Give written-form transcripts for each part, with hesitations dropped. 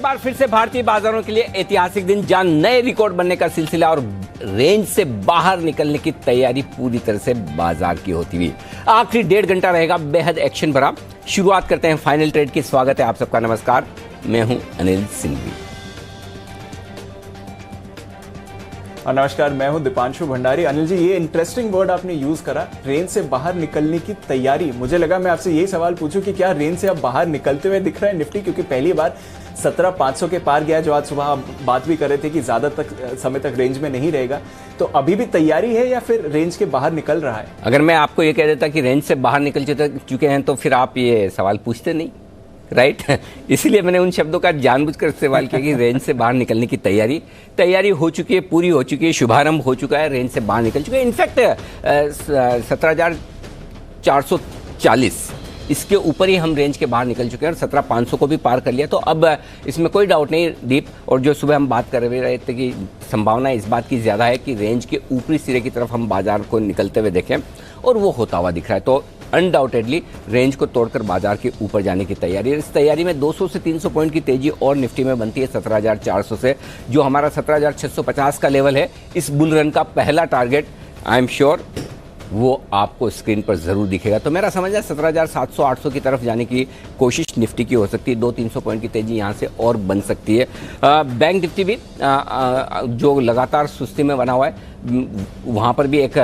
एक बार फिर से भारतीय बाजारों के लिए ऐतिहासिक दिन, जहां नए रिकॉर्ड बनने का सिलसिला और रेंज से बाहर निकलने की तैयारी पूरी तरह से बाजार की होती हुई। आखिरी 1.5 घंटा रहेगा बेहद एक्शन भरा। शुरुआत करते हैं फाइनल ट्रेड की। स्वागत है आप सबका, नमस्कार। मैं हूं अनिल सिंघवी। नमस्कार, मैं हूं दीपांशु भंडारी। अनिल जी, ये इंटरेस्टिंग वर्ड आपने यूज करा, रेंज से बाहर निकलने की तैयारी। मुझे लगा मैं आपसे यही सवाल पूछूं कि क्या रेंज से अब बाहर निकलते हुए दिख रहा है निफ्टी, क्योंकि पहली बार 17,500 के पार गया, जो आज सुबह आप बात भी कर रहे थे कि ज्यादा तक समय तक रेंज में नहीं रहेगा। तो अभी भी तैयारी है या फिर रेंज के बाहर निकल रहा है? अगर मैं आपको ये कह देता कि रेंज से बाहर निकल चुके हैं तो फिर आप ये सवाल पूछते नहीं, राइट? इसीलिए मैंने उन शब्दों का जानबूझकर सवाल किया कि रेंज से बाहर निकलने की तैयारी हो चुकी है, पूरी हो चुकी है, शुभारंभ हो चुका है, रेंज से बाहर निकल चुके हैं। इनफैक्ट 17,440 इसके ऊपर ही हम रेंज के बाहर निकल चुके हैं और 17,500 को भी पार कर लिया। तो अब इसमें कोई डाउट नहीं दीप, और जो सुबह हम बात कर रहे थे कि संभावना इस बात की ज़्यादा है कि रेंज के ऊपरी सिरे की तरफ हम बाजार को निकलते हुए देखें, और वो होता हुआ दिख रहा है। तो अनडाउटेडली रेंज को तोड़कर बाजार के ऊपर जाने की तैयारी है। इस तैयारी में 200 से 300 पॉइंट की तेजी और निफ्टी में बनती है 17,400 से, जो हमारा 17,650 का लेवल है। इस बुल रन का पहला टारगेट आई एम श्योर वो आपको स्क्रीन पर जरूर दिखेगा। तो मेरा समझ है 17,700-800 की तरफ जाने की कोशिश निफ्टी की हो सकती है। 200-300 पॉइंट की तेजी यहाँ से और बन सकती है। बैंक निफ्टी भी जो लगातार सुस्ती में बना हुआ है, वहाँ पर भी एक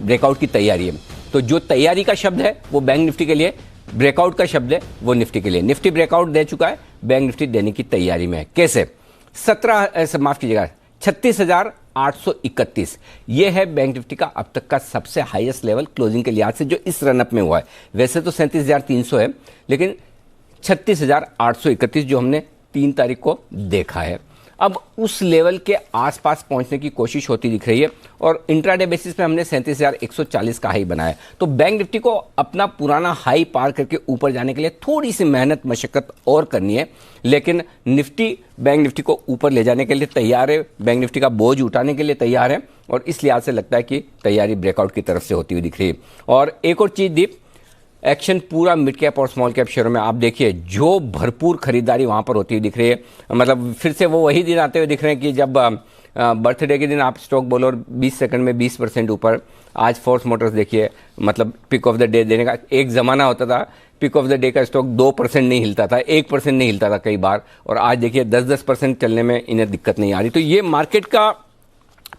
ब्रेकआउट की तैयारी है। तो जो तैयारी का शब्द है वो बैंक निफ्टी के लिए, ब्रेकआउट का शब्द है वो निफ्टी के लिए। निफ्टी ब्रेकआउट दे चुका है, बैंक निफ्टी देने की तैयारी में है। कैसे? 36,831 ये है बैंक निफ्टी का अब तक का सबसे हाईएस्ट लेवल क्लोजिंग के लिहाज से, जो इस रनअप में हुआ है। वैसे तो 37,300 है, लेकिन 36,831 जो हमने 3 तारीख को देखा है, अब उस लेवल के आसपास पहुंचने की कोशिश होती दिख रही है। और इंट्राडे बेसिस पे हमने 37,140 का हाई बनाया है। तो बैंक निफ्टी को अपना पुराना हाई पार करके ऊपर जाने के लिए थोड़ी सी मेहनत मशक्कत और करनी है, लेकिन निफ्टी बैंक निफ्टी को ऊपर ले जाने के लिए तैयार है, बैंक निफ्टी का बोझ उठाने के लिए तैयार है, और इस लिहाज से लगता है कि तैयारी ब्रेकआउट की तरफ से होती हुई दिख रही है। और एक और चीज दीप, एक्शन पूरा मिड कैप और स्मॉल कैप शेयरों में आप देखिए, जो भरपूर खरीदारी वहां पर होती हुई दिख रही है। मतलब फिर से वो वही दिन आते हुए दिख रहे हैं कि जब बर्थडे के दिन आप स्टॉक बोलो 20 सेकंड में 20% ऊपर। आज फोर्स मोटर्स देखिए, मतलब पिक ऑफ द डे देने का एक जमाना होता था, पिक ऑफ द डे का स्टॉक 2% नहीं हिलता था, 1% नहीं हिलता था कई बार, और आज देखिए 10% चलने में इन्हें दिक्कत नहीं आ रही। तो ये मार्केट का,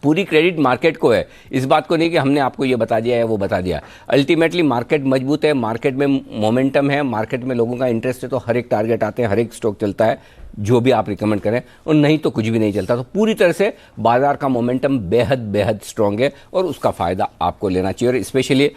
पूरी क्रेडिट मार्केट को है, इस बात को नहीं कि हमने आपको ये बता दिया है वो बता दिया। अल्टीमेटली मार्केट मजबूत है, मार्केट में मोमेंटम है, मार्केट में लोगों का इंटरेस्ट है, तो हर एक टारगेट आते हैं, हर एक स्टॉक चलता है जो भी आप रिकमेंड करें, और नहीं तो कुछ भी नहीं चलता। तो पूरी तरह से बाजार का मोमेंटम बेहद स्ट्रांग है और उसका फायदा आपको लेना चाहिए। और स्पेशली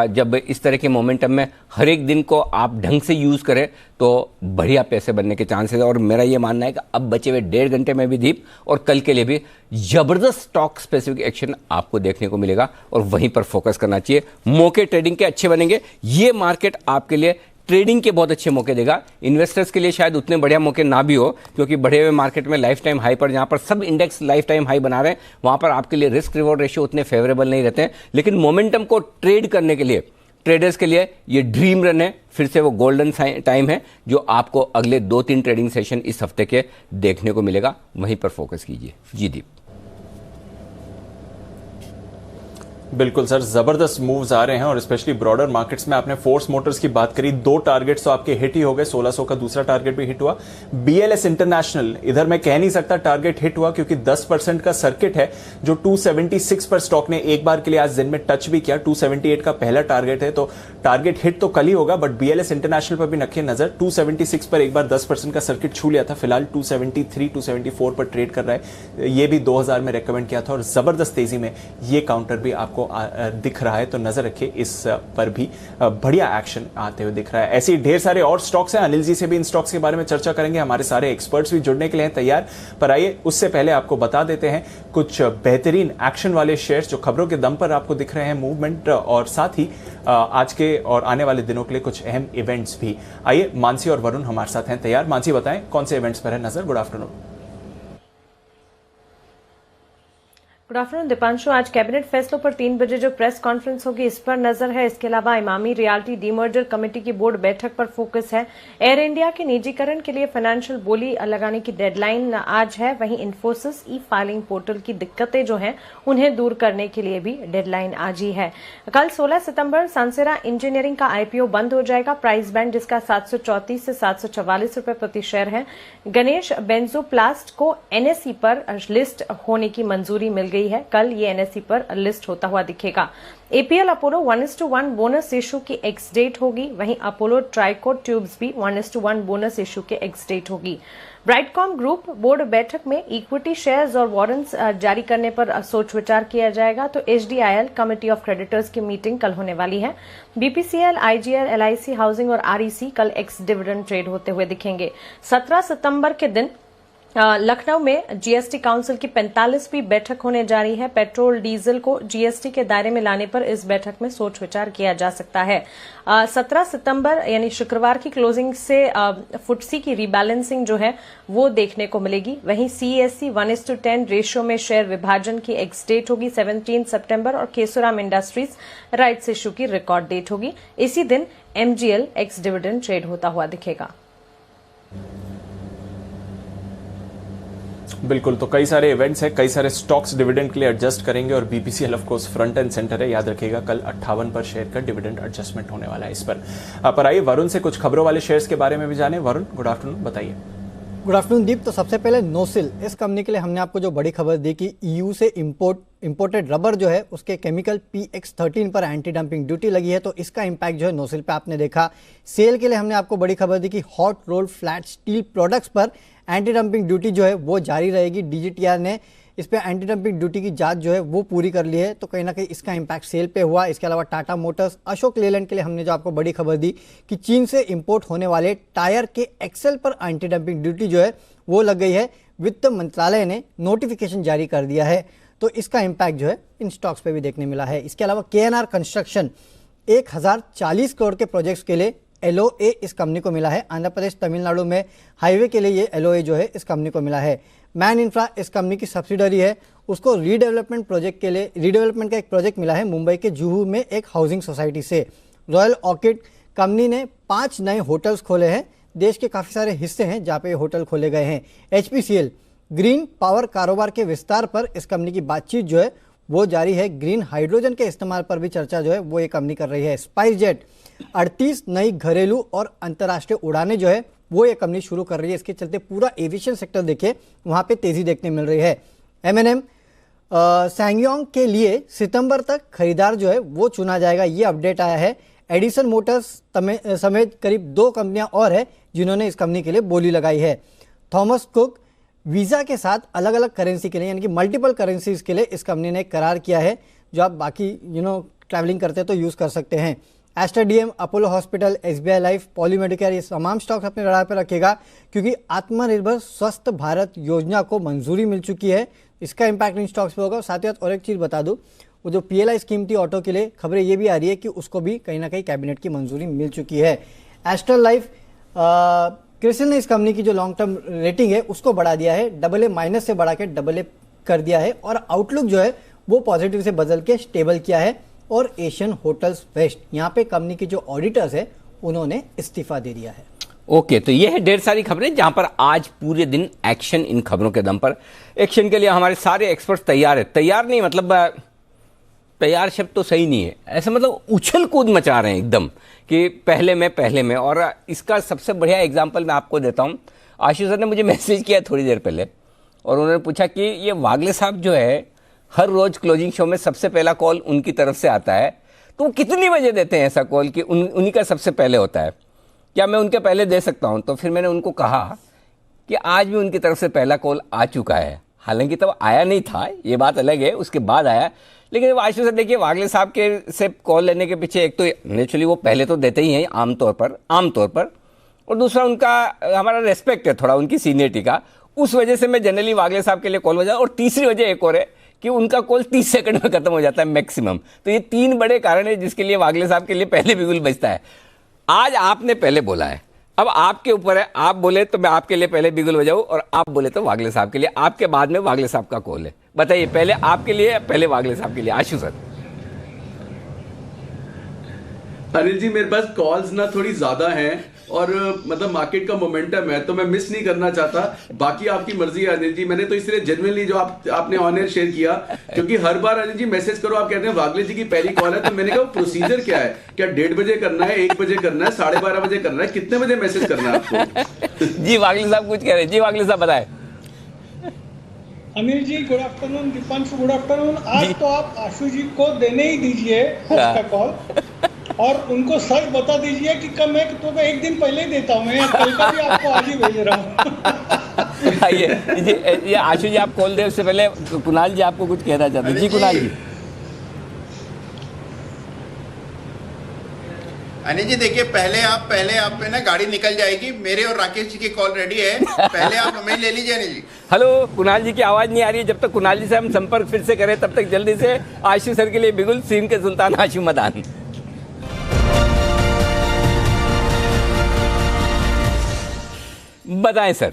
जब इस तरह के मोमेंटम में हर एक दिन को आप ढंग से यूज करें तो बढ़िया पैसे बनने के चांसेस है। और मेरा ये मानना है कि अब बचे हुए 1.5 घंटे में भी दीप, और कल के लिए भी जबरदस्त स्टॉक स्पेसिफिक एक्शन आपको देखने को मिलेगा, और वहीं पर फोकस करना चाहिए। मौके ट्रेडिंग के अच्छे बनेंगे। ये मार्केट आपके लिए ट्रेडिंग के बहुत अच्छे मौके देगा। इन्वेस्टर्स के लिए शायद उतने बढ़िया मौके ना भी हो, क्योंकि बढ़े हुए मार्केट में लाइफ टाइम हाई पर, जहां पर सब इंडेक्स लाइफ टाइम हाई बना रहे हैं, वहां पर आपके लिए रिस्क रिवॉर्ड रेशियो उतने फेवरेबल नहीं रहते हैं। लेकिन मोमेंटम को ट्रेड करने के लिए, ट्रेडर्स के लिए ये ड्रीम रन है, फिर से वो गोल्डन टाइम है, जो आपको अगले 2-3 ट्रेडिंग सेशन इस हफ्ते के देखने को मिलेगा। वहीं पर फोकस कीजिए। जी दीप। बिल्कुल सर, जबरदस्त मूव्स आ रहे हैं, और स्पेशली ब्रॉडर मार्केट्स में आपने फोर्स मोटर्स की बात करी, 2 टारगेट्स तो आपके हिट ही हो गए। 1600 का दूसरा टारगेट भी हिट हुआ। BLS इंटरनेशनल, इधर मैं कह नहीं सकता टारगेट हिट हुआ, क्योंकि 10% का सर्किट है जो 276 पर स्टॉक ने एक बार के लिए आज दिन में टच भी किया। 278 का पहला टारगेट है, तो टारगेट हिट तो कल ही होगा, बट BLS इंटरनेशनल पर भी रखिए नजर। 276 पर एक बार 10% का सर्किट छू लिया था, फिलहाल 273-274 पर ट्रेड कर रहा है। ये भी 2000 में रेकमेंड किया था, और जबरदस्त तेजी में ये काउंटर भी आपको दिख रहा है। तो नजर रखिए, इस पर भी बढ़िया एक्शन आते हुए दिख रहा है। ऐसे ढेर सारे और स्टॉक्स हैं, अनिल जी से भी इन स्टॉक्स के बारे में चर्चा करेंगे। हमारे सारे एक्सपर्ट्स भी जुड़ने के लिए हैं तैयार। पर आइए उससे पहले आपको बता देते हैं कुछ बेहतरीन एक्शन वाले शेयर्स जो खबरों के दम पर आपको दिख रहे हैं, मूवमेंट, और साथ ही आज के और आने वाले दिनों के लिए कुछ अहम इवेंट्स भी। आइए, मानसी और वरुण हमारे साथ हैं तैयार। मानसी, बताएं कौन से इवेंट्स पर है नजर? Good afternoon. Good afternoon Deepanshu. आज कैबिनेट फैसलों पर 3 बजे जो प्रेस कॉन्फ्रेंस होगी इस पर नजर है। इसके अलावा इमामी रियल्टी डीमर्जर कमेटी की बोर्ड बैठक पर फोकस है। एयर इंडिया के निजीकरण के लिए फाइनेंशियल बोली लगाने की डेडलाइन आज है। वहीं इन्फोसिस ई फाइलिंग पोर्टल की दिक्कतें जो हैं उन्हें दूर करने के लिए भी डेडलाइन आज ही है। कल 16 सितंबर सानसेरा इंजीनियरिंग का आईपीओ बंद हो जाएगा। प्राइस बैंड जिसका 734 से 744 रुपए प्रति शेयर है। गणेश बेंजोप्लास्ट को एनएसई पर लिस्ट होने की मंजूरी मिल गई है। कल ये एनएसई पर लिस्ट होता हुआ दिखेगा। एपीएल अपोलो 1:1 बोनस इशू की एक्स डेट होगी। वहीं अपोलो ट्राइकोट ट्यूब्स भी 1:1 बोनस इशू के एक्स डेट होगी। ब्राइटकॉम ग्रुप बोर्ड बैठक में इक्विटी शेयर्स और वारंट्स जारी करने पर सोच विचार किया जाएगा। तो एचडीआईएल कमेटी ऑफ क्रेडिटर्स की मीटिंग कल होने वाली है। बीपीसीएल, आईजीएल, एलआईसी हाउसिंग और आरईसी कल एक्स डिविडेंड ट्रेड होते हुए दिखेंगे। 17 सितंबर के दिन लखनऊ में जीएसटी काउंसिल की 45वीं बैठक होने जा रही है। पेट्रोल डीजल को जीएसटी के दायरे में लाने पर इस बैठक में सोच विचार किया जा सकता है। 17 सितंबर यानी शुक्रवार की क्लोजिंग से फुटसी की रीबैलेंसिंग जो है वो देखने को मिलेगी। वहीं सीएससी 1:10 रेशियो में शेयर विभाजन की एक्स डेट होगी 17 सितंबर और केसुराम इंडस्ट्रीज राइट्स इशू की रिकॉर्ड डेट होगी। इसी दिन एमजीएल एक्स डिविडेंड ट्रेड होता हुआ दिखेगा। बिल्कुल, तो कई सारे इवेंट्स हैं, कई सारे स्टॉक्स डिविडेंड के लिए एडजस्ट करेंगे और BPCL of course front end centre है। याद रखिएगा कल 58 पर शेयर का डिविडेंड एडजस्टमेंट होने वाला है इस पर आइए वरुण से कुछ खबरों वाले शेयर्स के बारे में भी जाने। वरुण, गुड आफ्टरनून, बताइए। गुड आफ्टरनून दीप। तो सबसे पहले नोसिल, इस कंपनी के लिए हमने आपको जो बड़ी खबर दी कि ईयू से इंपोर्टेड रबर जो है उसके केमिकल PX13 पर एंटी डंपिंग ड्यूटी लगी है। तो इसका इंपैक्ट जो है नोसिल पे आपने देखा। सेल के लिए हमने आपको बड़ी खबर दी कि hot role flat steel products पर एंटी डंपिंग ड्यूटी जो है वो जारी रहेगी। डीजीटीआर ने इस पे एंटी डंपिंग ड्यूटी की जांच जो है वो पूरी कर ली है। तो कहीं ना कहीं इसका इंपैक्ट सेल पे हुआ। इसके अलावा टाटा मोटर्स, अशोक लेलैंड के लिए हमने जो आपको बड़ी खबर दी कि चीन से इंपोर्ट होने वाले टायर के एक्सेल पर एंटी डंपिंग ड्यूटी जो है वो लग गई है। वित्त मंत्रालय ने नोटिफिकेशन जारी कर दिया है। तो इसका इंपैक्ट जो है इन स्टॉक्स पे भी देखने मिला है। इसके अलावा केएनआर कंस्ट्रक्शन 1040 करोड़ के प्रोजेक्ट्स के लिए LOA इस कंपनी को मिला है। आंध्र प्रदेश, तमिलनाडु में हाईवे के लिए ये LOA जो है इस कंपनी को मिला है। मैन इंफ्रा इस कंपनी की सब्सिडरी है, उसको रीडेवलपमेंट प्रोजेक्ट के लिए रीडेवलपमेंट का एक प्रोजेक्ट मिला है मुंबई के जुहू में एक हाउसिंग सोसाइटी से। रॉयल ऑर्किड कंपनी ने 5 नए होटल्स खोले हैं। देश के काफ़ी सारे हिस्से हैं जहाँ पे ये होटल खोले गए हैं। HPCL ग्रीन पावर कारोबार के विस्तार पर इस कंपनी की बातचीत जो है वो जारी है। ग्रीन हाइड्रोजन के इस्तेमाल पर भी चर्चा जो है वो ये कंपनी कर रही है। स्पाइस जेट 38 नई घरेलू और अंतर्राष्ट्रीय उड़ानें जो है वो ये कंपनी शुरू कर रही है। इसके चलते पूरा एविएशन सेक्टर देखिए वहाँ पे तेजी देखने मिल रही है। M&M सैंगयोंग के लिए सितंबर तक खरीदार जो है वो चुना जाएगा, ये अपडेट आया है। एडिसन मोटर्स समेत करीब 2 कंपनियां और है जिन्होंने इस कंपनी के लिए बोली लगाई है। थॉमस कुक वीज़ा के साथ अलग अलग करेंसी के लिए यानी कि मल्टीपल करेंसीज के लिए इस कंपनी ने करार किया है, जो आप बाकी ट्रैवलिंग करते हैं तो यूज़ कर सकते हैं। Aster DM, Apollo hospital, SBI life, Polymedicure, ये तमाम स्टॉक्स अपने रडार पर रखेगा क्योंकि आत्मनिर्भर स्वस्थ भारत योजना को मंजूरी मिल चुकी है। इसका इंपैक्ट इन स्टॉक्स पे होगा। साथ ही साथ और एक चीज़ बता दूं, वो जो PLI स्कीम थी ऑटो के लिए, खबरें ये भी आ रही है कि उसको भी कहीं ना कहीं कैबिनेट की मंजूरी मिल चुकी है। एस्टर लाइफ, क्रिसिल ने इस कंपनी की जो लॉन्ग टर्म रेटिंग है उसको बढ़ा दिया है, AA- से बढ़ा के AA कर दिया है और आउटलुक जो है वो पॉजिटिव से बदल के स्टेबल किया है। और एशियन होटल्स वेस्ट, यहाँ पे कंपनी की जो ऑडिटर्स है उन्होंने इस्तीफा दे दिया है। ओके, तो ये है ढेर सारी खबरें जहां पर आज पूरे दिन एक्शन, इन खबरों के दम पर एक्शन के लिए हमारे सारे एक्सपर्ट्स तैयार है। तैयार नहीं मतलब तैयार शब्द तो सही नहीं है, ऐसा मतलब उछल कूद मचा रहे हैं एकदम कि पहले में। और इसका सबसे बढ़िया एग्जाम्पल मैं आपको देता हूं। आशीष सर ने मुझे मैसेज किया थोड़ी देर पहले और उन्होंने पूछा कि ये वागले साहब जो है हर रोज क्लोजिंग शो में सबसे पहला कॉल उनकी तरफ से आता है, तो वो कितनी बजे देते हैं ऐसा कॉल कि उन्हीं का सबसे पहले होता है, क्या मैं उनके पहले दे सकता हूं? तो फिर मैंने उनको कहा कि आज भी उनकी तरफ से पहला कॉल आ चुका है। हालांकि तब आया नहीं था, ये बात अलग है, उसके बाद आया। लेकिन आशीष सर देखिए, वागले साहब के से कॉल लेने के पीछे एक तो नेचुरली वो पहले तो देते ही हैं आमतौर पर, और दूसरा उनका हमारा रेस्पेक्ट है थोड़ा उनकी सीनियरिटी का, उस वजह से मैं जनरली वागले साहब के लिए कॉल बजा। और तीसरी वजह एक और है कि उनका कॉल 30 सेकंड में खत्म हो जाता है मैक्सिमम। तो ये 3 बड़े कारण है जिसके लिए वागले साहब के लिए पहले बिगुल बजता है। आज आपने पहले बोला है, अब आपके ऊपर है, आप बोले तो मैं आपके लिए पहले बिगुल बजाऊं और आप बोले तो वागले साहब के लिए, आपके बाद में वागले साहब का कॉल है। बताइए पहले आपके लिए, पहले वागले साहब के लिए। आशु सर। अनिल जी, मेरे पास कॉल्स ना थोड़ी ज्यादा हैं और मतलब मार्केट का मोमेंटम है तो मैं मिस नहीं करना चाहता। बाकी आपकी मर्जी है अनिल जी। मैंने तो इसलिए जेन्युइनली जो आपने ऑन एयर शेयर किया, क्योंकि हर बार अनिल जी मैसेज करो आप कहते हैं वागले जी की पहली कॉल है, तो मैंने कहा प्रोसीजर क्या है, क्या 1:30 बजे करना है, 1 बजे करना है, 12:30 बजे करना है, कितने बजे मैसेज करना है आपको? जी वागले साहब कुछ कह रहे हैं। जी वागले साहब बताएं। Anil ji good afternoon, Deepanshu good afternoon. आज तो आप आशु जी को देने ही दीजिए उसका कॉल और उनको सच बता दीजिए कि कब मैं तो एक दिन पहले ही देता हूँ, मैं कल का भी आपको आज ही भेज रहा हूँ। ये आशु जी आप कॉल दे उससे पहले कुणाल जी आपको कुछ कहना चाहते हैं। जी कुणाल जी। अनिल जी देखिए, पहले आप पे ना गाड़ी निकल जाएगी, मेरे और राकेश जी की कॉल रेडी है, पहले आप हमें ले लीजिए अनिल जी। हेलो, कुणाल जी की आवाज नहीं आ रही है। जब तक कुणाल जी से हम संपर्क फिर से करें तब तक जल्दी से आशु सर के लिए बिगुल, सीन के सुल्तान आशु मदान। बताएं सर।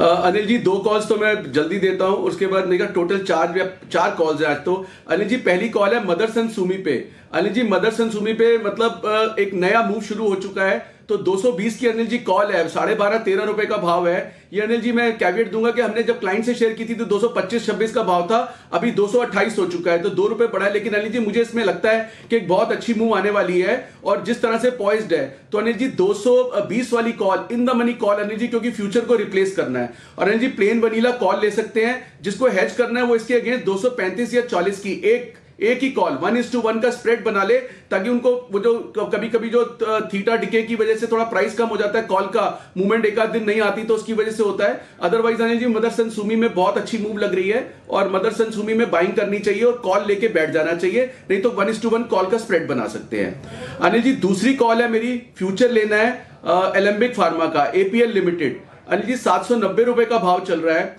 अनिल जी 2 कॉल्स तो मैं जल्दी देता हूं, उसके बाद मेरा टोटल 4 कॉल्स है आज तो। अनिल जी पहली कॉल है मदरसन सुमी पे। अनिल जी मदरसन सुमी पे मतलब एक नया मूव शुरू हो चुका है, तो 220 की अनिल जी कॉल है, 12.5-13 रुपए का भाव है ये। अनिल जी मैं कैविएट दूंगा कि हमने जब क्लाइंट से शेयर की थी तो 225-26 का भाव था, अभी 228 हो चुका है, तो 2 रुपए बढ़ा है। लेकिन अनिल जी मुझे इसमें लगता है कि एक बहुत अच्छी मूव आने वाली है और जिस तरह से पॉइज्ड है, तो अनिल जी 220 वाली call in the money call Anil ji, क्योंकि फ्यूचर को रिप्लेस करना है। और Anil ji plain vanilla call ले सकते हैं, जिसको हेज करना है वो इसके अगेंस्ट 235 या 40 की एक ही कॉल 1:1 का स्प्रेड बना ले, ताकि उनको वो जो कभी कभी जो थीटा डिके की वजह से थोड़ा प्राइस कम हो जाता है, कॉल का मूवमेंट एक आध दिन नहीं आती तो उसकी वजह से होता है। अदरवाइज अनिल जी मदरसन सुमी में बहुत अच्छी मूव लग रही है और मदरसन सुमी में बाइंग करनी चाहिए और कॉल लेके बैठ जाना चाहिए, नहीं तो 1:1 कॉल का स्प्रेड बना सकते हैं। अनिल जी दूसरी कॉल है मेरी, फ्यूचर लेना है एलेम्बिक फार्मा का, एपीएल लिमिटेड। अनिल जी 790 रुपए का भाव चल रहा है।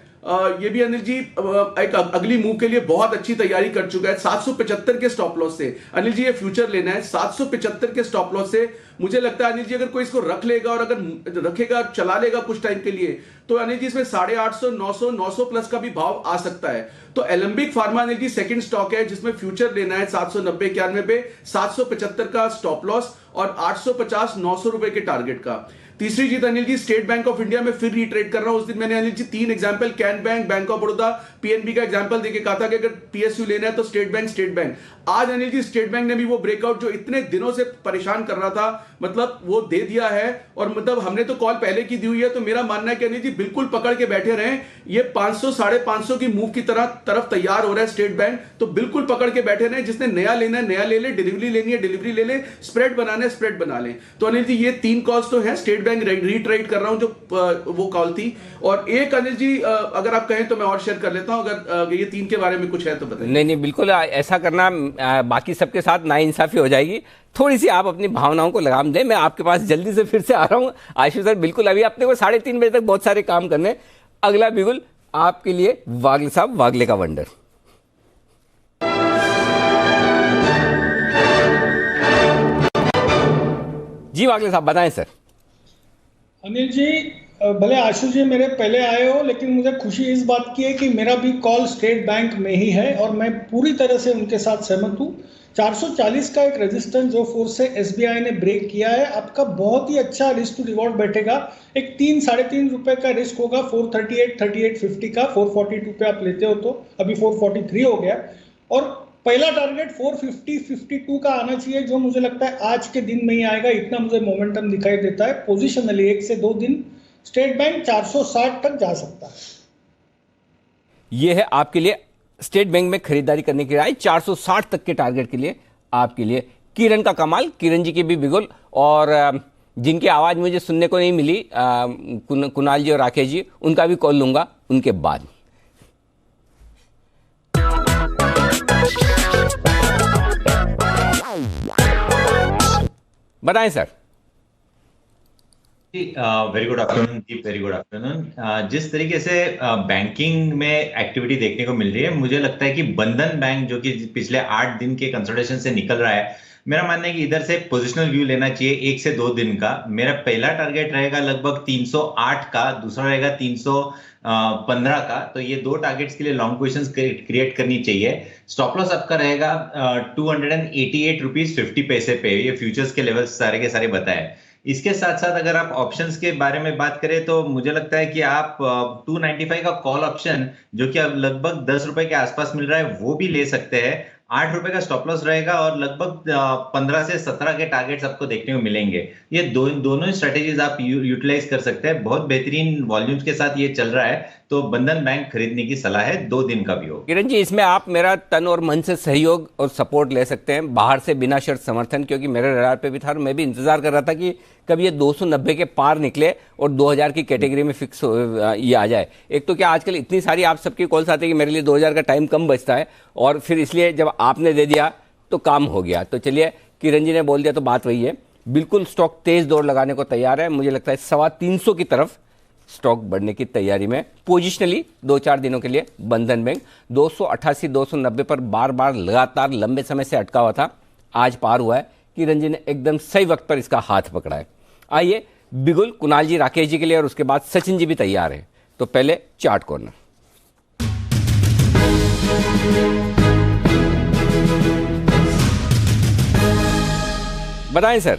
ये भी अनिल जी एक अगली मूव के लिए बहुत अच्छी तैयारी कर चुका है 775 के स्टॉप लॉस से। अनिल जी ये फ्यूचर लेना है 775 के स्टॉप लॉस से। मुझे लगता है अनिल जी अगर कोई इसको रख लेगा और अगर रखेगा चला लेगा कुछ टाइम के लिए, तो अनिल जी इसमें 850, 900, 900 प्लस का भी भाव आ सकता है। तो Alembic pharma Anil ji second stock है जिसमें फ्यूचर लेना है 790-91 पे, 775 का स्टॉप लॉस और 850-900 रुपए के टारगेट का। तीसरी चीज Anil ji state bank of India में फिर रिट्रेड कर रहा हूं। उस दिन मैंने Anil ji 3 example, can bank, bank of Baroda, PNB का एग्जांपल देके कहा था कि अगर पीएसयू लेना है तो स्टेट बैंक। आज अनिल जी स्टेट बैंक ने भी वो ब्रेकआउट जो इतने दिनों से परेशान कर रहा था, मतलब वो दे दिया है। और मतलब हमने तो कॉल पहले की दी हुई है, तो मेरा मानना है कि अनिल जी बिल्कुल पकड़ के बैठे रहें। ये 500, 550 की मूव की तरफ तैयार हो रहा है स्टेट बैंक, तो बिल्कुल पकड़ के बैठे रहें। जिसने नया लेना है नया ले ले, डिलीवरी लेनी है डिलीवरी ले ले, स्प्रेड बनाना है स्प्रेड बना ले। तो अनिल जी ये 3 कॉल्स तो हैं, स्टेट बैंक रीट्रेड कर रहा हूं जो वो कॉल थी। और एक अनिल जी अगर आप कहें तो मैं और शेयर कर लेता हूं, अगर ये 3 के बारे में कुछ है तो बताइए। नहीं बिल्कुल ऐसा करना बाकी सबके साथ नाइंसाफी हो जाएगी। थोड़ी सी आप अपनी भावनाओं को लगाम दें। मैं आपके पास जल्दी से फिर से आ रहा हूं आशु सर। बिल्कुल अभी अपने को 3:30 बजे तक बहुत सारे काम करने। अगला बिगुल आपके लिए वागले साहब, वागले का वंडर। जी वागले साहब बताएं सर। अनिल जी भले आशु जी मेरे पहले आए हो, लेकिन मुझे खुशी इस बात की है कि मेरा भी कॉल स्टेट बैंक में ही है और मैं पूरी तरह से उनके साथ सहमत हूँ। 440 का एक रेजिस्टेंस जो फोर्स से एसबीआई ने ब्रेक किया है, आपका बहुत ही अच्छा रिस्क टू रिवॉर्ड बैठेगा। एक 3-3.5 रुपए का रिस्क होगा 438, 3850 का, 442 पे आप लेते हो तो अभी 443 हो गया। और पहला टारगेट 450-52 का आना चाहिए, जो मुझे लगता है आज के दिन में ही आएगा, इतना मुझे मोमेंटम दिखाई देता है। पोजिशनली 1 से 2 दिन स्टेट बैंक 460 तक जा सकता है। यह है आपके लिए स्टेट बैंक में खरीदारी करने की राय 460 तक के टारगेट के लिए आपके लिए। किरण का कमाल, किरण जी की भी बिगुल, और जिनकी आवाज मुझे सुनने को नहीं मिली कुणाल जी और राकेश जी, उनका भी कॉल लूंगा उनके बाद। बताएं सर। वेरी गुड आफ्टरनून दीप, वेरी गुड आफ्टरनून। जिस तरीके से बैंकिंग में एक्टिविटी देखने को मिल रही है, मुझे लगता है कि बंधन बैंक जो कि पिछले 8 दिन के कंसल्टेशन से निकल रहा है, मेरा मानना है कि इधर से पोजिशनल व्यू लेना चाहिए 1 से 2 दिन का। मेरा पहला टारगेट रहेगा लगभग 308 का, दूसरा रहेगा 315 का। तो ये 2 टारगेट्स के लिए लॉन्ग पोजिशंस क्रिएट करनी चाहिए। स्टॉप लॉस आपका रहेगा 288 रुपीज 50 पैसे पे। ये फ्यूचर्स के लेवल्स सारे के सारे बताए। इसके साथ साथ अगर आप ऑप्शंस के बारे में बात करें तो मुझे लगता है कि आप 295 का कॉल ऑप्शन, जो कि अब लगभग 10 रुपए के आसपास मिल रहा है, वो भी ले सकते हैं। 8 रुपए का स्टॉप लॉस रहेगा और लगभग 15 से 17 के टारगेट्स आपको देखने को मिलेंगे। ये दोनों ही स्ट्रेटेजीज आप यूटिलाइज कर सकते हैं। बहुत बेहतरीन वॉल्यूम्स के साथ ये चल रहा है, तो बंधन बैंक खरीदने की सलाह है, 2 दिन का भी हो। किरण जी, इसमें आप मेरा तन और मन से सहयोग और सपोर्ट ले सकते हैं, बाहर से बिना शर्त समर्थन, क्योंकि मेरे रडार पे भी था और मैं भी इंतजार कर रहा था कि कब ये 290 के पार निकले और 2000 की कैटेगरी में फिक्स ये आ जाए। एक तो क्या आजकल इतनी सारी आप सबकी कॉल्स आती है कि मेरे लिए 2000 का टाइम कम बचता है, और फिर इसलिए जब आपने दे दिया तो काम हो गया। तो चलिए, किरण जी ने बोल दिया तो बात वही है, बिल्कुल स्टॉक तेज दौड़ लगाने को तैयार है। मुझे लगता है 325 की तरफ स्टॉक बढ़ने की तैयारी में पोजिशनली 2-4 दिनों के लिए बंधन बैंक 288 290 पर बार बार लगातार लंबे समय से अटका हुआ था, आज पार हुआ है। किरण जी ने एकदम सही वक्त पर इसका हाथ पकड़ा है। आइए, बिगुल कुणाल जी, राकेश जी के लिए, और उसके बाद सचिन जी भी तैयार है। तो पहले चार्ट कॉर्नर। बताएं सर।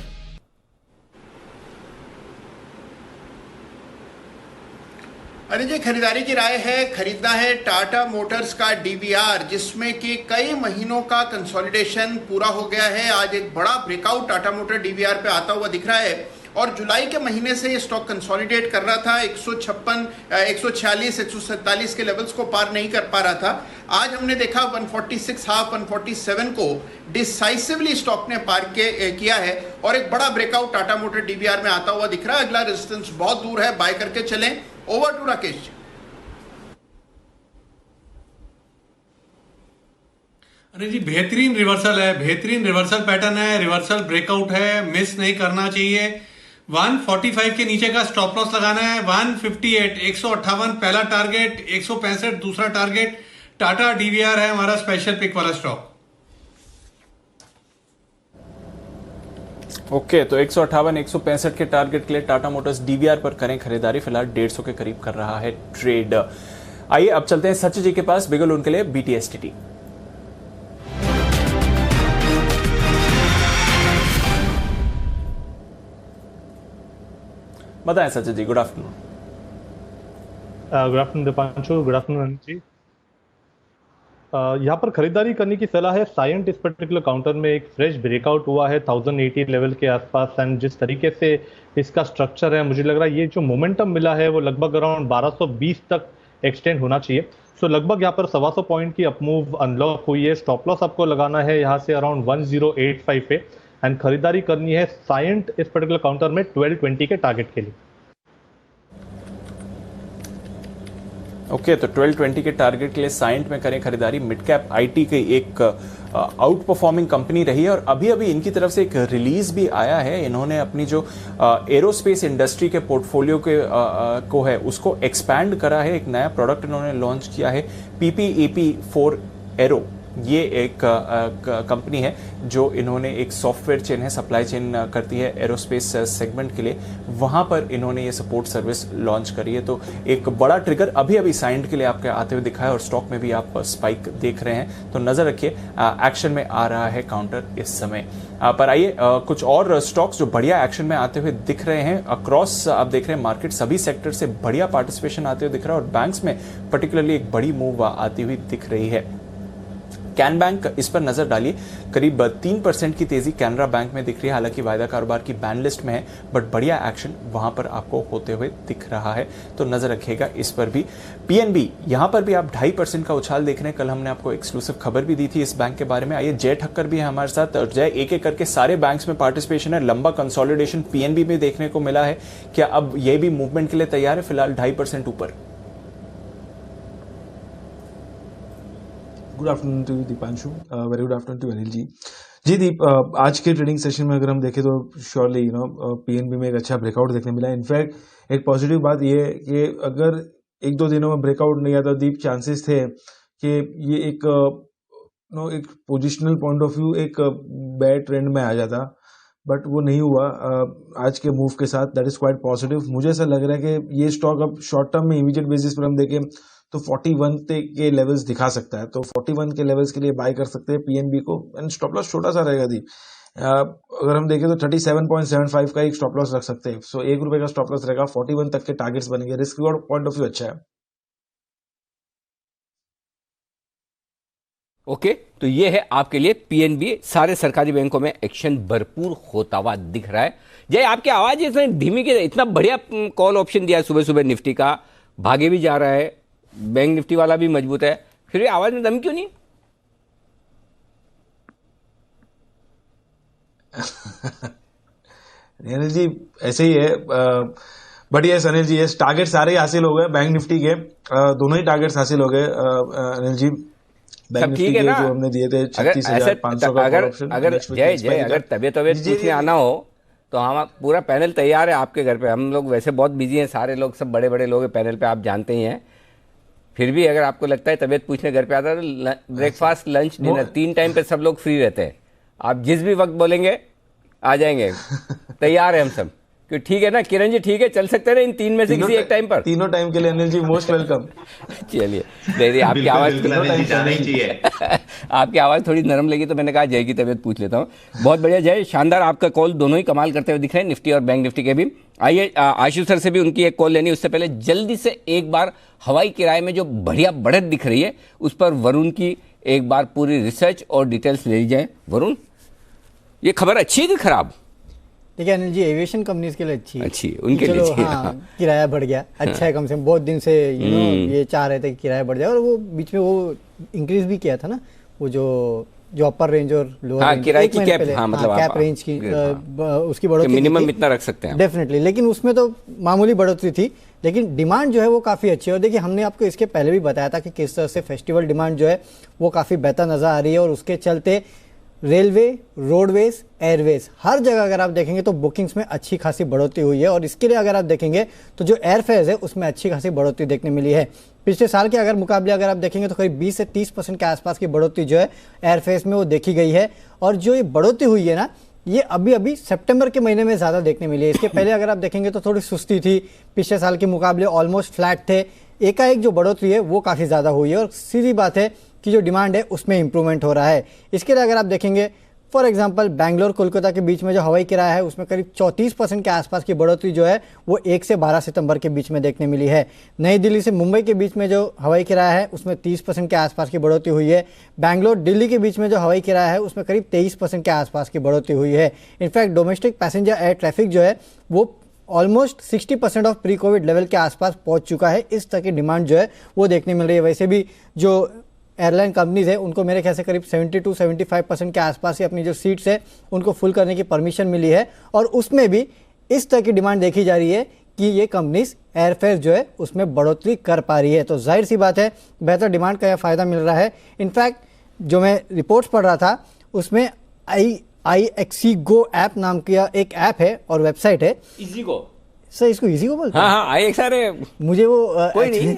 अनिल जी, खरीदारी की राय है, खरीदना है टाटा मोटर्स का डीवीआर, जिसमें कि कई महीनों का कंसोलिडेशन पूरा हो गया है। आज एक बड़ा ब्रेकआउट टाटा मोटर डीवीआर पे आता हुआ दिख रहा है और जुलाई के महीने से ये स्टॉक कंसोलिडेट कर रहा था। 156, 146, 147 के लेवल्स को पार नहीं कर पा रहा था। आज हमने देखा 146 हाफ 147 को डिसाइसिवली स्टॉक ने पार किया है और एक बड़ा ब्रेकआउट टाटा मोटर डीवीआर में आता हुआ दिख रहा है। अगला रेजिस्टेंस बहुत दूर है, बाय करके चलें। Over to Rakesh ji. अरे जी, बेहतरीन रिवर्सल है, बेहतरीन रिवर्सल पैटर्न है, रिवर्सल ब्रेकआउट है, मिस नहीं करना चाहिए। 145 के नीचे का स्टॉप लॉस लगाना है। 158, 158 पहला टारगेट, 165 दूसरा टारगेट। टाटा डीवीआर है हमारा स्पेशल पिक वाला स्टॉक। ओके, तो 158, 165 के टारगेट के लिए टाटा मोटर्स डीवीआर पर करें खरीदारी। फिलहाल 150 के करीब कर रहा है ट्रेड। आइए अब चलते हैं सचिन जी के पास, बिगल उनके लिए बीटीएसटीटी। बताएं Sachin ji, good afternoon. Good afternoon Deepanshu, good afternoon Anil ji. यहाँ पर खरीदारी करने की सलाह है। साइंट इस पर्टिकुलर काउंटर में एक फ्रेश ब्रेकआउट हुआ है 1080 लेवल के आसपास, एंड जिस तरीके से इसका स्ट्रक्चर है, मुझे लग रहा है ये जो मोमेंटम मिला है वो लगभग अराउंड 1220 तक एक्सटेंड होना चाहिए। सो लगभग यहाँ पर 125 पॉइंट की अपमूव अनलॉक हुई है। स्टॉप लॉस आपको लगाना है यहाँ से अराउंड 1085 पे, एंड खरीदारी करनी है साइंट इस पर्टिकुलर काउंटर में 1220 के टारगेट के लिए। ओके, तो 1220 के टारगेट के लिए साइंट में करें खरीदारी। मिड कैप आईटी की एक आउट परफॉर्मिंग कंपनी रही है और अभी अभी इनकी तरफ से एक रिलीज भी आया है। इन्होंने अपनी जो एरोस्पेस इंडस्ट्री के पोर्टफोलियो के को है उसको एक्सपैंड करा है। एक नया प्रोडक्ट इन्होंने लॉन्च किया है, PPAP4 एरो। ये एक कंपनी है जो इन्होंने एक सॉफ्टवेयर चेन है, सप्लाई चेन करती है एरोस्पेस सेगमेंट के लिए, वहां पर इन्होंने ये सपोर्ट सर्विस लॉन्च करी है। तो एक बड़ा ट्रिगर अभी अभी साइंट के लिए आपके आते हुए दिखा है और स्टॉक में भी आप स्पाइक देख रहे हैं। तो नजर रखिए, एक्शन में आ रहा है काउंटर इस समय। पर आइए कुछ और स्टॉक्स जो बढ़िया एक्शन में आते हुए दिख रहे हैं अक्रॉस। आप देख रहे हैं मार्केट सभी सेक्टर से बढ़िया पार्टिसिपेशन आते हुए दिख रहा है और बैंक्स में पर्टिकुलरली एक बड़ी मूव आती हुई दिख रही है। कैन बैंक, इस पर नजर डालिए, करीब 3% की तेजी कैनरा बैंक में दिख रही है। हालांकि वायदा कारोबार की बैन लिस्ट में है, बट बढ़िया एक्शन वहां पर आपको होते हुए दिख रहा है, तो नजर रखिएगा इस पर भी। पीएनबी, यहां पर भी आप 2.5% का उछाल देख रहे हैं। कल हमने आपको एक्सक्लूसिव खबर भी दी थी इस बैंक के बारे में। आइए, जय ठक्कर भी है हमारे साथ। और जय, एक एक करके सारे बैंक्स में पार्टिसिपेशन है, लंबा कंसोलिडेशन पीएनबी में देखने को मिला है। क्या अब यह भी मूवमेंट के लिए तैयार है? फिलहाल 2.5% ऊपर। Good afternoon to Deepanshu, very good afternoon to Anil ji. जी दीप, आज के ट्रेडिंग सेशन में अगर हम देखें तो श्योरली पीएनबी में एक अच्छा ब्रेकआउट देखने मिला है। इनफैक्ट एक पॉजिटिव बात यह है कि अगर 1-2 दिनों में ब्रेकआउट नहीं आता दीप, चांसेस थे कि ये एक नो एक पोजिशनल पॉइंट ऑफ व्यू एक बैड ट्रेंड में आ जाता, बट वो नहीं हुआ आज के मूव के साथ। That is quite positive. मुझे ऐसा लग रहा है कि ये स्टॉक अब शॉर्ट टर्म में इमीडिएट बेसिस पर हम देखें तो 41 के लेवल्स दिखा सकता है, तो 41 के लेवल्स के लिए बाय कर सकते हैं पीएनबी को, एंड स्टॉप लॉस छोटा सा रहेगा दी। अगर हम देखें तो 37.75 का एक स्टॉप लॉस रख सकते हैं, सो ₹1 का स्टॉप लॉस रहेगा, 41 तक के टारगेट्स बनेंगे। Risk reward point of view अच्छा है। ओके, तो ये है आपके लिए पीएनबी। सारे सरकारी बैंकों में एक्शन भरपूर होता हुआ दिख रहा है। जय, आपकी आवाज इतनी धीमी की, इतना बढ़िया कॉल ऑप्शन दिया सुबह सुबह निफ्टी का, भागे भी जा रहा है, बैंक निफ्टी वाला भी मजबूत है, फिर भी आवाज में दम क्यों नहीं? अनिल जी ऐसे ही है, but yes Anil ji, yes target सारे हासिल हो गए बैंक निफ्टी के, दोनों ही टारगेट्स हासिल हो गए अनिल जी। बैंक निफ्टी के जो हमने दिए थे 36,500 का ऑप्शन। अगर जय अगर तबियत पूछने आना हो तो हम पूरा पैनल तैयार है आपके घर पे। हम लोग वैसे बहुत बिजी हैं, सारे लोग, सब बड़े बड़े लोग हैं पैनल पे, आप जानते ही हैं। फिर भी अगर आपको लगता है तबियत पूछने घर पे आता है तो ब्रेकफास्ट, लंच, डिनर 3 टाइम पे सब लोग फ्री रहते हैं। आप जिस भी वक्त बोलेंगे आ जाएंगे, तैयार है हम सब। क्यों, ठीक है ना किरण जी? ठीक है, चल सकते हैं ना इन 3 में से किसी एक टाइम पर? तीनों टाइम के लिए अनिल जी मोस्ट वेलकम। चलिए, आपकी आवाज आपकी आवाज थोड़ी नरम लगी तो मैंने कहा जय की तबीयत पूछ लेता हूँ। बहुत बढ़िया जय, शानदार आपका कॉल, दोनों ही कमाल करते हुए दिख रहे हैं, निफ्टी और बैंक निफ्टी के भी। आइए आशीष सर से भी उनकी एक कॉल लेनी, उससे पहले जल्दी से एक बार हवाई किराए में जो बढ़िया बढ़त दिख रही है उस पर वरुण की एक बार पूरी रिसर्च और डिटेल्स ले जाए। वरुण, ये खबर अच्छी है कि खराब? देखिए अनिल जी, एविएशन कंपनीज के लिए अच्छी उनके लिए अच्छी। हाँ, किराया बढ़ गया, अच्छा है। कम से कम बहुत दिन से ये चाह रहे थे कि किराया बढ़ जाए, और वो बीच में वो इंक्रीज भी किया था ना, वो जो अपर रेंज और लोअर रेंज, किराए की कैप, मतलब कैप रेंज की उसकी बढ़ोतरी मिनिमम इतना रख सकते हैं डेफिनेटली, लेकिन उसमें तो मामूली बढ़ोतरी थी, लेकिन डिमांड जो है वो काफ़ी अच्छी है। और देखिए हमने आपको इसके पहले भी बताया था कि किस तरह से फेस्टिवल डिमांड जो है वो काफ़ी बेहतर नज़र आ रही है, और उसके चलते रेलवे, रोडवेज, एयरवेज, हर जगह अगर आप देखेंगे तो बुकिंग्स में अच्छी खासी बढ़ोतरी हुई है। और इसके लिए अगर आप देखेंगे तो जो एयरफेयर्स है उसमें अच्छी खासी बढ़ोतरी देखने मिली है। पिछले साल के अगर मुकाबले अगर आप देखेंगे तो करीब 20 से 30% के आसपास की बढ़ोतरी जो है एयरफेयर्स में वो देखी गई है। और जो ये बढ़ोतरी हुई है ना, ये अभी सितंबर के महीने में ज़्यादा देखने मिली है। इसके पहले अगर आप देखेंगे तो थोड़ी सुस्ती थी, पिछले साल के मुकाबले ऑलमोस्ट फ्लैट थे। एकाएक जो बढ़ोतरी है वो काफ़ी ज़्यादा हुई है, और सीधी बात है कि जो डिमांड है उसमें इंप्रूवमेंट हो रहा है। इसके लिए अगर आप देखेंगे फॉर एग्जांपल बेंगलोर कोलकाता के बीच में जो हवाई किराया है उसमें करीब 34% के आसपास की बढ़ोतरी जो है वो 1 से 12 सितंबर के बीच में देखने मिली है। नई दिल्ली से मुंबई के बीच में जो हवाई किराया है उसमें 30% के आसपास की बढ़ोतरी हुई है। बैंगलोर दिल्ली के बीच में जो हवाई किराया है उसमें करीब 23% के आसपास की बढ़ोतरी हुई है। In fact domestic passenger air traffic जो है वो almost 60% of pre Covid level के आसपास पहुंच चुका है। इस तरह की डिमांड जो है वो देखने मिल रही है। वैसे भी जो एयरलाइन कंपनीज है उनको मेरे ख्याल से करीब 70-75% के आसपास ही अपनी जो सीट्स है उनको फुल करने की परमिशन मिली है, और उसमें भी इस तरह की डिमांड देखी जा रही है कि ये कंपनीज एयरफेयर जो है उसमें बढ़ोतरी कर पा रही है। तो जाहिर सी बात है बेहतर डिमांड का यह फ़ायदा मिल रहा है। इनफैक्ट जो मैं रिपोर्ट्स पढ़ रहा था उसमें iXiGo ऐप नाम का एक ऐप है और वेबसाइट है। इजीगो सर, इसको इजीगो बोलते हैं? हाँ, iXiGo मुझे वो कोई नहीं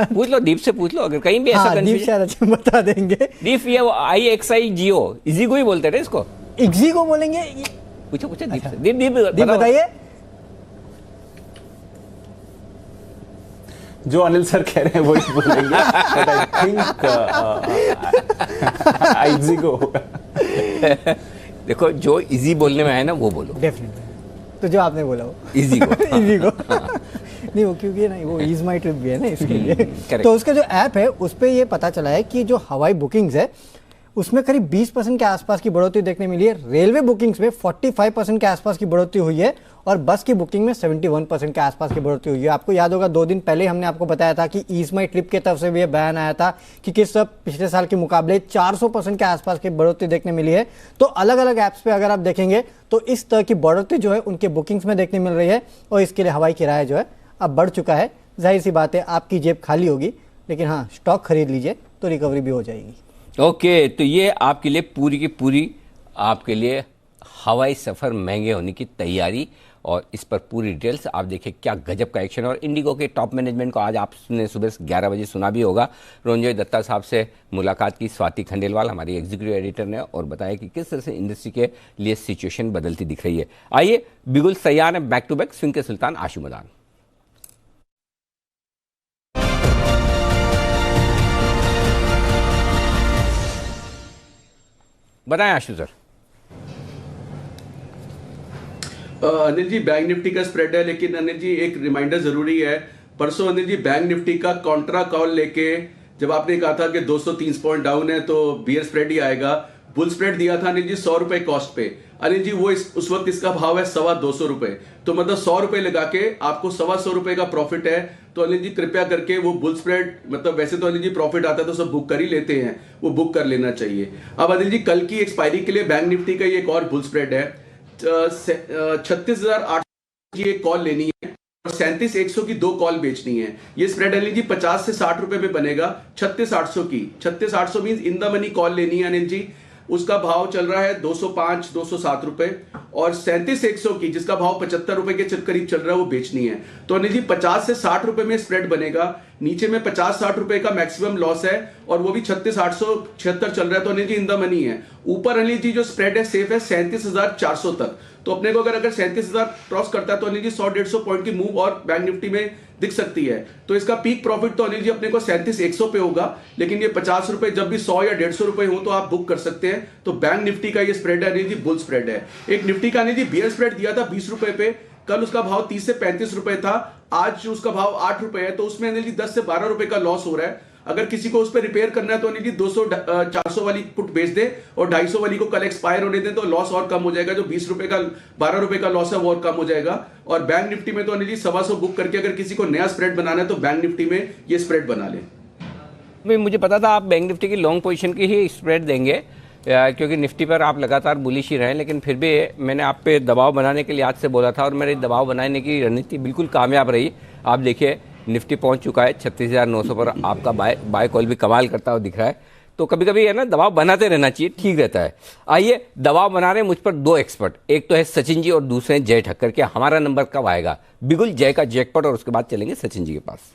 पूछ लो, दीप से पूछ लो अगर कहीं भी ऐसा दीप शायद बता देंगे। दीप ये iXiGo इजीगो ही बोलते हैं इसको, इजीगो बोलेंगे। पूछो दीप से। दीप बताइए। जो अनिल सर कह रहे हैं वो ही बोलेंगे, बट आई थिंक iXiGo होगा। देखो, जो इजी बोलने में है ना वो बोलो। डेफिनेटली, तो जो आपने बोला वो इजीगो इजीगो नहीं, वो क्योंकि ना वो इज माई ट्रिप भी है ना, इसके लिए। तो उसका जो ऐप है उस पर ये पता चला है कि जो हवाई बुकिंग्स है उसमें करीब 20% के आसपास की बढ़ोतरी देखने मिली है। रेलवे बुकिंग्स में 45% के आसपास की बढ़ोतरी हुई है, और बस की बुकिंग में 71% के आसपास की बढ़ोतरी हुई है। आपको याद होगा 2 दिन पहले हमने आपको बताया था कि ईज माई ट्रिप की तरफ से भी यह बयान आया था कि किस तरह पिछले साल के मुकाबले 400% के आसपास की बढ़ोतरी देखने मिली है। तो अलग अलग ऐप्स पे अगर आप देखेंगे तो इस तरह की बढ़ोतरी जो है उनके बुकिंग्स में देखने मिल रही है, और इसके लिए हवाई किराया जो है अब बढ़ चुका है। जाहिर सी बात है आपकी जेब खाली होगी, लेकिन हाँ, स्टॉक खरीद लीजिए तो रिकवरी भी हो जाएगी। ओके, तो ये आपके लिए पूरी की पूरी आपके लिए हवाई सफ़र महंगे होने की तैयारी और इस पर पूरी डिटेल्स आप देखिए क्या गजब का एक्शन। और इंडिगो के टॉप मैनेजमेंट को आज आपने सुबह 11 बजे सुना भी होगा। रोंजोय दत्ता साहब से मुलाकात की स्वाति खंडेलवाल हमारी एग्जीक्यूटिव एडिटर ने, और बताया कि किस तरह से इंडस्ट्री के लिए सिचुएशन बदलती दिख रही है। आइए बिगुल सैयार है बैक टू बैक, स्विंग के सुल्तान आशु मदान। बताएं आशु sir. Anil ji, bank Nifty का स्प्रेड है, लेकिन अनिल जी एक रिमाइंडर जरूरी है। परसों अनिल जी बैंक निफ्टी का कॉन्ट्रा कॉल लेके जब आपने कहा था कि 230 पॉइंट डाउन है तो बियर स्प्रेड ही आएगा, बुल स्प्रेड दिया था अनिल जी 100 रुपए कॉस्ट पे। अनिल जी वो उस वक्त इसका भाव है 225 रुपए, तो मतलब 100 रुपए लगा के आपको 125 रुपए का प्रॉफिट है। तो अनिल जी कृपया करके वो बुल स्प्रेड, मतलब वैसे तो अनिल जी प्रॉफिट आता है तो सब बुक कर ही लेते हैं, वो बुक कर लेना चाहिए। अब अनिल जी कल की एक्सपायरी के लिए बैंक निफ्टी का एक और बुल स्प्रेड है, 36,800 की एक कॉल लेनी है और 37,100 की 2 कॉल बेचनी है। ये स्प्रेड अनिल जी 50 से 60 रुपए में बनेगा। 36,800 की, 36,800 means in the money call लेनी है अनिल जी। उसका भाव चल रहा है 205 207 रुपए, और 37,100 की जिसका भाव 75 रुपए के करीब चल रहा है वो बेचनी है। तो अनिल जी 50 से 60 रुपए में स्प्रेड बनेगा। नीचे में 50-60 रुपए का मैक्सिमम लॉस है और वो भी 36,876 चल रहा है, तो अनिल जी इन द मनी है। ऊपर अनिल जी जो स्प्रेड है सेफ है 37,400 तक। तो अपने को अगर 37,000 क्रॉस करता है तो अनिल जी 100-150 पॉइंट की मूव और बैंक निफ्टी में दिख सकती है। तो इसका पीक प्रॉफिट तो अनिल जी अपने को 37,100 पे होगा, लेकिन ये 50 रुपए जब भी 100 या 150 रुपए हो तो आप बुक कर सकते हैं। तो बैंक निफ्टी का ये स्प्रेड है अनिल जी, बुल स्प्रेड है। एक निफ्टी का अनिल जी बियर स्प्रेड दिया था 20 रुपए पे, कल उसका भाव 30 से 35 रुपए था, आज उसका भाव 8 रुपए है, तो उसमें अनिल जी 10 से 12 रुपए का लॉस हो रहा है। अगर किसी को उस पर रिपेयर करना है तो अनिल जी 200-400 वाली पुट बेच दे और 250 वाली को कल एक्सपायर होने दें, तो लॉस और कम हो जाएगा। जो 20 रुपए का 12 रुपए का लॉस है वो और कम हो जाएगा। और बैंक निफ्टी में तो अनिल जी 125 बुक करके अगर किसी को नया स्प्रेड बनाना है तो बैंक निफ्टी में ये स्प्रेड बना ले। मुझे पता था आप बैंक निफ्टी की लॉन्ग पोजीशन की ही स्प्रेड देंगे, क्योंकि निफ्टी पर आप लगातार बुलिश ही रहे, लेकिन फिर भी मैंने आप पे दबाव बनाने के लिए आज से बोला था और मेरे दबाव बनाने की रणनीति बिल्कुल कामयाब रही। आप देखिए निफ्टी पहुंच चुका है 36,900 पर, आपका बाय कॉल भी कमाल करता हुआ दिख रहा है। तो कभी कभी है ना दबाव बनाते रहना चाहिए, ठीक रहता है। आइए दबाव बना रहे हैं मुझ पर 2 एक्सपर्ट, एक तो है सचिन जी और दूसरे हैं जय ठक्कर के। हमारा नंबर कब आएगा? बिगुल जय का जैकपॉट, और उसके बाद चलेंगे सचिन जी के पास।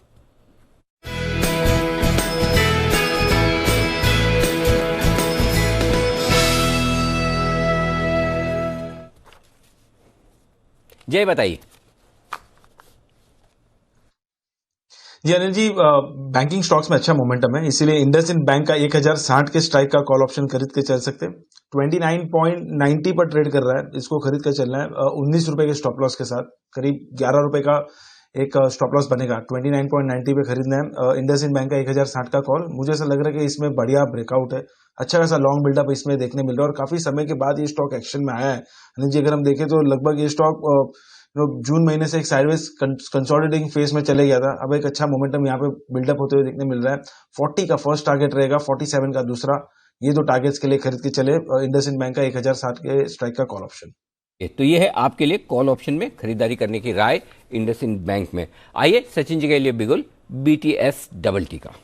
जय बताइए। जी अनिल जी, बैंकिंग स्टॉक्स में अच्छा मोमेंटम है, इसीलिए इंडसइंड बैंक का 1060 के स्ट्राइक का कॉल ऑप्शन खरीद के चल सकते हैं। 29.90 पर ट्रेड कर रहा है, इसको खरीद कर चलना है। 19 रुपए के स्टॉप लॉस के साथ करीब 11 रुपए का एक स्टॉप लॉस बनेगा। 29.90 पे खरीदना है इंडसइंड बैंक का 1060 का कॉल। मुझे ऐसा लग रहा है कि इसमें बढ़िया ब्रेकआउट है, अच्छा खासा लॉन्ग बिल्डअप इसमें देखने मिल रहा है और काफी समय के बाद ये स्टॉक एक्शन में आया है। अनिल जी अगर हम देखें तो लगभग ये स्टॉक जून महीने से एक साइडवेज कंसोलिडेटिंग फेज में चले गया था, अब एक अच्छा मोमेंटम यहाँ पे बिल्डअप होते हुए देखने मिल रहा है। 40 का फर्स्ट टारगेट रहेगा, 47 का दूसरा, ये 2 टारगेट्स के लिए खरीद के चले इंडसइंड बैंक का 1060 के स्ट्राइक का कॉल ऑप्शन। तो ये है आपके लिए कॉल ऑप्शन में खरीदारी करने की राय इंडसइंड बैंक में। आइए सचिन जी के लिए बिगुल BTS का।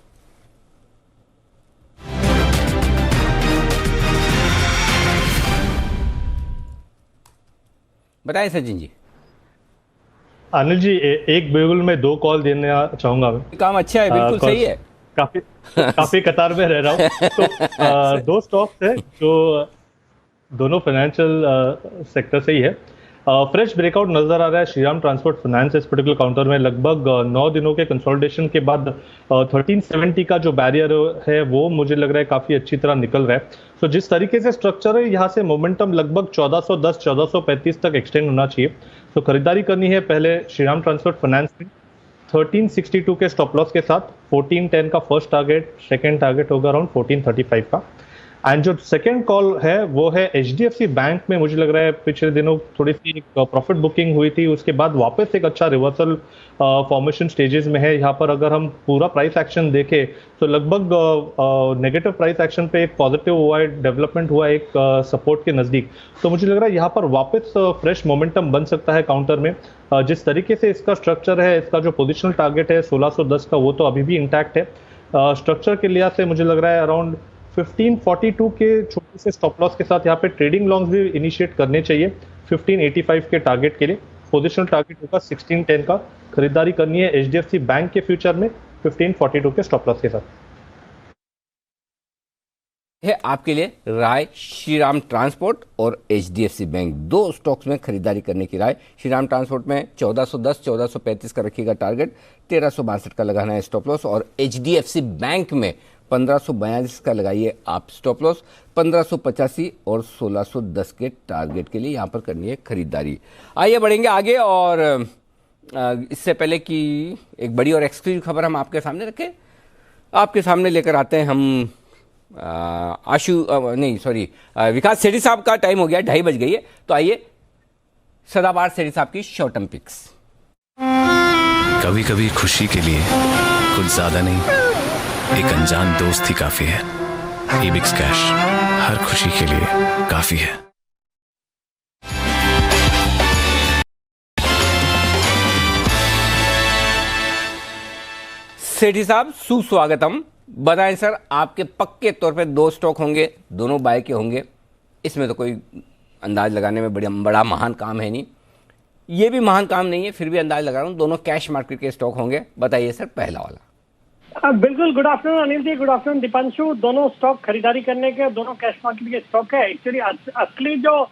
बताएं सचिन जी। अनिल जी एक बिगुल में 2 कॉल देना चाहूंगा मैं। काम अच्छा है, बिल्कुल सही है। काफी कतार में रह रहा हूँ। तो 2 स्टॉक्स है जो दोनों फाइनेंशियल सेक्टर से ही है। फ्रेश ब्रेकआउट नजर आ रहा है श्रीराम ट्रांसपोर्ट फाइनेंस इस पर्टिकुलर काउंटर में। लगभग 9 दिनों के कंसोलिडेशन के बाद 1370 का जो बैरियर है वो मुझे लग रहा है काफी अच्छी तरह निकल रहा है। तो जिस तरीके से स्ट्रक्चर है यहाँ से मोमेंटम लगभग 1410 1435 तक एक्सटेंड होना चाहिए। तो खरीदारी करनी है पहले श्रीराम ट्रांसपोर्ट फाइनेंस में 1362 के स्टॉप लॉस के साथ। 1410 का फर्स्ट टारगेट, सेकेंड टारगेट होगा अराउंड 1435 का। एंड जो सेकेंड कॉल है वो है HDFC बैंक में। मुझे लग रहा है पिछले दिनों थोड़ी सी प्रॉफिट बुकिंग हुई थी, उसके बाद वापस एक अच्छा रिवर्सल फॉर्मेशन स्टेजेस में है। यहाँ पर अगर हम पूरा प्राइस एक्शन देखें तो लगभग नेगेटिव प्राइस एक्शन पे एक पॉजिटिव हुआ है, डेवलपमेंट हुआ है एक सपोर्ट के नजदीक। तो मुझे लग रहा है यहाँ पर वापस फ्रेश मोमेंटम बन सकता है काउंटर में। जिस तरीके से इसका स्ट्रक्चर है, इसका जो पोजिशनल टारगेट है 1610 का, वो तो अभी भी इंटैक्ट है। स्ट्रक्चर के लिहाज से मुझे लग रहा है अराउंड 1542 के छोटे से स्टॉप लॉस के साथ यहाँ पे ट्रेडिंग लॉन्ग्स भी इनिशिएट करने चाहिए 1585 के टारगेट के लिए। पोजिशनल टारगेट होगा 1610 का। खरीदारी करनी है HDFC बैंक के फ्यूचर में 1542 के स्टॉप लॉस के साथ। है आपके लिए राय श्रीराम ट्रांसपोर्ट और HDFC बैंक, दो स्टॉक्स में खरीदारी करने की राय। श्रीराम ट्रांसपोर्ट में 1410 1435 का रखिएगा टारगेट, 1362 का लगाना है स्टॉप लॉस, और HDFC बैंक में 1542 का लगाइए आप स्टॉप लॉस, 1585 और 1610 के टारगेट के लिए यहाँ पर करनी है खरीदारी। आइए बढ़ेंगे आगे, और इससे पहले कि एक बड़ी और एक्सक्लूसिव खबर हम आपके सामने रखें, आपके सामने लेकर आते हैं हम विकास सेठी साहब का टाइम हो गया, 2:30 बज गई है। तो आइए सदाबहार सेठी साहब की शॉर्ट टर्म पिक्स। कभी कभी खुशी के लिए कुछ ज्यादा नहीं, एक अनजान दोस्त ही काफी है। एबिक्स कैश हर खुशी के लिए काफी है। सेठी साहब सुस्वागतम। बताएं सर, आपके पक्के तौर पे दो स्टॉक होंगे, दोनों बाय के होंगे, इसमें तो कोई अंदाज लगाने में बड़ा महान काम है नहीं, ये भी महान काम नहीं है, फिर भी अंदाज लगा रहा हूँ, दोनों कैश मार्केट के स्टॉक होंगे। बताइए सर, पहला वाला। बिल्कुल, good afternoon Anil ji, good afternoon Deepanshu. दोनों स्टॉक खरीदारी करने के, दोनों कैश मार्केट के स्टॉक है। एक्चुअली असली जो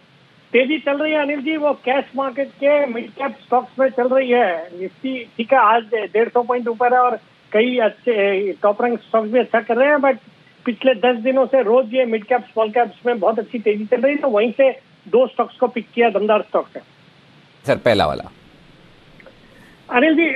तेजी चल रही है अनिल जी, वो कैश मार्केट के मिड कैप स्टॉक्स में चल रही है। निफ्टी ठीक है, आज 150 पॉइंट ऊपर है और कई अच्छे टॉप रैंक स्टॉक्स भी अच्छा कर रहे हैं, बट पिछले 10 दिनों से रोज ये मिड कैप स्मॉल कैप्स में बहुत अच्छी तेजी चल रही है, तो वहीं से दो स्टॉक्स को पिक किया, दमदार स्टॉक्स है। सर पहला वाला अनिल जी,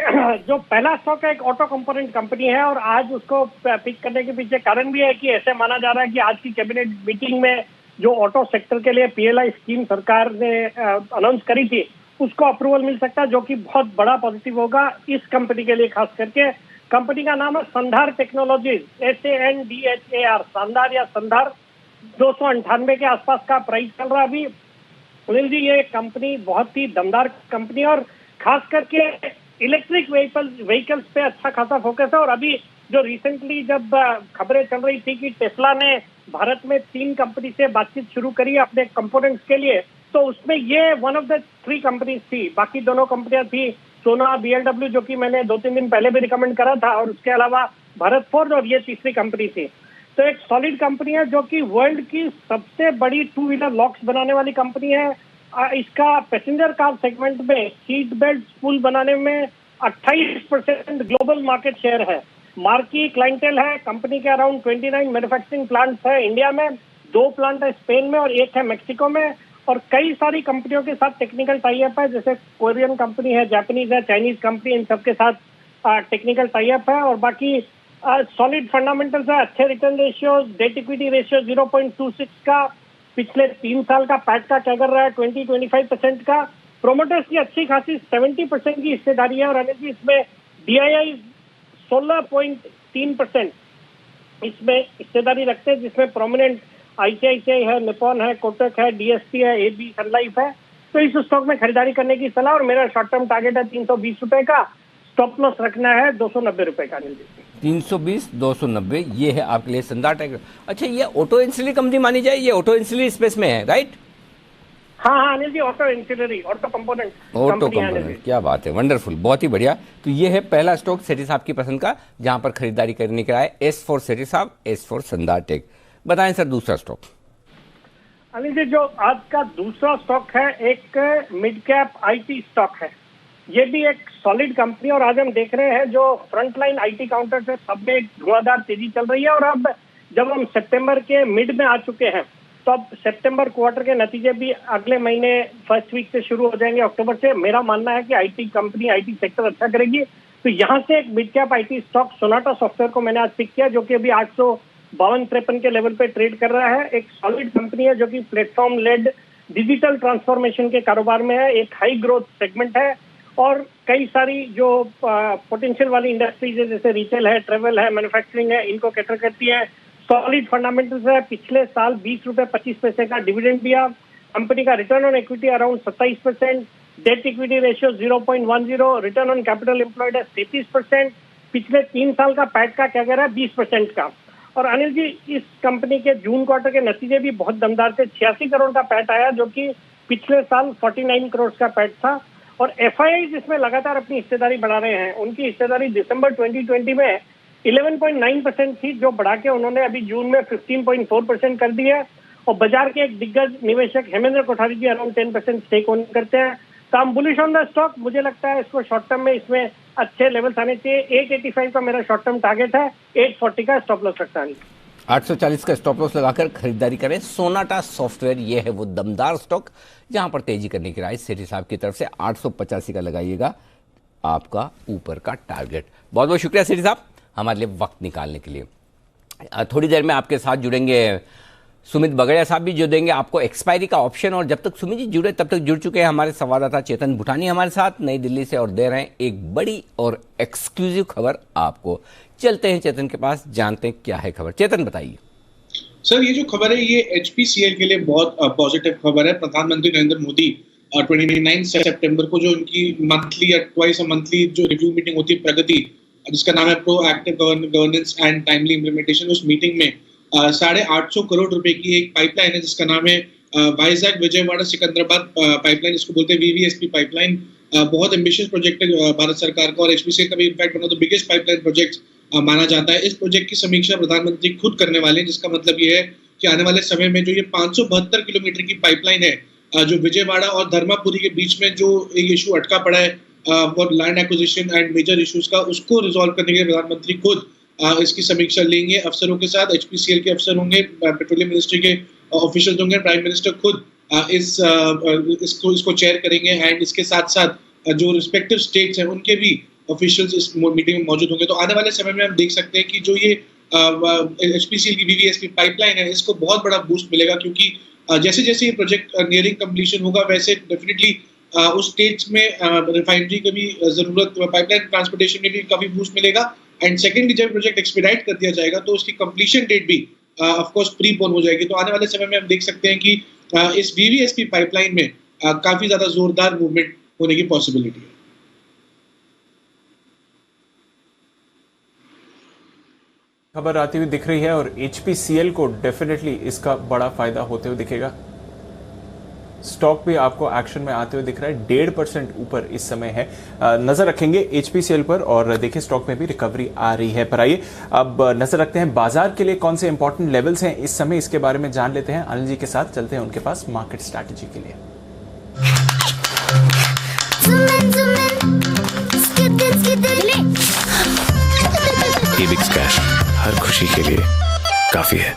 जो पहला स्टॉक है एक ऑटो कंपोनेंट कंपनी है, और आज उसको पिक करने के पीछे कारण भी है कि ऐसे माना जा रहा है कि आज की कैबिनेट मीटिंग में जो ऑटो सेक्टर के लिए PLI स्कीम सरकार ने अनाउंस करी थी, उसको अप्रूवल मिल सकता है, जो कि बहुत बड़ा पॉजिटिव होगा इस कंपनी के लिए। खास करके कंपनी का नाम है संधार टेक्नोलॉजीज, SANDHAR, संधार या संधार। 298 के आसपास का प्राइस चल रहा है अभी। अनिल जी, ये कंपनी बहुत ही दमदार कंपनी है, और खास करके इलेक्ट्रिक व्हीकल्स पे अच्छा खासा फोकस है। और अभी जो रिसेंटली जब खबरें चल रही थी कि टेस्ला ने भारत में 3 कंपनी से बातचीत शुरू करी अपने कंपोनेंट्स के लिए, तो उसमें ये वन ऑफ द 3 कंपनीज थी। बाकी दोनों कंपनियां थी सोना, BLW, जो कि मैंने 2-3 दिन पहले भी रिकमेंड करा था, और उसके अलावा भारत फोर्ज, और ये तीसरी कंपनी थी। तो एक सॉलिड कंपनी है, जो कि वर्ल्ड की सबसे बड़ी 2 व्हीलर लॉक्स बनाने वाली कंपनी है। इसका पैसेंजर कार सेगमेंट में सीट बेल्ट स्पूल बनाने में 28% ग्लोबल मार्केट शेयर है। मार्की क्लाइंटेल है कंपनी के, अराउंड 29 मैन्युफैक्चरिंग प्लांट्स है इंडिया में, 2 प्लांट है स्पेन में और 1 है मेक्सिको में, और कई सारी कंपनियों के साथ टेक्निकल टाई अप है, जैसे कोरियन कंपनी है, जापानीज है, चाइनीज कंपनी, इन सबके साथ टेक्निकल टाई अप है। और बाकी सॉलिड फंडामेंटल्स है, अच्छे return ratio, debt equity ratio 0.26 का, पिछले 3 साल का पैट का कैगर रहा है 20-25% का। प्रोमोटर्स की अच्छी खासी 70% की हिस्सेदारी है, और अनिल जी इसमें DII 16.3% इसमें हिस्सेदारी रखते हैं, जिसमें प्रोमिनेंट ICICI है, निपॉन है, कोटक है, DSP है, AB सन लाइफ है। तो इस स्टॉक में खरीदारी करने की सलाह, और मेरा शॉर्ट टर्म टारगेट है 320 रुपए का, स्टॉप लॉस रखना है 290 रुपए का। 320 290 ये है आपके लिए संधार टेक। अच्छा, ये ऑटो इंसिलरी कंपनी मानी जाए, ये ऑटो इंसिलरी स्पेस में है, राइट? हाँ Anil ji, auto ancillary, auto component, क्या बात है, वंडरफुल, बहुत ही बढ़िया। तो ये है पहला स्टॉक सेठी साहब की पसंद का, जहां पर खरीदारी करने का है। S फॉर सेठी साहब, S फॉर संधार टेक। बताएं सर दूसरा स्टॉक। अनिल जी, जो आज का दूसरा स्टॉक है एक मिड कैप IT स्टॉक है। ये भी एक सॉलिड कंपनी, और आज हम देख रहे हैं जो फ्रंटलाइन IT काउंटर से सब में एक धुआंधार तेजी चल रही है। और अब जब हम सितंबर के मिड में आ चुके हैं, तो अब सितंबर क्वार्टर के नतीजे भी अगले महीने फर्स्ट वीक से शुरू हो जाएंगे, अक्टूबर से। मेरा मानना है कि IT कंपनी, IT सेक्टर अच्छा करेगी। तो यहाँ से एक mid cap IT stock Sonata software को मैंने आज पिक किया, जो कि अभी 852-53 के लेवल पे ट्रेड कर रहा है। एक सॉलिड कंपनी है, जो कि प्लेटफॉर्म लेड डिजिटल ट्रांसफॉर्मेशन के कारोबार में है, एक हाई ग्रोथ सेगमेंट है, और कई सारी जो पोटेंशियल वाली इंडस्ट्रीज है, जैसे रिटेल है, ट्रेवल है, मैन्युफैक्चरिंग है, इनको कैटर करती है। सॉलिड फंडामेंटल्स है, पिछले साल 20 रुपए 25 पैसे का डिविडेंड दिया। कंपनी का return on equity around 27%, debt equity ratio 0.10, return on capital employed है 33%, पिछले 3 साल का पैट का क्या कह रहा है 20% का। और अनिल जी, इस कंपनी के जून क्वार्टर के नतीजे भी बहुत दमदार थे। 86 करोड़ का पैट आया, जो कि पिछले साल 49 करोड़ का पैट था। और FII जिसमें लगातार अपनी हिस्सेदारी बढ़ा रहे हैं, उनकी हिस्सेदारी दिसंबर 2020 में 11.9% थी, जो बढ़ा के उन्होंने अभी जून में 15.4% कर दी है। और बाजार के एक दिग्गज निवेशक हेमेंद्र कोठारी जी अराउंड 10% स्टेक ओन करते हैं। तो हम बुलिश ऑन द स्टॉक। मुझे लगता है इसको शॉर्ट टर्म में इसमें अच्छे लेवल्स आने चाहिए। 885 का मेरा शॉर्ट टर्म टारगेट है, 840 का स्टॉप लॉस रखता है। 840 का स्टॉप लॉस लगाकर खरीदारी करें। सोनाटा सॉफ्टवेयर, ये है वो दमदार स्टॉक जहां पर तेजी करने की राय सेठी साहब की तरफ से। 885 का लगाइएगा आपका ऊपर का टारगेट। बहुत बहुत शुक्रिया सेठी साहब हमारे लिए वक्त निकालने के लिए। थोड़ी देर में आपके साथ जुड़ेंगे सुमित बगड़िया साहब भी, जो देंगे आपको एक्सपायरी का ऑप्शन। और जब तक सुमित जी जुड़े तब तक जुड़ चुके हैं हमारे संवाददाता चेतन भूटानी हमारे साथ नई दिल्ली से, और दे रहे हैं एक बड़ी और एक्सक्लूसिव खबर आपको। चलते हैं चेतन के पास, जानते हैं क्या है खबर। चेतन बताइए। सर, ये जो खबर है ये HPCL के लिए बहुत पॉजिटिव खबर है। प्रधानमंत्री नरेंद्र मोदी 29 सितंबर को जो उनकी मंथली या ट्वाइस मंथली जो रिव्यू मीटिंग होती है प्रगति, जिसका नाम है proactive governance and timely implementation, उस मीटिंग में 850 करोड़ रुपए की एक पाइपलाइन है जिसका नाम है वाइजैक विजयवाड़ा सिकंदराबाद पाइपलाइन, जिसको बोलते हैं VVSP पाइपलाइन। बहुत एम्बिशियस प्रोजेक्ट है भारत सरकार का, और HPCL का भी in fact one of the biggest pipeline project माना जाता है। इस प्रोजेक्ट की समीक्षा प्रधानमंत्री खुद करने वाले हैं, जिसका मतलब ये है कि आने वाले समय में जो ये 572 किलोमीटर की पाइपलाइन है जो विजयवाड़ा और धर्मापुरी के बीच में जो एक इशू अटका पड़ा है for land acquisition and major issues का, उसको रिजॉल्व करने के लिए प्रधानमंत्री खुद इसकी समीक्षा लेंगे अफसरों के साथ। HPCL के अफसर होंगे, पेट्रोलियम मिनिस्ट्री के ऑफिशियल होंगे, प्राइम मिनिस्टर खुद इसको चेयर करेंगे, एंड इसके साथ साथ जो रिस्पेक्टिव स्टेट्स हैं उनके भी ऑफिशियल्स इस मीटिंग में मौजूद होंगे। तो आने वाले समय में हम देख सकते हैं कि जो ये HPCL की VVSP पाइपलाइन है, इसको बहुत बड़ा बूस्ट मिलेगा, क्योंकि जैसे जैसे ये प्रोजेक्ट नियरिंग कंप्लीशन होगा वैसे डेफिनेटली उस स्टेट्स में रिफाइनरी की भी जरूरत, पाइपलाइन ट्रांसपोर्टेशन में भी काफी बूस्ट मिलेगा। एंड सेकेंडली जब प्रोजेक्ट एक्सपीडाइट कर दिया जाएगा तो उसकी कंप्लीशन डेट भी ऑफ कोर्स प्रीपोन हो जाएगी। तो आने वाले समय में हम देख सकते हैं कि इस VVSP पाइपलाइन में काफी ज्यादा जोरदार मूवमेंट होने की पॉसिबिलिटी है। खबर आती हुई दिख रही है और HPCL को डेफिनेटली इसका बड़ा फायदा होते हुए दिखेगा। स्टॉक भी आपको एक्शन में आते हुए दिख रहा है, 1.5% ऊपर इस समय है। नजर रखेंगे HPCL पर और देखिए स्टॉक में भी रिकवरी आ रही है। पर आइए अब नजर रखते हैं बाजार के लिए कौन से इंपॉर्टेंट लेवल्स हैं इस समय, इसके बारे में जान लेते हैं। अनिल जी के साथ चलते हैं उनके पास मार्केट स्ट्रैटेजी के लिए। एबिक्स कैश हर खुशी के लिए काफी है।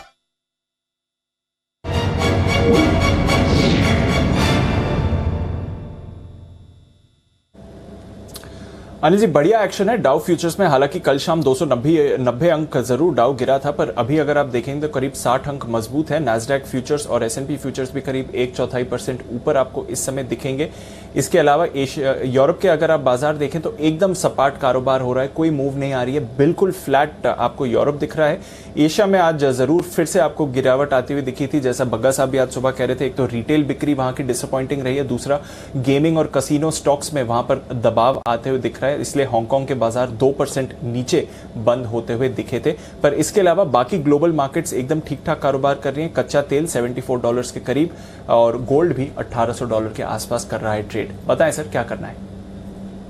अनिल जी, बढ़िया एक्शन है डाउ फ्यूचर्स में। हालांकि कल शाम 290 अंक जरूर डाउ गिरा था, पर अभी अगर आप देखेंगे तो करीब 60 अंक मजबूत है। नैस्डैक फ्यूचर्स और S&P फ्यूचर्स भी करीब 1/4% ऊपर आपको इस समय दिखेंगे। इसके अलावा यूरोप के अगर आप बाजार देखें तो एकदम सपाट कारोबार हो रहा है, कोई मूव नहीं आ रही है, बिल्कुल फ्लैट आपको यूरोप दिख रहा है। एशिया में आज जरूर फिर से आपको गिरावट आती हुई दिखी थी, जैसा बग्गा साहब भी आज सुबह कह रहे थे। एक तो रिटेल बिक्री वहां की डिसअपॉइंटिंग रही है, दूसरा गेमिंग और कसिनो स्टॉक्स में वहां पर दबाव आते हुए दिख रहा है, इसलिए हांगकांग के बाजार 2% नीचे बंद होते हुए दिखे थे। पर इसके अलावा बाकी ग्लोबल मार्केट्स एकदम ठीक ठाक कारोबार कर रही हैं। कच्चा तेल $74 के करीब और गोल्ड भी $1800 के आसपास कर रहा है ट्रेड। बताएं सर क्या करना है?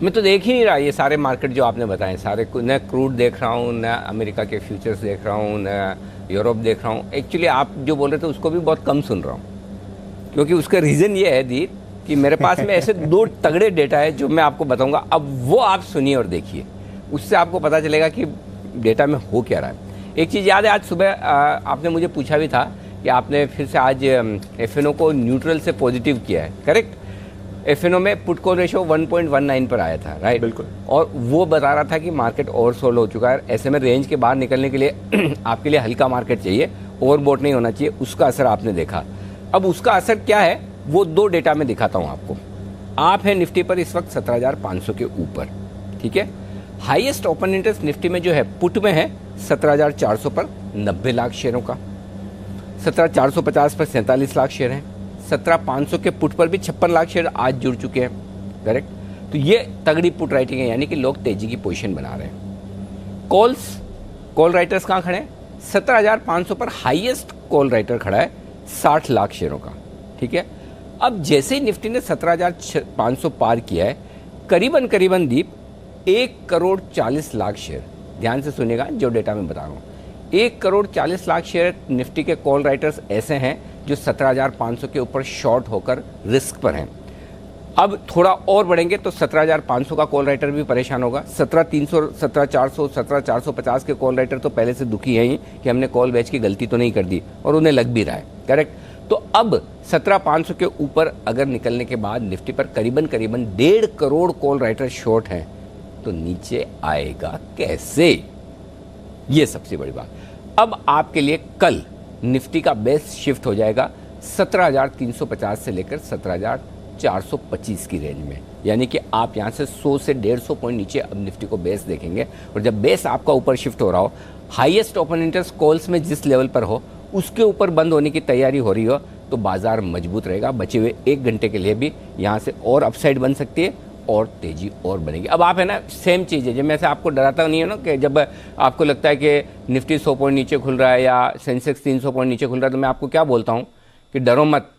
मैं तो देख ही नहीं रहा ये सारे मार्केट जो आपने बताए सारे, न क्रूड देख रहा हूँ, न अमेरिका के फ्यूचर्स देख रहा हूँ, न यूरोप देख रहा हूँ। एक्चुअली आप जो बोल रहे थे उसको भी बहुत कम सुन रहा हूँ, क्योंकि उसका रीज़न ये है दीप कि मेरे पास में ऐसे 2 तगड़े डेटा है जो मैं आपको बताऊंगा। अब वो आप सुनिए और देखिए, उससे आपको पता चलेगा कि डेटा में हो क्या रहा है। एक चीज़ याद है, आज सुबह आपने मुझे पूछा भी था कि आपने फिर से आज FNO को न्यूट्रल से पॉजिटिव किया है, करेक्ट? FNO में पुट कॉल रेशो 1.19 पर आया था, राइट? बिल्कुल। और वो बता रहा था कि मार्केट ओवरसोल्ड हो चुका है। ऐसे में रेंज के बाहर निकलने के लिए आपके लिए हल्का मार्केट चाहिए, ओवरबॉट नहीं होना चाहिए। उसका असर आपने देखा। अब उसका असर क्या है वो 2 डेटा में दिखाता हूं आपको। आप है निफ्टी पर इस वक्त 17,500 के ऊपर, ठीक है? हाईएस्ट ओपन इंटरेस्ट निफ्टी में जो है पुट में है 17,400 पर 90 लाख शेयरों का, 17,450 पर 47 लाख शेयर हैं, 17,500 के पुट पर भी 56 लाख शेयर आज जुड़ चुके हैं, करेक्ट? तो ये तगड़ी पुट राइटिंग है, यानी कि लोग तेजी की पोजीशन बना रहे हैं। कॉल राइटर्स कहाँ खड़े हैं? 17,500 पर हाईएस्ट कॉल राइटर खड़ा है 60 लाख शेयरों का, ठीक है? अब जैसे ही निफ्टी ने 17,500 पार किया है, करीबन दीप 1,40,00,000 शेयर, ध्यान से सुनिएगा जो डेटा मैं बता रहा हूँ, 1,40,00,000 शेयर निफ्टी के कॉल राइटर्स ऐसे हैं जो 17,500 के ऊपर शॉर्ट होकर रिस्क पर हैं। अब थोड़ा और बढ़ेंगे तो 17,500 का कॉल राइटर भी परेशान होगा, 17,300, 17,400, 17,450 के कॉल राइटर तो पहले से दुखी हैं ही कि हमने कॉल बैच की गलती तो नहीं कर दी, और उन्हें लग भी रहा है, करेक्ट। तो अब 17,500 के ऊपर अगर निकलने के बाद निफ्टी पर करीबन 1.5 करोड़ कॉल राइटर शॉर्ट हैं, तो नीचे आएगा कैसे, ये सबसे बड़ी बात। अब आपके लिए कल निफ्टी का बेस शिफ्ट हो जाएगा 17,350 से लेकर 17,425 की रेंज में, यानी कि आप यहां से 100 से 150 पॉइंट नीचे अब निफ्टी को बेस देखेंगे। और जब बेस आपका ऊपर शिफ्ट हो रहा हो, हाईएस्ट ओपन इंटरेस्ट कॉल्स में जिस लेवल पर हो उसके ऊपर बंद होने की तैयारी हो रही हो, तो बाजार मजबूत रहेगा। बचे हुए 1 घंटे के लिए भी यहां से और अपसाइड बन सकती है और तेजी और बनेगी। अब आप है ना, सेम चीज़ है, जब मैं से आपको डराता नहीं है ना कि जब आपको लगता है कि निफ्टी 100 पॉइंट नीचे खुल रहा है या सेंसेक्स 300 पॉइंट नीचे खुल रहा है, तो मैं आपको क्या बोलता हूँ कि डरो मत,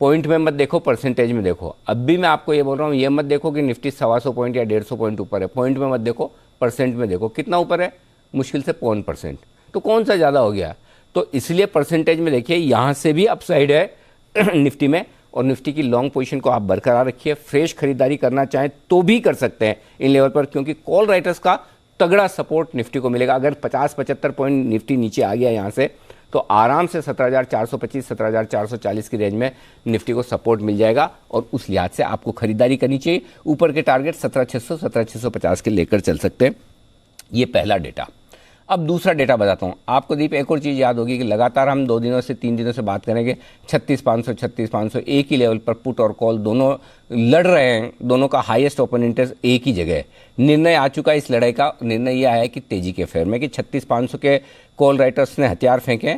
पॉइंट में मत देखो, परसेंटेज में देखो। अब भी मैं आपको ये बोल रहा हूँ, ये मत देखो कि निफ्टी 125 पॉइंट या 150 पॉइंट ऊपर है, पॉइंट में मत देखो, परसेंट में देखो कितना ऊपर है, मुश्किल से 0.1%, तो कौन सा ज़्यादा हो गया। तो इसलिए परसेंटेज में देखिए, यहाँ से भी अपसाइड है निफ्टी में, और निफ्टी की लॉन्ग पोजीशन को आप बरकरार रखिए। फ्रेश खरीदारी करना चाहें तो भी कर सकते हैं इन लेवल पर, क्योंकि कॉल राइटर्स का तगड़ा सपोर्ट निफ्टी को मिलेगा। अगर 50-75 पॉइंट निफ्टी नीचे आ गया यहाँ से, तो आराम से 17,425, 17,440 की रेंज में निफ्टी को सपोर्ट मिल जाएगा, और उस लिहाज से आपको खरीदारी करनी चाहिए। ऊपर के टारगेट 17,600, 17,650 के लेकर चल सकते हैं। ये पहला डेटा। अब दूसरा डेटा बताता हूँ आपको दीप। एक और चीज़ याद होगी कि लगातार हम 2 दिनों से 3 दिनों से बात करेंगे 36,500, 36,500 एक ही लेवल पर पुट और कॉल दोनों लड़ रहे हैं, दोनों का हाईएस्ट ओपन इंटरेस्ट एक ही जगह है। निर्णय आ चुका है, इस लड़ाई का निर्णय यह आया है कि तेजी के फेयर में, कि 36,500 के कॉल राइटर्स ने हथियार फेंके,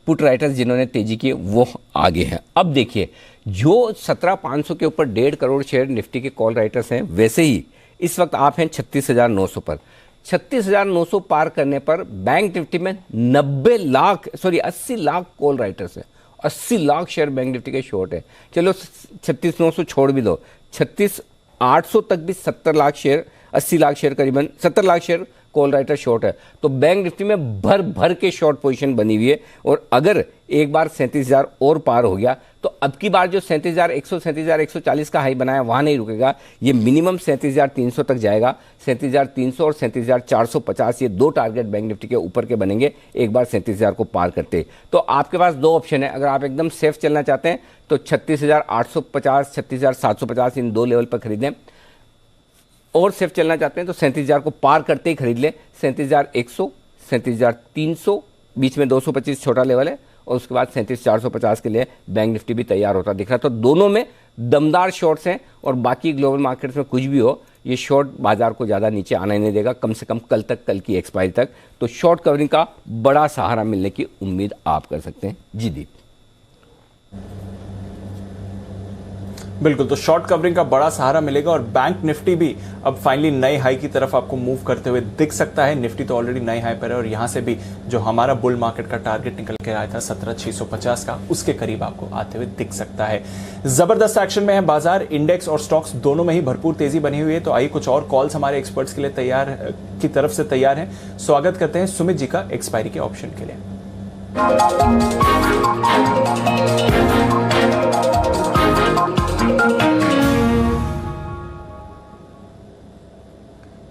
पुट राइटर्स जिन्होंने तेजी की वो आगे हैं। अब देखिए, जो 17,500 के ऊपर 1.5 करोड़ शेयर निफ्टी के कॉल राइटर्स हैं, वैसे ही इस वक्त आप हैं 36,900 पर। 36,900 पार करने पर बैंक निफ्टी में 80 लाख कॉल राइटर्स है, 80 लाख शेयर बैंक निफ्टी के शॉर्ट है। चलो 36,900 छोड़ भी दो, 36,800 तक भी 70 लाख शेयर, 80 लाख शेयर, करीबन 70 lakh share call writer short है। तो बैंक निफ्टी में भर भर के शॉर्ट पोजीशन बनी हुई है, और अगर एक बार 37,000 और पार हो गया, तो अब की बार जो 37,100, 37,140 का हाई बनाया वहां नहीं रुकेगा, ये मिनिमम 37,300 तक जाएगा। 37,300 और 37,450 ये 2 टारगेट बैंक निफ्टी के ऊपर के बनेंगे एक बार 37,000 को पार करते। तो आपके पास 2 ऑप्शन है। अगर आप एकदम सेफ चलना चाहते हैं तो 36,850, 36,750 इन 2 लेवल पर खरीदें, और सेफ चलना चाहते हैं तो 37,000 को पार करते ही खरीद लें। 37,100, 37,300, बीच में 225 छोटा लेवल है, और उसके बाद 37,450 के लिए बैंक निफ्टी भी तैयार होता दिख रहा है। तो दोनों में दमदार शॉर्ट्स हैं, और बाकी ग्लोबल मार्केट्स में कुछ भी हो, ये शॉर्ट बाजार को ज़्यादा नीचे आने नहीं देगा, कम से कम कल तक, कल की एक्सपायरी तक। तो शॉर्ट कवरिंग का बड़ा सहारा मिलने की उम्मीद आप कर सकते हैं। जी दीप। बिल्कुल, तो शॉर्ट कवरिंग का बड़ा सहारा मिलेगा, और बैंक निफ्टी भी अब फाइनली नए हाई की तरफ आपको मूव करते हुए दिख सकता है। निफ्टी तो ऑलरेडी नए हाई पर है, और यहां से भी जो हमारा बुल मार्केट का टारगेट निकल के आया था 17,650 का, उसके करीब आपको आते हुए दिख सकता है। जबरदस्त एक्शन में है बाजार, इंडेक्स और स्टॉक्स दोनों में ही भरपूर तेजी बनी हुई है। तो आइए कुछ और कॉल्स हमारे एक्सपर्ट्स के लिए की तरफ से तैयार है। स्वागत करते हैं सुमित जी का एक्सपायरी के ऑप्शन के लिए।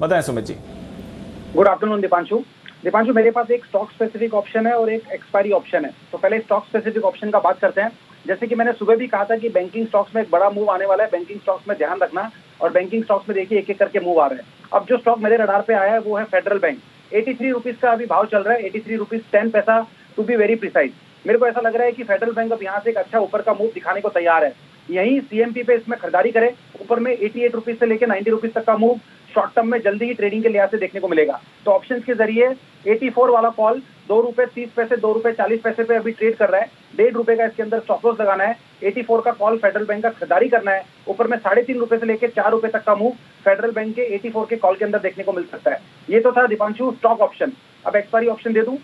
बताएं सुमित जी। Good afternoon Deepanshu. मेरे पास एक स्टॉक स्पेसिफिक ऑप्शन है और एक एक्सपायरी ऑप्शन है। तो पहले स्टॉक स्पेसिफिक ऑप्शन का बात करते हैं। जैसे कि मैंने सुबह भी कहा था कि बैंकिंग स्टॉक्स में एक बड़ा मूव आने वाला है, बैंकिंग स्टॉक्स में ध्यान रखना, और बैंकिंग स्टॉक्स में देखिए एक एक करके मूव आ रहे हैं। अब जो स्टॉक मेरे रडार पे आया है वो है फेडरल बैंक। 83 रुपीज का अभी भाव चल रहा है, 83 रुपीज 10 पैसा टू बी वेरी प्रिसाइज। मेरे को ऐसा लग रहा है कि फेडरल बैंक अब यहाँ से एक अच्छा ऊपर का मूव दिखाने को तैयार है। यही सीएमपी पे इसमें खरीदारी करे, ऊपर में 88 रुपीज से लेकर 90 रुपीज तक का मूव शॉर्ट टर्म में जल्दी ही ट्रेडिंग के लिहाज से देखने को मिलेगा। तो ऑप्शंस के जरिए 84 वाला कॉल ₹2.30, ₹2.40 पे अभी ट्रेड कर रहा है। ₹1.5 का इसके अंदर स्टॉप लॉस लगाना है। 84 का कॉल फेडरल बैंक का खरीदारी करना है। ऊपर में ₹3.5 से लेकर ₹4 तक का मूव फेडरल बैंक के 84 के कॉल के अंदर देखने को मिल सकता है। ये तो था दीपांशु स्टॉक ऑप्शन। अब एक्सपायरी ऑप्शन दे दूं।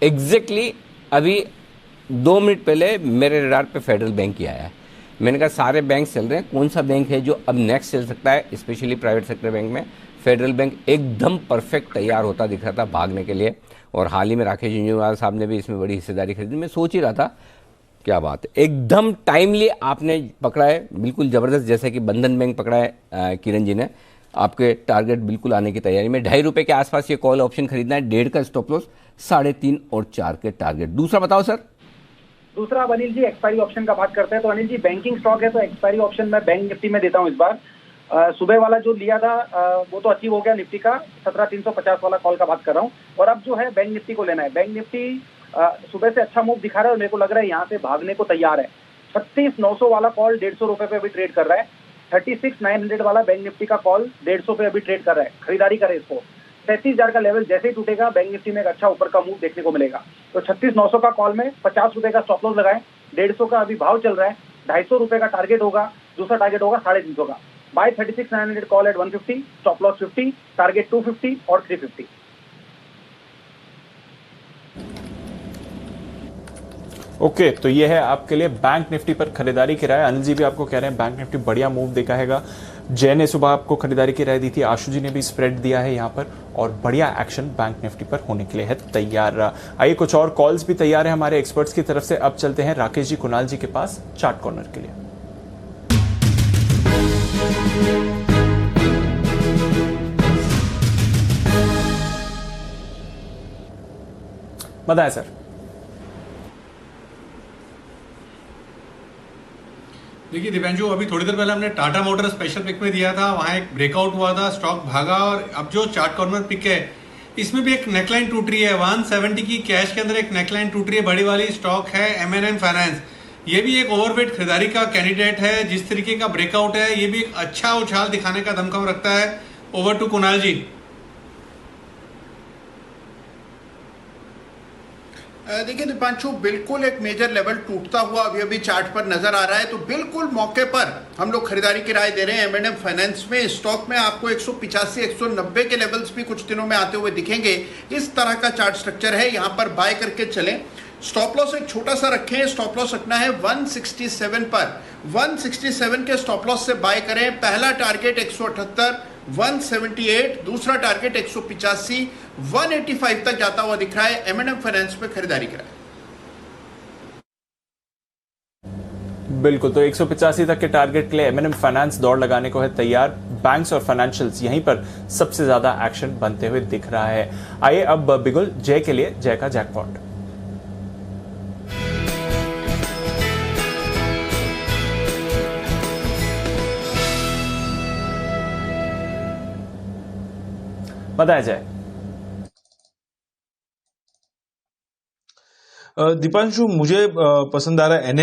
एग्जैक्टली अभी 2 मिनट पहले मेरे रडार पे फेडरल बैंक ही आया है। मैंने कहा सारे बैंक चल रहे हैं, कौन सा बैंक है जो अब नेक्स्ट चल सकता है, स्पेशली प्राइवेट सेक्टर बैंक में फेडरल बैंक एकदम परफेक्ट तैयार होता दिख रहा था भागने के लिए। और हाल ही में राकेश झुंझुनवाला साहब ने भी इसमें बड़ी हिस्सेदारी खरीदी। मैं सोच ही रहा था क्या बात है, एकदम टाइमली आपने पकड़ा है, बिल्कुल ज़बरदस्त, जैसे कि बंधन बैंक पकड़ा है किरण जी ने। आपके टारगेट बिल्कुल आने की तैयारी में। ₹2.5 के आसपास ये कॉल ऑप्शन खरीदना है, 1.5 का स्टॉप लॉस, 3.5 और 4 के टारगेट। दूसरा बताओ सर। दूसरा अब अनिल जी एक्सपायरी ऑप्शन का बात करते हैं। तो अनिल जी बैंकिंग स्टॉक है तो एक्सपायरी ऑप्शन मैं बैंक निफ्टी में देता हूँ इस बार। सुबह वाला जो लिया था वो तो अचीव हो गया निफ्टी का, 17,350 वाला कॉल का बात कर रहा हूँ। और अब जो है बैंक निफ्टी को लेना है। बैंक निफ्टी सुबह से अच्छा मूव दिखा रहा है और मेरे को लग रहा है यहाँ से भागने को तैयार है। 36,900 वाला कॉल ₹150 पे अभी ट्रेड कर रहा है। 36,900 वाला बैंक निफ्टी का कॉल 150 पे अभी ट्रेड कर रहा है। खरीदारी करे इसको। 37,000 का लेवल जैसे ही टूटेगा बैंक निफ्टी में एक अच्छा ऊपर का मूव देखने को मिलेगा। तो 36,900 का कॉल में ₹50 का स्टॉप लॉस लगाए। 150 का अभी भाव चल रहा है। ₹250 का टारगेट होगा। दूसरा टारगेट होगा 350 का। Buy 36,900 call at 150, stop loss 50, target 250 और 350। ओके, तो ये है आपके लिए बैंक निफ्टी पर खरीदारी की राय। अनिल जी भी आपको कह रहे हैं बैंक निफ्टी बढ़िया मूव दिखाएगा। जय ने सुबह आपको खरीदारी की राय दी थी, आशु जी ने भी स्प्रेड दिया है यहाँ पर, और बढ़िया एक्शन बैंक निफ्टी पर होने के लिए है तैयार। आइए कुछ और कॉल्स भी तैयार है हमारे एक्सपर्ट्स की तरफ से। अब चलते हैं राकेश जी कुणाल जी के पास चार्ट कॉर्नर के लिए। बताएं सर। देखिए दिव्यांशु, अभी थोड़ी देर पहले हमने टाटा मोटर स्पेशल पिक में दिया था, वहां एक ब्रेकआउट हुआ था, स्टॉक भागा, और अब जो चार्ट कॉर्नर पिक है इसमें भी एक नेकलाइन टूट रही है। 170 की कैश के अंदर एक नेकलाइन टूट रही है, बड़ी वाली स्टॉक है M&M फाइनेंस। ये भी एक ओवरवेट खरीदारी का कैंडिडेट है। जिस तरीके का ब्रेकआउट है ये भी एक अच्छा उछाल दिखाने का दमखम रखता है। ओवर टू कुणाल जी। देखिए दीपांशु, बिल्कुल एक मेजर लेवल टूटता हुआ अभी अभी चार्ट पर नजर आ रहा है, तो बिल्कुल मौके पर हम लोग खरीदारी की राय दे रहे हैं। M&M फाइनेंस में स्टॉक में आपको 185 190 के लेवल्स भी कुछ दिनों में आते हुए दिखेंगे। इस तरह का चार्ट स्ट्रक्चर है, यहाँ पर बाय करके चलें। स्टॉप लॉस एक छोटा सा रखें। स्टॉप लॉस रखना है 167 पर। 167 के स्टॉप लॉस से बाय करें। पहला टारगेट 178, 178, दूसरा टारगेट 185, 185 तक जाता हुआ दिख रहा है। M&M फाइनेंस पे खरीदारी कराएं। बिल्कुल, तो 185 तक के टारगेट के लिए M&M फाइनेंस दौड़ लगाने को है तैयार। बैंक्स और फाइनेंशियल्स यहीं पर सबसे ज्यादा एक्शन बनते हुए दिख रहा है। आइए अब बिगुल जय के लिए, जय का जैकपॉट। बताया जाए। दीपांशु, मुझे पसंद आ रहा है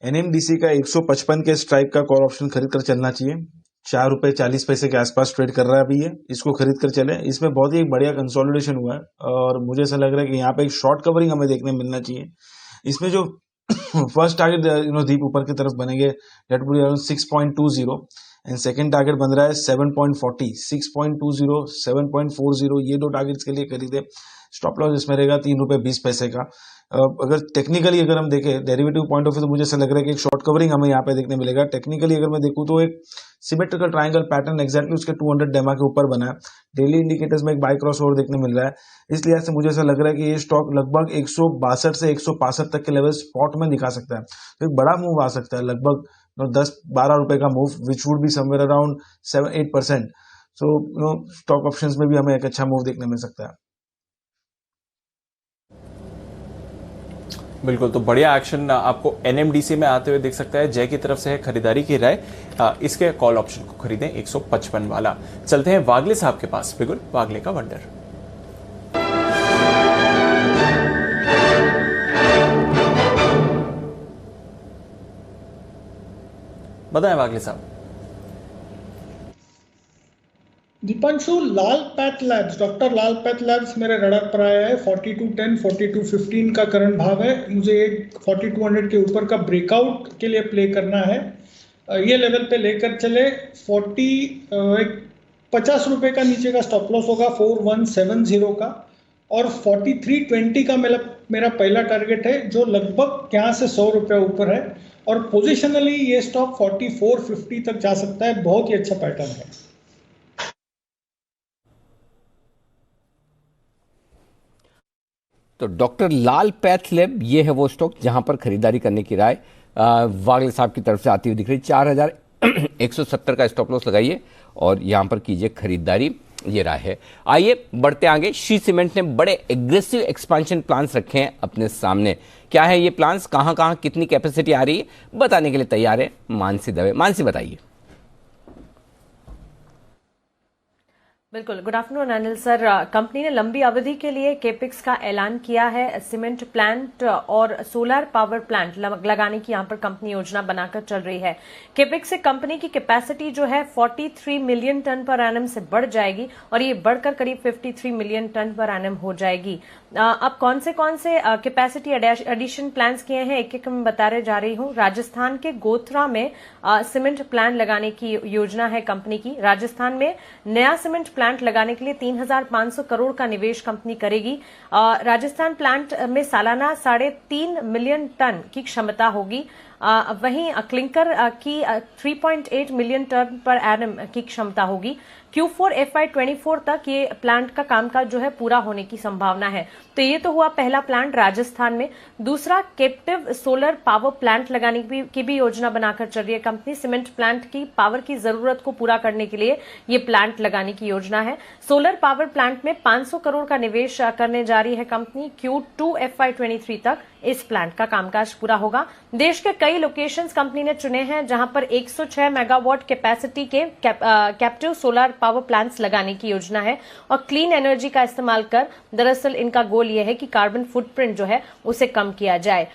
NMDC का 155 के स्ट्राइक का कॉल ऑप्शन खरीद कर चलना चाहिए। ₹4.40 के आसपास ट्रेड कर रहा है अभी ये, इसको खरीद कर चले। इसमें बहुत ही एक बढ़िया कंसोलिडेशन हुआ है और मुझे ऐसा लग रहा है कि यहाँ पे एक शॉर्ट कवरिंग हमें देखने मिलना चाहिए। इसमें जो फर्स्ट टारगेट दीप ऊपर की तरफ बनेंगे, that would be around 6.20 and second target बन रहा है 7.40, 6.20, 7.40, ये दो टारगेट्स के लिए खरीदे। स्टॉप लॉस इसमें रहेगा ₹3.20 का। अगर टेक्निकली अगर हम देखें डेरिवेटिव पॉइंट ऑफ व्यू, तो मुझे ऐसा लग रहा है कि एक शॉर्ट कवरिंग हमें यहाँ पे देखने मिलेगा। टेक्निकली अगर मैं देखूँ तो एक सिमेट्रिकल ट्रायंगल पैटर्न एक्जैक्टली उसके 200 डेमा के ऊपर बना है। डेली इंडिकेटर्स में एक बाय क्रॉस ओवर देखने मिल रहा है। इसलिए से मुझे ऐसा लग रहा है कि ये स्टॉक लगभग 162 से 165 तक के लेवल स्पॉट में दिखा सकता है। तो एक बड़ा मूव आ सकता है, लगभग 10-12 रुपए का move, which would be somewhere around 7-8%। So stock options में भी हमें एक अच्छा मूव देखने मिल सकता है। बिल्कुल, तो बढ़िया एक्शन आपको NMDC में आते हुए दिख सकता है। जय की तरफ से है खरीदारी की राय, इसके कॉल ऑप्शन को खरीदें 155 वाला। चलते हैं वागले साहब के पास। बिल्कुल, वागले का वंडर। बताएं वागले साहब। दीपांशु, लाल पैथ लैब्स, डॉक्टर लाल पैथ लैब्स मेरे रडार पर आया है। 4210, 4215 का करंट भाव है। मुझे एक 4200 के ऊपर का ब्रेकआउट के लिए प्ले करना है। ये लेवल पे लेकर चले। 50 रुपए का नीचे का स्टॉप लॉस होगा 4170 का, और 4320 का मेरा पहला टारगेट है, जो लगभग यहाँ से 100 रुपये ऊपर है, और पोजिशनली ये स्टॉक 4450 तक जा सकता है। बहुत ही अच्छा पैटर्न है। तो डॉक्टर लाल पैथ लैब ये है वो स्टॉक जहां पर खरीदारी करने की राय वागले साहब की तरफ से आती हुई दिख रही। 4170 का स्टॉप लॉस लगाइए और यहां पर कीजिए खरीदारी, ये राय है। आइए बढ़ते आगे। श्री सीमेंट ने बड़े एग्रेसिव एक्सपांशन प्लान्स रखे हैं अपने सामने। क्या है ये प्लान्स, कहां कहां कितनी कैपेसिटी आ रही है, बताने के लिए तैयार है मानसी दवे। मानसी बताइए। बिल्कुल, good afternoon Anil sir. Company ने लंबी अवधि के लिए केपिक्स का ऐलान किया है। सीमेंट प्लांट और सोलर पावर प्लांट लगाने की यहां पर कंपनी योजना बनाकर चल रही है। केपिक्स से कंपनी की कैपेसिटी जो है 43 मिलियन टन पर एनम से बढ़ जाएगी और ये बढ़कर करीब 53 मिलियन टन पर एनम हो जाएगी। अब कौन से कैपेसिटी एडिशन प्लान्स किए हैं, एक एक मैं बताने जा रही हूं। राजस्थान के गोथरा में सीमेंट प्लांट लगाने की योजना है कंपनी की। राजस्थान में नया सीमेंट प्लांट लगाने के लिए 3500 करोड़ का निवेश कंपनी करेगी। राजस्थान प्लांट में सालाना 3.5 मिलियन टन की क्षमता होगी। वहीं क्लिंकर की 3.8 मिलियन टन पर एनम की क्षमता होगी। Q4 FY24 तक ये प्लांट का कामकाज जो है पूरा होने की संभावना है। तो ये तो हुआ पहला प्लांट राजस्थान में। दूसरा, कैप्टिव सोलर पावर प्लांट लगाने की भी योजना बनाकर चल रही है कंपनी। सीमेंट प्लांट की पावर की जरूरत को पूरा करने के लिए ये प्लांट लगाने की योजना है। सोलर पावर प्लांट में 500 करोड़ का निवेश करने जा रही है कंपनी। Q2 FY23 तक इस प्लांट का कामकाज पूरा होगा। देश के कई लोकेशंस कंपनी ने चुने हैं जहां पर 106 मेगावाट कैपेसिटी के कैप्टिव सोलर पावर प्लांट्स लगाने की योजना है और क्लीन एनर्जी का इस्तेमाल कर दरअसल इनका गोल यह है कि कार्बन फुटप्रिंट जो है उसे कम किया जाए।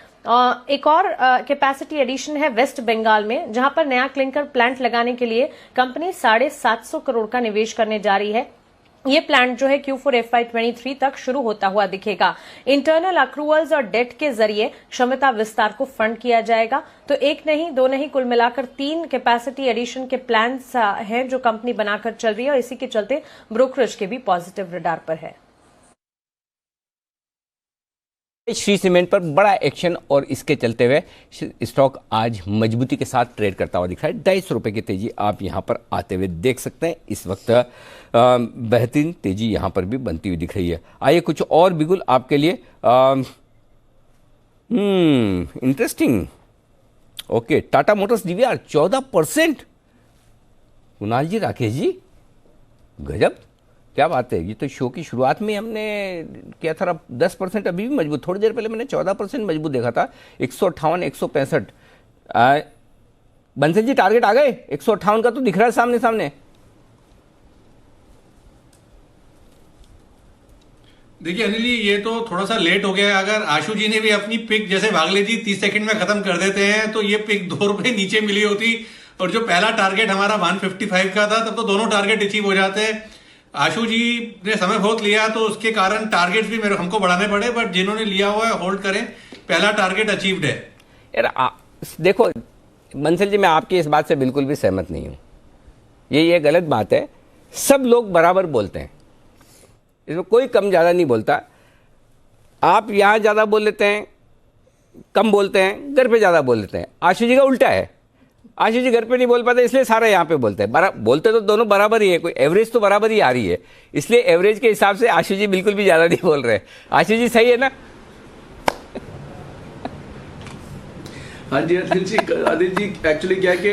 एक और कैपेसिटी एडिशन है वेस्ट बंगाल में, जहां पर नया क्लिंकर प्लांट लगाने के लिए कंपनी 750 करोड़ का निवेश करने जा रही है। ये प्लांट जो है Q4 FY23 तक शुरू होता हुआ दिखेगा। इंटरनल अक्रूवल्स और डेट के जरिए क्षमता विस्तार को फंड किया जाएगा। तो एक नहीं, दो नहीं, कुल मिलाकर 3 कैपेसिटी एडिशन के प्लान्स हैं जो कंपनी बनाकर चल रही है और इसी के चलते ब्रोकरेज के भी पॉजिटिव रडार पर है। श्री सीमेंट पर बड़ा एक्शन और इसके चलते हुए स्टॉक आज मजबूती के साथ ट्रेड करता हुआ दिख रहा है। 250 रुपए की तेजी आप यहां पर आते हुए देख सकते हैं। इस वक्त बेहतरीन तेजी यहां पर भी बनती हुई दिख रही है। आइए कुछ और बिगुल आपके लिए। Interesting. Okay, Tata motors DVR 14%। Kunal ji, Rakesh ji, गजब, क्या बात है। ये तो शो की शुरुआत में हमने किया था 10%, अभी भी मजबूत। थोड़ी देर पहले मैंने 14% मजबूत देखा था। 158, 165। बंसल जी, टारगेट आ गए 158 का तो दिख रहा है सामने सामने। देखिए अनिल जी, ये तो थोड़ा सा लेट हो गया है। अगर आशु जी ने भी अपनी पिक जैसे भागले जी 30 सेकंड में खत्म कर देते हैं तो ये पिक 2 रुपए नीचे मिली होती और जो पहला टारगेट हमारा 155 का था तब तो दोनों टारगेट अचीव हो जाते। आशु जी ने समय बहुत लिया तो उसके कारण टारगेट्स भी हमको बढ़ाने पड़े, बट जिन्होंने लिया हुआ है होल्ड करें, पहला टारगेट अचीव्ड है। यार देखो बंसल जी, मैं आपकी इस बात से बिल्कुल भी सहमत नहीं हूं। ये गलत बात है। सब लोग बराबर बोलते हैं, इसमें कोई कम ज़्यादा नहीं बोलता। आप यहाँ ज़्यादा बोल लेते हैं, कम बोलते हैं, घर पे ज़्यादा बोल लेते हैं। आशु जी का उल्टा है। आशु जी घर पे नहीं बोल पाते इसलिए सारा यहाँ पे बोलते हैं। बोलते तो दोनों बराबर ही है, कोई एवरेज तो बराबर ही आ रही है, इसलिए एवरेज के हिसाब से आशु जी बिल्कुल भी ज़्यादा नहीं बोल रहे। आशु जी सही है ना? हाँ जी अनिल जी, एक्चुअली क्या है कि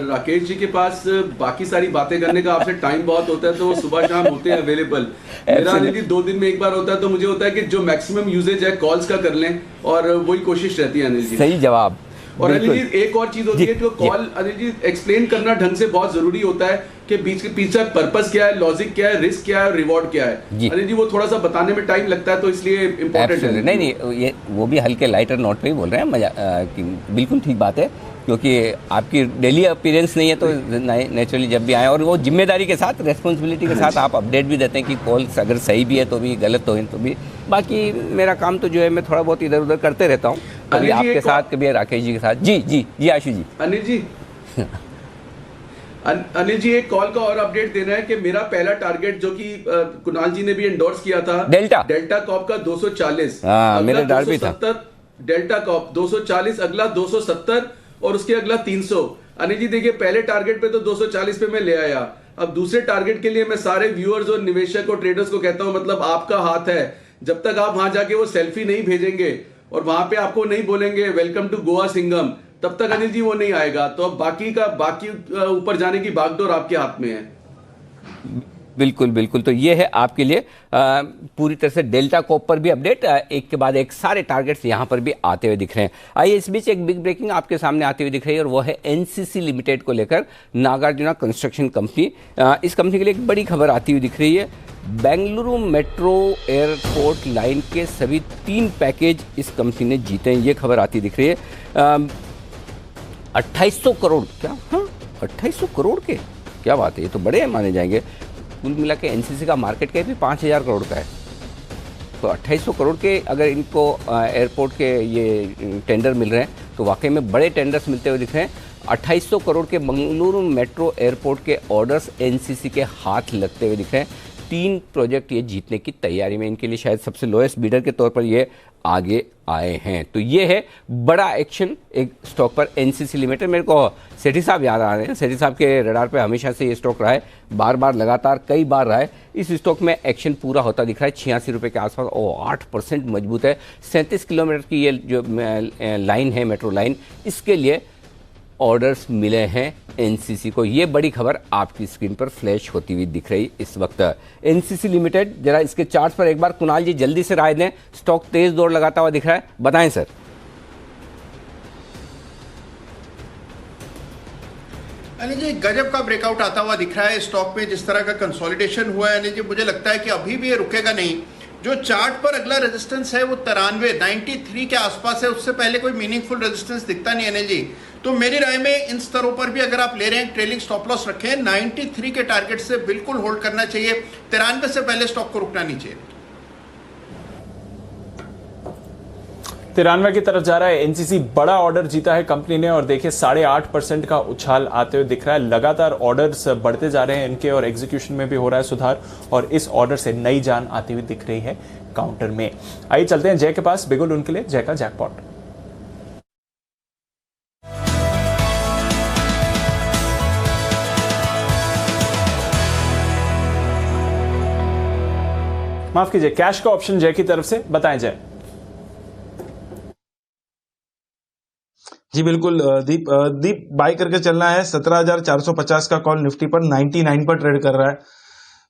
राकेश जी के पास बाकी सारी बातें करने का आपसे टाइम बहुत होता है, तो वो सुबह शाम होते हैं अवेलेबल। मेरा अनिल जी 2 दिन में एक बार होता है, तो मुझे होता है कि जो मैक्सिमम यूजेज है कॉल्स का कर लें, और वही कोशिश रहती है अनिल जी। सही जवाब। और अनिल जी एक और चीज होती है जो कॉल अनिल जी एक्सप्लेन करना ढंग से बहुत जरूरी होता है कि बीच के पीछे पर्पस क्या है, लॉजिक क्या है, रिस्क क्या है, रिवॉर्ड क्या है। अनिल जी वो थोड़ा सा बताने में टाइम लगता है, तो इसलिए इम्पोर्टेंट है। नहीं, ये वो भी हल्के लाइटर नोट पे ही बोल रहे हैं। मजा बिल्कुल ठीक बात है, क्योंकि आपकी डेली अपीयरेंस नहीं है तो नेचुरली जब भी आए, और वो जिम्मेदारी के साथ, रेस्पॉन्सिबिलिटी के साथ आप अपडेट भी देते हैं कि कॉल्स अगर सही भी है तो भी, गलत तो है तो भी। बाकी मेरा काम तो जो है मैं थोड़ा बहुत इधर उधर करते रहता हूँ, कभी आपके साथ, कभी राकेश जी के साथ। जी आशु जी। अनिल जी अनिल जी, एक कॉल का और अपडेट देना है कि मेरा पहला टारगेट जो कि कुणाल जी ने भी एंडोर्स किया था, डेल्टा कॉप का 240, मेरे डर भी था। डेल्टा कॉप 240, अगला 270 और उसके अगला 300। अनिल जी देखिए, पहले टारगेट पे तो 240 पे मैं ले आया, अब दूसरे टारगेट के लिए मैं सारे व्यूअर्स और निवेशक और ट्रेडर्स को कहता हूं, मतलब आपका हाथ है, जब तक आप वहां जाके वो सेल्फी नहीं भेजेंगे और वहां पे आपको नहीं बोलेंगे वेलकम टू गोवा सिंगम, तब तक अनिल जी वो नहीं आएगा। तो अब बाकी ऊपर जाने की बागडोर आपके हाथ में है। बिल्कुल बिल्कुल, तो ये है आपके लिए पूरी तरह से डेल्टा कॉप पर भी अपडेट, एक के बाद एक सारे टारगेट्स यहाँ पर भी आते हुए दिख रहे हैं। आइए इस बीच एक बिग ब्रेकिंग आपके सामने आती हुई दिख रही है और वो है एनसीसी लिमिटेड को लेकर। नागार्जुना कंस्ट्रक्शन कंपनी, इस कंपनी के लिए एक बड़ी खबर आती हुई दिख रही है। बेंगलुरु मेट्रो एयरपोर्ट लाइन के सभी 3 पैकेज इस कंपनी ने जीते हैं, ये खबर आती दिख रही है। 2800 करोड़, क्या? हाँ, 2800 करोड़ के, क्या बात है, ये तो बड़े माने जाएंगे। कुल मिला के एनसीसी का मार्केट कैप भी 5000 करोड़ का है, तो 2800 करोड़ के अगर इनको एयरपोर्ट के ये टेंडर मिल रहे हैं तो वाकई में बड़े टेंडर्स मिलते हुए दिख रहे हैं। 2800 करोड़ के बेंगलुरु मेट्रो एयरपोर्ट के ऑर्डर्स एनसीसी के हाथ लगते हुए दिख रहे हैं। 3 प्रोजेक्ट ये जीतने की तैयारी में, इनके लिए शायद सबसे लोएस्ट बीडर के तौर पर ये आगे आए हैं। तो ये है बड़ा एक्शन एक स्टॉक पर, एनसीसी लिमिटेड। मेरे को सेठी साहब याद आ रहे हैं, सेठी साहब के रडार पे हमेशा से ये स्टॉक रहा है, बार बार लगातार कई बार रहा है। इस स्टॉक में एक्शन पूरा होता दिख रहा है, 86 रुपये के आसपास और 8% मजबूत है। 37 किलोमीटर की ये जो लाइन है, मेट्रो लाइन, इसके लिए ऑर्डर्स मिले हैं एनसीसी को। ये बड़ी खबर आपकी स्क्रीन पर फ्लैश होती हुई दिख रही इस वक्त। एनसीसी लिमिटेड, जरा इसके चार्ट पर एक बार कुणाल जी जल्दी से राय दें, स्टॉक तेज दौड़ लगाता हुआ दिख रहा है, बताएं सर। अनिल जी, गजब का ब्रेकआउट आता हुआ दिख रहा है स्टॉक में, जिस तरह का कंसोलिडेशन हुआ है अनिल जी, मुझे लगता है कि अभी भी ये रुकेगा नहीं। जो चार्ट पर अगला रेजिस्टेंस है वो 93 के आसपास है, उससे पहले कोई मीनिंगफुल रेजिस्टेंस दिखता नहीं अनिल जी। तो मेरी राय में इन स्तरों पर भी अगर आप ले रहे हैं, ट्रेलिंग स्टॉप लॉस रखें, 93 के टारगेट से बिल्कुल होल्ड करना चाहिए, 93 से पहले स्टॉक को रुकना नहीं चाहिए। 93 की तरफ जा रहा है एनसीसी। बड़ा ऑर्डर जीता है कंपनी ने और देखिए 8.5% का उछाल आते हुए दिख रहा है। लगातार ऑर्डर्स बढ़ते जा रहे हैं इनके और एग्जीक्यूशन में भी हो रहा है सुधार, और इस ऑर्डर से नई जान आती हुई दिख रही है काउंटर में। आइए चलते हैं जय के पास, बिगुल उनके लिए जय का जैकपॉट। माफ कीजिए, कैश का ऑप्शन जय की तरफ से, बताएं जय। जी बिल्कुल दीप बाय करके चलना है। 17,450 का कॉल निफ्टी पर 99 पर ट्रेड कर रहा है,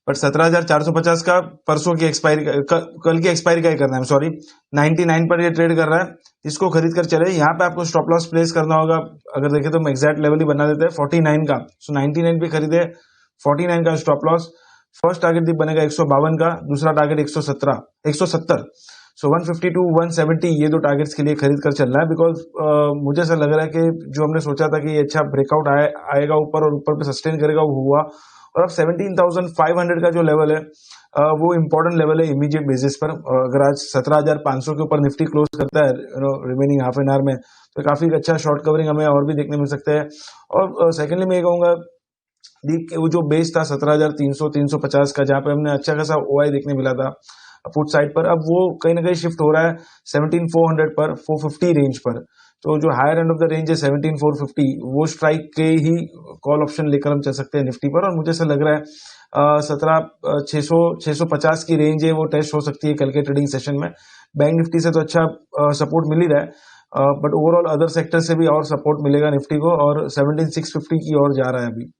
बट 17,450 का परसों की एक्सपायरी, कल की एक्सपायरी का ही करना है, सॉरी, 99 पर ये ट्रेड कर रहा है। इसको खरीद कर चले। यहाँ पे आपको स्टॉप लॉस प्लेस करना होगा, अगर देखें तो हम एग्जैक्ट लेवल ही बना देते हैं 49 का, सो 99 पे खरीदे, 49 का स्टॉप लॉस। फर्स्ट टारगेट दीप बनेगा 152 का, दूसरा टारगेट 170, सो 150 to 170 ये 2 टारगेट्स के लिए खरीद कर चलना है। बिकॉज मुझे ऐसा लग रहा है कि जो हमने सोचा था कि ये अच्छा ब्रेकआउट आएगा ऊपर और ऊपर पे सस्टेन करेगा, वो हुआ। और अब 17,500 का जो लेवल है वो इम्पोर्टेंट लेवल है इमीडिएट बेसिस पर। अगर आज 17,500 के ऊपर निफ्टी क्लोज करता है रिमेनिंग हाफ एन आवर में, तो काफी अच्छा शॉर्ट कवरिंग हमें और भी देखने मिल सकता है। और सेकेंडली मैं ये कहूंगा वो जो बेस था 17,300-350 का, जहां पे हमने अच्छा खासा ओआई देखने मिला था पुट साइड पर, अब वो कहीं ना कहीं शिफ्ट हो रहा है 17,400 पर, 450 रेंज पर। तो जो higher end of the range है 17,450, वो स्ट्राइक के ही कॉल ऑप्शन लेकर हम चल सकते हैं निफ्टी पर। और मुझे ऐसा लग रहा है 17,650 की रेंज है, वो टेस्ट हो सकती है कल के ट्रेडिंग सेशन में। बैंक निफ्टी से तो अच्छा सपोर्ट मिल ही रहा है, बट ओवरऑल अदर सेक्टर से भी और सपोर्ट मिलेगा निफ्टी को, और 17,650 की ओर जा रहा है अभी।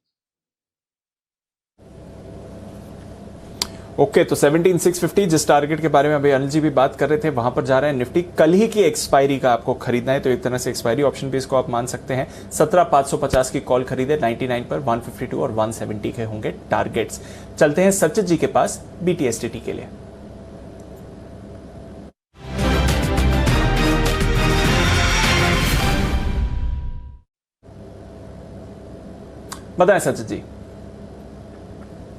ओके, तो 17,650 जिस टारगेट के बारे में अभी अनिल जी भी बात कर रहे थे, वहां पर जा रहा है निफ्टी। कल ही की एक्सपायरी का आपको खरीदना है, तो एक तरह से एक्सपायरी ऑप्शन भी इसको आप मान सकते हैं। 17,550 की कॉल खरीदे, 99 पर 152 और 170 के होंगे टारगेट्स। चलते हैं सचित जी के पास बीटीएसटीटी के लिए। बताएं सचित जी।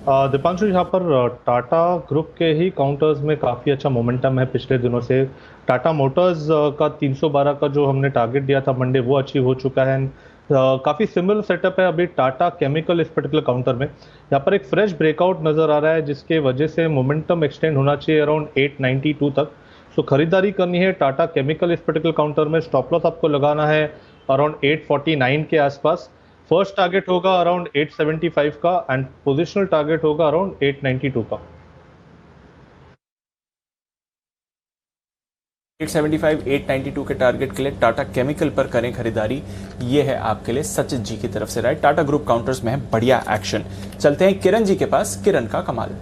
दीपांशु, यहाँ पर टाटा ग्रुप के ही काउंटर्स में काफ़ी अच्छा मोमेंटम है पिछले दिनों से। टाटा मोटर्स का 312 का जो हमने टारगेट दिया था मंडे, वो अचीव हो चुका है। काफ़ी सिमिलर सेटअप है अभी टाटा केमिकल इस पर्टिकुलर काउंटर में। यहाँ पर एक फ्रेश ब्रेकआउट नज़र आ रहा है जिसके वजह से मोमेंटम एक्सटेंड होना चाहिए अराउंड 892 तक। सो खरीदारी करनी है टाटा केमिकल इस पर्टिकुलर काउंटर में। स्टॉप लॉस आपको लगाना है अराउंड 849 के आसपास। फर्स्ट टारगेट होगा अराउंड 875 का एंड पोजिशनल टारगेट होगा अराउंड 892 का। 875, 892 के टारगेट के लिए टाटा केमिकल पर करें खरीदारी, ये है आपके लिए सचित जी की तरफ से राइट। टाटा ग्रुप काउंटर्स में है बढ़िया एक्शन। चलते हैं किरण जी के पास, किरण का कमाल।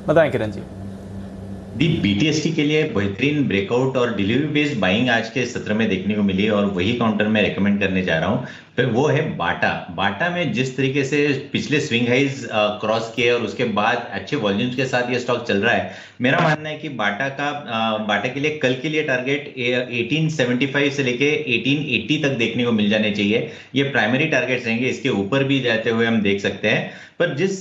बताएं किरण जी। दी बीटीएसटी के लिए बेहतरीन ब्रेकआउट और डिलीवरी बेस्ड बाइंग आज के सत्र में देखने को मिली और वही काउंटर में रेकमेंड करने जा रहा हूं। फिर वो है बाटा में जिस तरीके से पिछले स्विंग हाइज क्रॉस किए और उसके बाद अच्छे वॉल्यूम्स के साथ ये स्टॉक चल रहा है। मेरा मानना है कि बाटा के लिए कल के लिए टारगेट 1875 से लेके 1880 तक देखने को मिल जाने चाहिए। ये प्राइमरी टारगेट्स रहेंगे, इसके ऊपर भी जाते हुए हम देख सकते हैं। पर जिस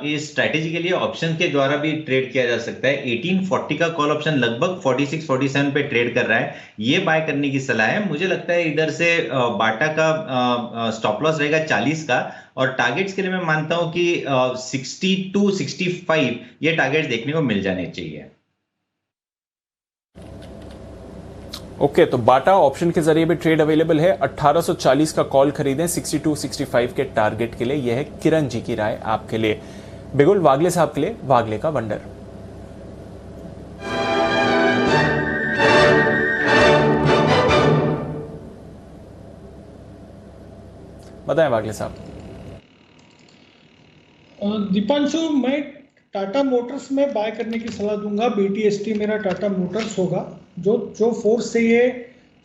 इस स्ट्रैटेजी के लिए ऑप्शन के द्वारा भी ट्रेड किया जा सकता है। 1840 का कॉल ऑप्शन लगभग 46-47 पे ट्रेड कर रहा है, ये बाय करने की सलाह है। मुझे लगता है इधर से बाटा का स्टॉप लॉस रहेगा 40 का और टारगेट्स के लिए मैं मानता हूं कि 62-65 ये टारगेट्स देखने को मिल जाने चाहिए। ओके तो बाटा ऑप्शन के जरिए भी ट्रेड अवेलेबल है। 1840 का कॉल खरीदें 62-65 के टारगेट के लिए। यह है किरण जी की राय आपके लिए। बिगुल वागले साहब के लिए वागले का वंडर। बताएं वागले साहब। दीपांशु, मैं टाटा मोटर्स में बाय करने की सलाह दूंगा। बीटीएसटी मेरा टाटा मोटर्स होगा। जो फोर्स से ये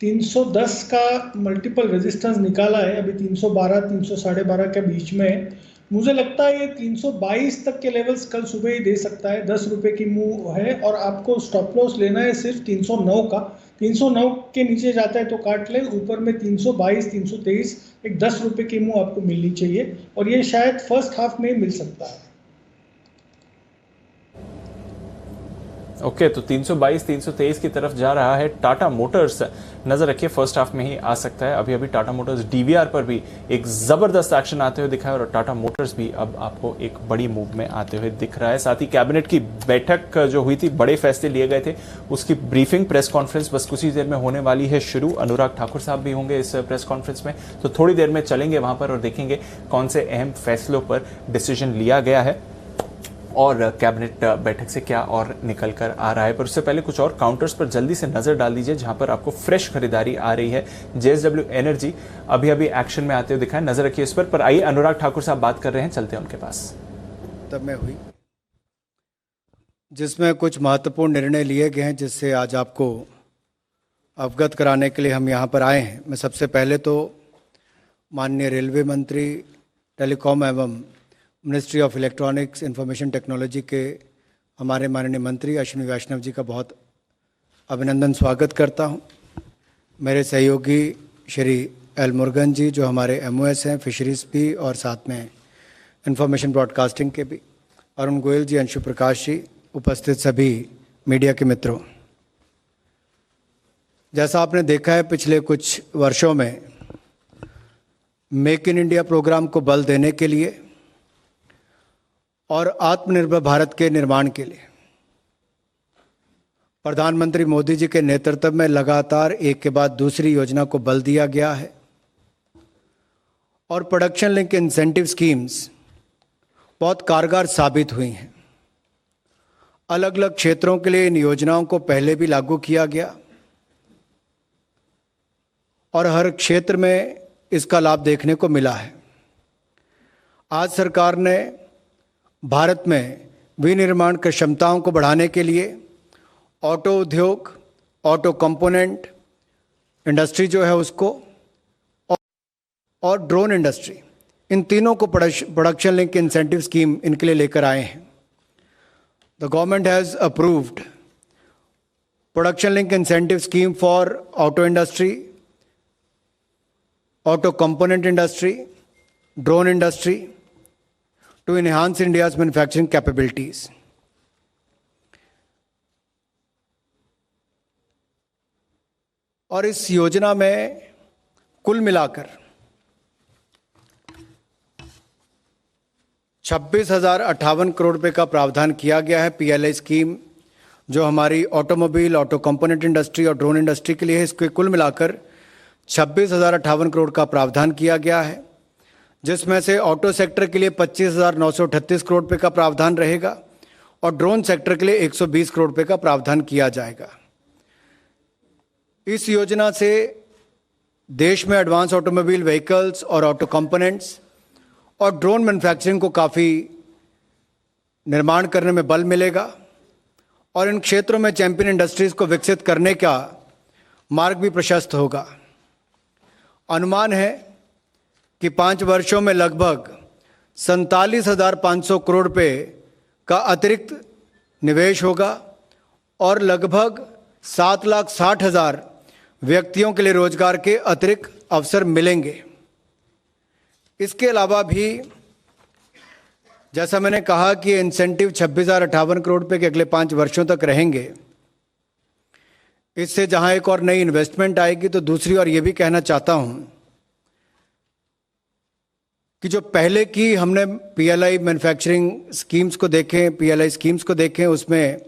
310 का मल्टीपल रेजिस्टेंस निकाला है, अभी 312 312.5 के बीच में, मुझे लगता है ये 322 तक के लेवल्स कल सुबह ही दे सकता है। 10 रुपए की मूव है और आपको स्टॉप लॉस लेना है सिर्फ 309 का। 309 के नीचे जाता है तो काट ले, ऊपर में 322 323 एक 10 रुपए की मूव आपको मिलनी चाहिए और ये शायद फर्स्ट हाफ में ही मिल सकता है। ओके तो 322 323 की तरफ जा रहा है टाटा मोटर्स। नजर रखिए फर्स्ट हाफ में ही आ सकता है। अभी टाटा मोटर्स डीवीआर पर भी एक जबरदस्त एक्शन आते हुए दिखा है और टाटा मोटर्स भी अब आपको एक बड़ी मूव में आते हुए दिख रहा है। साथ ही कैबिनेट की बैठक जो हुई थी, बड़े फैसले लिए गए थे, उसकी ब्रीफिंग प्रेस कॉन्फ्रेंस बस कुछ ही देर में होने वाली है शुरू। अनुराग ठाकुर साहब भी होंगे इस प्रेस कॉन्फ्रेंस में, तो थोड़ी देर में चलेंगे वहां पर और देखेंगे कौन से अहम फैसलों पर डिसीजन लिया गया है और कैबिनेट बैठक से क्या और निकल कर आ रहा है। पर उससे पहले कुछ और काउंटर्स पर जल्दी से नजर डाल दीजिए जहां पर आपको फ्रेश खरीदारी आ रही है। जेएसडब्ल्यू एनर्जी अभी एक्शन में आते हुए दिखा है, नजर रखिए इस पर आइए अनुराग ठाकुर साहब बात कर रहे हैं, चलते हैं उनके पास। तब में हुई जिसमें कुछ महत्वपूर्ण निर्णय लिए गए हैं जिससे आज आपको अवगत कराने के लिए हम यहाँ पर आए हैं। मैं सबसे पहले तो माननीय रेलवे मंत्री, टेलीकॉम एवं ministry of electronics information technology के हमारे माननीय मंत्री अश्विनी वैष्णव जी का बहुत अभिनंदन स्वागत करता हूं। मेरे सहयोगी श्री एल मुरुगन जी जो हमारे एमओएस हैं, फिशरीज भी और साथ में इंफॉर्मेशन ब्रॉडकास्टिंग के भी, अरुण गोयल जी, अंशु प्रकाश जी, उपस्थित सभी मीडिया के मित्रों। जैसा आपने देखा है पिछले कुछ वर्षों में मेक इन इंडिया प्रोग्राम को बल देने के लिए और आत्मनिर्भर भारत के निर्माण के लिए प्रधानमंत्री मोदी जी के नेतृत्व में लगातार एक के बाद दूसरी योजना को बल दिया गया है और प्रोडक्शन लिंक इंसेंटिव स्कीम्स बहुत कारगर साबित हुई हैं। अलग अलग क्षेत्रों के लिए इन योजनाओं को पहले भी लागू किया गया और हर क्षेत्र में इसका लाभ देखने को मिला है। आज सरकार ने भारत में विनिर्माण की क्षमताओं को बढ़ाने के लिए ऑटो उद्योग, ऑटो कंपोनेंट इंडस्ट्री जो है उसको और ड्रोन इंडस्ट्री, इन तीनों को प्रोडक्शन लिंक इंसेंटिव स्कीम इनके लिए लेकर आए हैं। The government has approved production link incentive scheme for auto industry, auto component industry, drone industry, to enhance India's manufacturing capabilities. और इस योजना में कुल मिलाकर 26,058 करोड़ रुपए का प्रावधान किया गया है पीएलआई स्कीम, जो हमारी ऑटोमोबाइल, ऑटो कंपोनेंट इंडस्ट्री और ड्रोन इंडस्ट्री के लिए है। इसके कुल मिलाकर 26,058 करोड़ का प्रावधान किया गया है, जिसमें से ऑटो सेक्टर के लिए 25,938 करोड़ रुपए का प्रावधान रहेगा और ड्रोन सेक्टर के लिए 120 करोड़ रुपए का प्रावधान किया जाएगा। इस योजना से देश में एडवांस ऑटोमोबाइल व्हीकल्स और ऑटो कंपोनेंट्स और ड्रोन मैन्युफैक्चरिंग को काफ़ी निर्माण करने में बल मिलेगा और इन क्षेत्रों में चैंपियन इंडस्ट्रीज को विकसित करने का मार्ग भी प्रशस्त होगा। अनुमान है कि 5 वर्षों में लगभग 47,500 करोड़ रुपए का अतिरिक्त निवेश होगा और लगभग 7,60,000 व्यक्तियों के लिए रोजगार के अतिरिक्त अवसर मिलेंगे। इसके अलावा भी जैसा मैंने कहा कि इंसेंटिव 26,058 करोड़ रुपए के अगले 5 वर्षों तक रहेंगे। इससे जहां एक और नई इन्वेस्टमेंट आएगी, तो दूसरी ओर ये भी कहना चाहता हूं कि जो पहले की हमने पीएलआई मैन्युफैक्चरिंग स्कीम्स को देखें, पीएलआई स्कीम्स को देखें, उसमें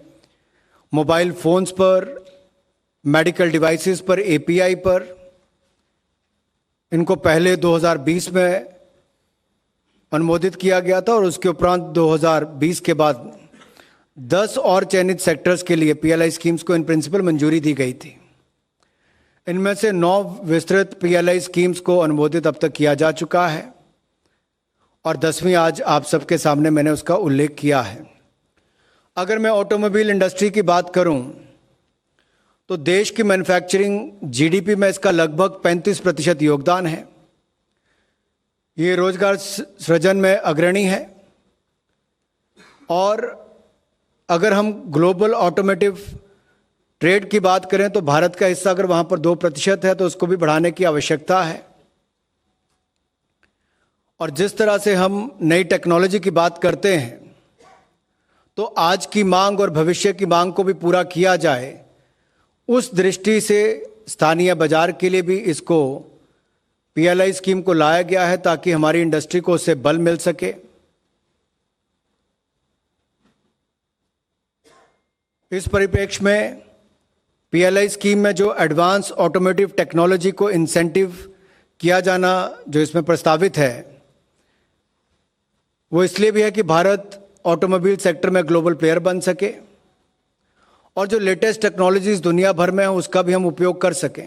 मोबाइल फोन्स पर, मेडिकल डिवाइसेस पर, एपीआई पर, इनको पहले 2020 में अनुमोदित किया गया था और उसके उपरांत 2020 के बाद 10 और चयनित सेक्टर्स के लिए पीएलआई स्कीम्स को इन प्रिंसिपल मंजूरी दी गई थी। इनमें से 9 विस्तृत पीएलआई स्कीम्स को अनुमोदित अब तक किया जा चुका है और 10वीं आज आप सबके सामने मैंने उसका उल्लेख किया है। अगर मैं ऑटोमोबाइल इंडस्ट्री की बात करूं तो देश की मैन्युफैक्चरिंग जीडीपी में इसका लगभग 35% योगदान है। ये रोजगार सृजन में अग्रणी है और अगर हम ग्लोबल ऑटोमेटिव ट्रेड की बात करें तो भारत का हिस्सा अगर वहां पर 2% है तो उसको भी बढ़ाने की आवश्यकता है। और जिस तरह से हम नई टेक्नोलॉजी की बात करते हैं तो आज की मांग और भविष्य की मांग को भी पूरा किया जाए, उस दृष्टि से स्थानीय बाजार के लिए भी इसको पीएलआई स्कीम को लाया गया है ताकि हमारी इंडस्ट्री को उससे बल मिल सके। इस परिप्रेक्ष्य में पीएलआई स्कीम में जो एडवांस ऑटोमोटिव टेक्नोलॉजी को इंसेंटिव किया जाना जो इसमें प्रस्तावित है, वो इसलिए भी है कि भारत ऑटोमोबाइल सेक्टर में ग्लोबल प्लेयर बन सके और जो लेटेस्ट टेक्नोलॉजीज दुनिया भर में है उसका भी हम उपयोग कर सकें।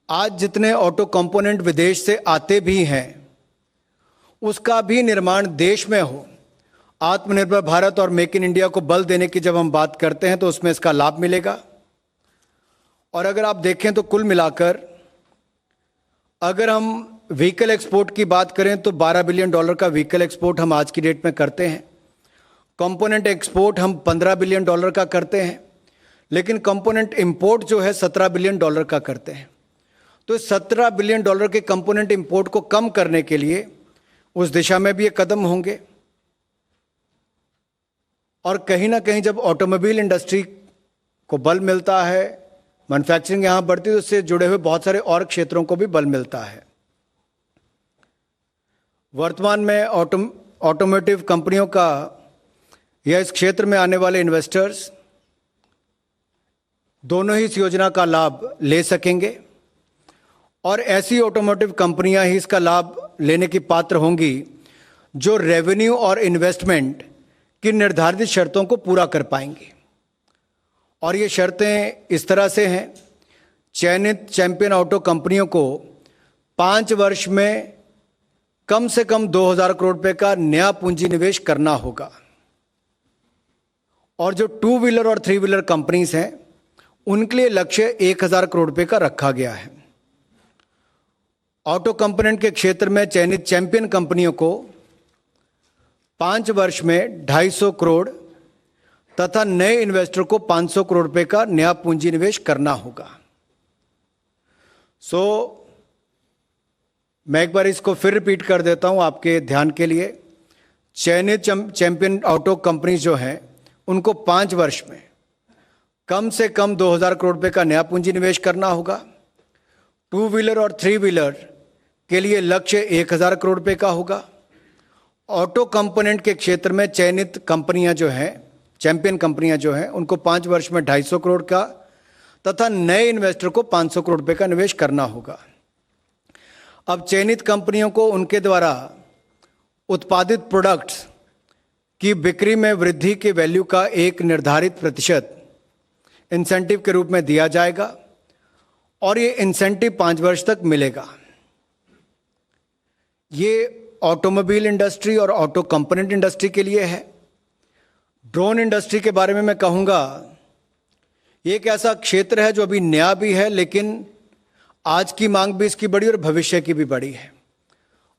आज जितने ऑटो कंपोनेंट विदेश से आते भी हैं उसका भी निर्माण देश में हो। आत्मनिर्भर भारत और मेक इन इंडिया को बल देने की जब हम बात करते हैं तो उसमें इसका लाभ मिलेगा। और अगर आप देखें तो कुल मिलाकर अगर हम व्हीकल एक्सपोर्ट की बात करें तो $12 बिलियन का व्हीकल एक्सपोर्ट हम आज की डेट में करते हैं। कंपोनेंट एक्सपोर्ट हम $15 बिलियन का करते हैं, लेकिन कंपोनेंट इंपोर्ट जो है $17 बिलियन का करते हैं। तो $17 बिलियन के कंपोनेंट इंपोर्ट को कम करने के लिए उस दिशा में भी ये कदम होंगे। और कहीं ना कहीं जब ऑटोमोबाइल इंडस्ट्री को बल मिलता है, मैन्युफैक्चरिंग यहाँ बढ़ती है, तो उससे जुड़े हुए बहुत सारे और क्षेत्रों को भी बल मिलता है। वर्तमान में ऑटोमोटिव कंपनियों का या इस क्षेत्र में आने वाले इन्वेस्टर्स दोनों ही इस योजना का लाभ ले सकेंगे और ऐसी ऑटोमोटिव कंपनियां ही इसका लाभ लेने की पात्र होंगी जो रेवेन्यू और इन्वेस्टमेंट की निर्धारित शर्तों को पूरा कर पाएंगी। और ये शर्तें इस तरह से हैं, चयनित चैंपियन ऑटो कंपनियों को 5 वर्ष में कम से कम 2,000 करोड़ रुपए का नया पूंजी निवेश करना होगा। और जो 2 व्हीलर और 3 व्हीलर कंपनीज हैं उनके लिए लक्ष्य 1,000 करोड़ रुपए का रखा गया है। ऑटो कंपोनेंट के क्षेत्र में चयनित चैंपियन कंपनियों को 5 वर्ष में 250 करोड़ तथा नए इन्वेस्टर को 500 करोड़ रुपए का नया पूंजी निवेश करना होगा। मैं एक बार इसको फिर रिपीट कर देता हूं आपके ध्यान के लिए। चयनित चैंपियन ऑटो कंपनी जो हैं उनको 5 वर्ष में कम से कम 2000 करोड़ रुपए का नया पूंजी निवेश करना होगा। 2 व्हीलर और 3 व्हीलर के लिए लक्ष्य 1000 करोड़ रुपए का होगा। ऑटो कंपोनेंट के क्षेत्र में चयनित कंपनियां जो हैं, चैंपियन कंपनियां जो हैं, उनको 5 वर्ष में 250 करोड़ का तथा नए इन्वेस्टर को 500 करोड़ रुपए का निवेश करना होगा। अब चयनित कंपनियों को उनके द्वारा उत्पादित प्रोडक्ट्स की बिक्री में वृद्धि के वैल्यू का एक निर्धारित प्रतिशत इंसेंटिव के रूप में दिया जाएगा और ये इंसेंटिव 5 वर्ष तक मिलेगा। ये ऑटोमोबाइल इंडस्ट्री और ऑटो कंपोनेंट इंडस्ट्री के लिए है। ड्रोन इंडस्ट्री के बारे में मैं कहूँगा, ये एक ऐसा क्षेत्र है जो अभी नया भी है, लेकिन आज की मांग भी इसकी बड़ी और भविष्य की भी बड़ी है।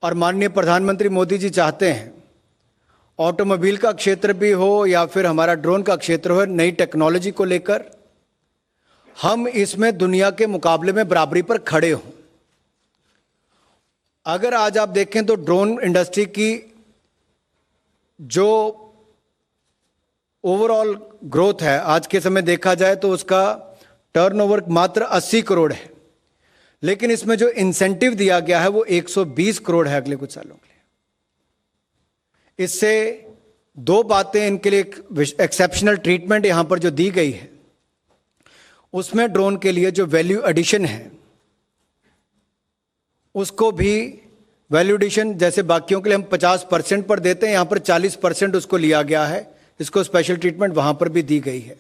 और माननीय प्रधानमंत्री मोदी जी चाहते हैं ऑटोमोबाइल का क्षेत्र भी हो या फिर हमारा ड्रोन का क्षेत्र हो, नई टेक्नोलॉजी को लेकर हम इसमें दुनिया के मुकाबले में बराबरी पर खड़े हों। अगर आज आप देखें तो ड्रोन इंडस्ट्री की जो ओवरऑल ग्रोथ है आज के समय देखा जाए तो उसका टर्नओवर मात्र 80 करोड़ है, लेकिन इसमें जो इंसेंटिव दिया गया है वो 120 करोड़ है अगले कुछ सालों के लिए। इससे 2 बातें इनके लिए एक्सेप्शनल ट्रीटमेंट यहां पर जो दी गई है, उसमें ड्रोन के लिए जो वैल्यू एडिशन है उसको भी वैल्यू एडिशन जैसे बाकियों के लिए हम 50% पर देते हैं, यहां पर 40% उसको लिया गया है। इसको स्पेशल ट्रीटमेंट वहां पर भी दी गई है।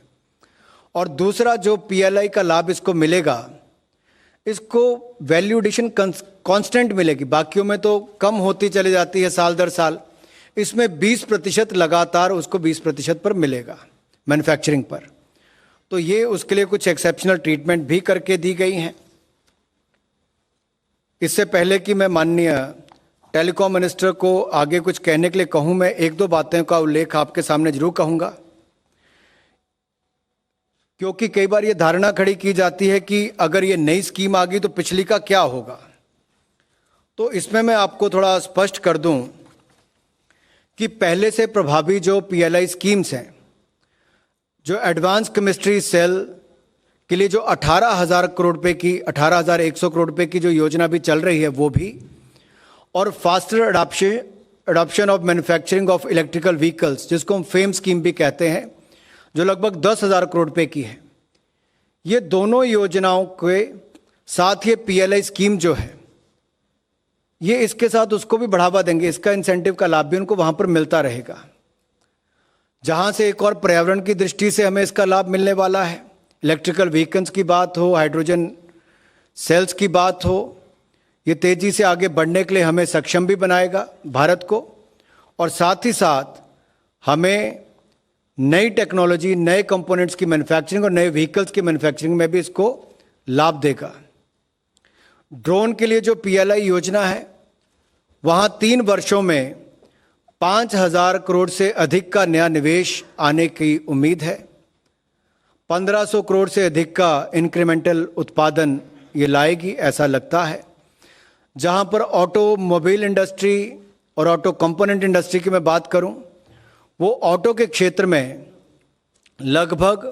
और दूसरा जो पीएलआई का लाभ इसको मिलेगा, इसको वैल्यू एडिशन कांस्टेंट मिलेगी। बाकियों में तो कम होती चली जाती है साल दर साल, इसमें 20% लगातार उसको 20% पर मिलेगा मैन्युफैक्चरिंग पर। तो ये उसके लिए कुछ एक्सेप्शनल ट्रीटमेंट भी करके दी गई हैं। इससे पहले कि मैं माननीय टेलीकॉम मिनिस्टर को आगे कुछ कहने के लिए कहूं, मैं 1-2 बातें का उल्लेख आपके सामने जरूर कहूंगा, क्योंकि कई बार ये धारणा खड़ी की जाती है कि अगर ये नई स्कीम आ गई तो पिछली का क्या होगा। तो इसमें मैं आपको थोड़ा स्पष्ट कर दूं कि पहले से प्रभावी जो पीएलआई स्कीम्स हैं, जो एडवांस केमिस्ट्री सेल के लिए जो 18,000 करोड़ रुपए की 18,100 करोड़ रुपए की जो योजना भी चल रही है वो भी, और faster adoption of manufacturing of electrical vehicles जिसको हम फेम स्कीम भी कहते हैं, जो लगभग 10,000 करोड़ रुपए की है। ये दोनों योजनाओं के साथ ये पीएलआई स्कीम जो है ये इसके साथ उसको भी बढ़ावा देंगे। इसका इंसेंटिव का लाभ भी उनको वहां पर मिलता रहेगा। जहां से एक और पर्यावरण की दृष्टि से हमें इसका लाभ मिलने वाला है, इलेक्ट्रिकल व्हीकल्स की बात हो, हाइड्रोजन सेल्स की बात हो, ये तेजी से आगे बढ़ने के लिए हमें सक्षम भी बनाएगा भारत को, और साथ ही साथ हमें नई टेक्नोलॉजी, नए कंपोनेंट्स की मैन्युफैक्चरिंग और नए व्हीकल्स की मैन्युफैक्चरिंग में भी इसको लाभ देगा। ड्रोन के लिए जो पीएलआई योजना है, वहां 3 वर्षों में 5,000 करोड़ से अधिक का नया निवेश आने की उम्मीद है। 1,500 करोड़ से अधिक का इंक्रीमेंटल उत्पादन ये लाएगी ऐसा लगता है। जहां पर ऑटोमोबाइल इंडस्ट्री और ऑटो कंपोनेंट इंडस्ट्री की मैं बात करूं, वो ऑटो के क्षेत्र में लगभग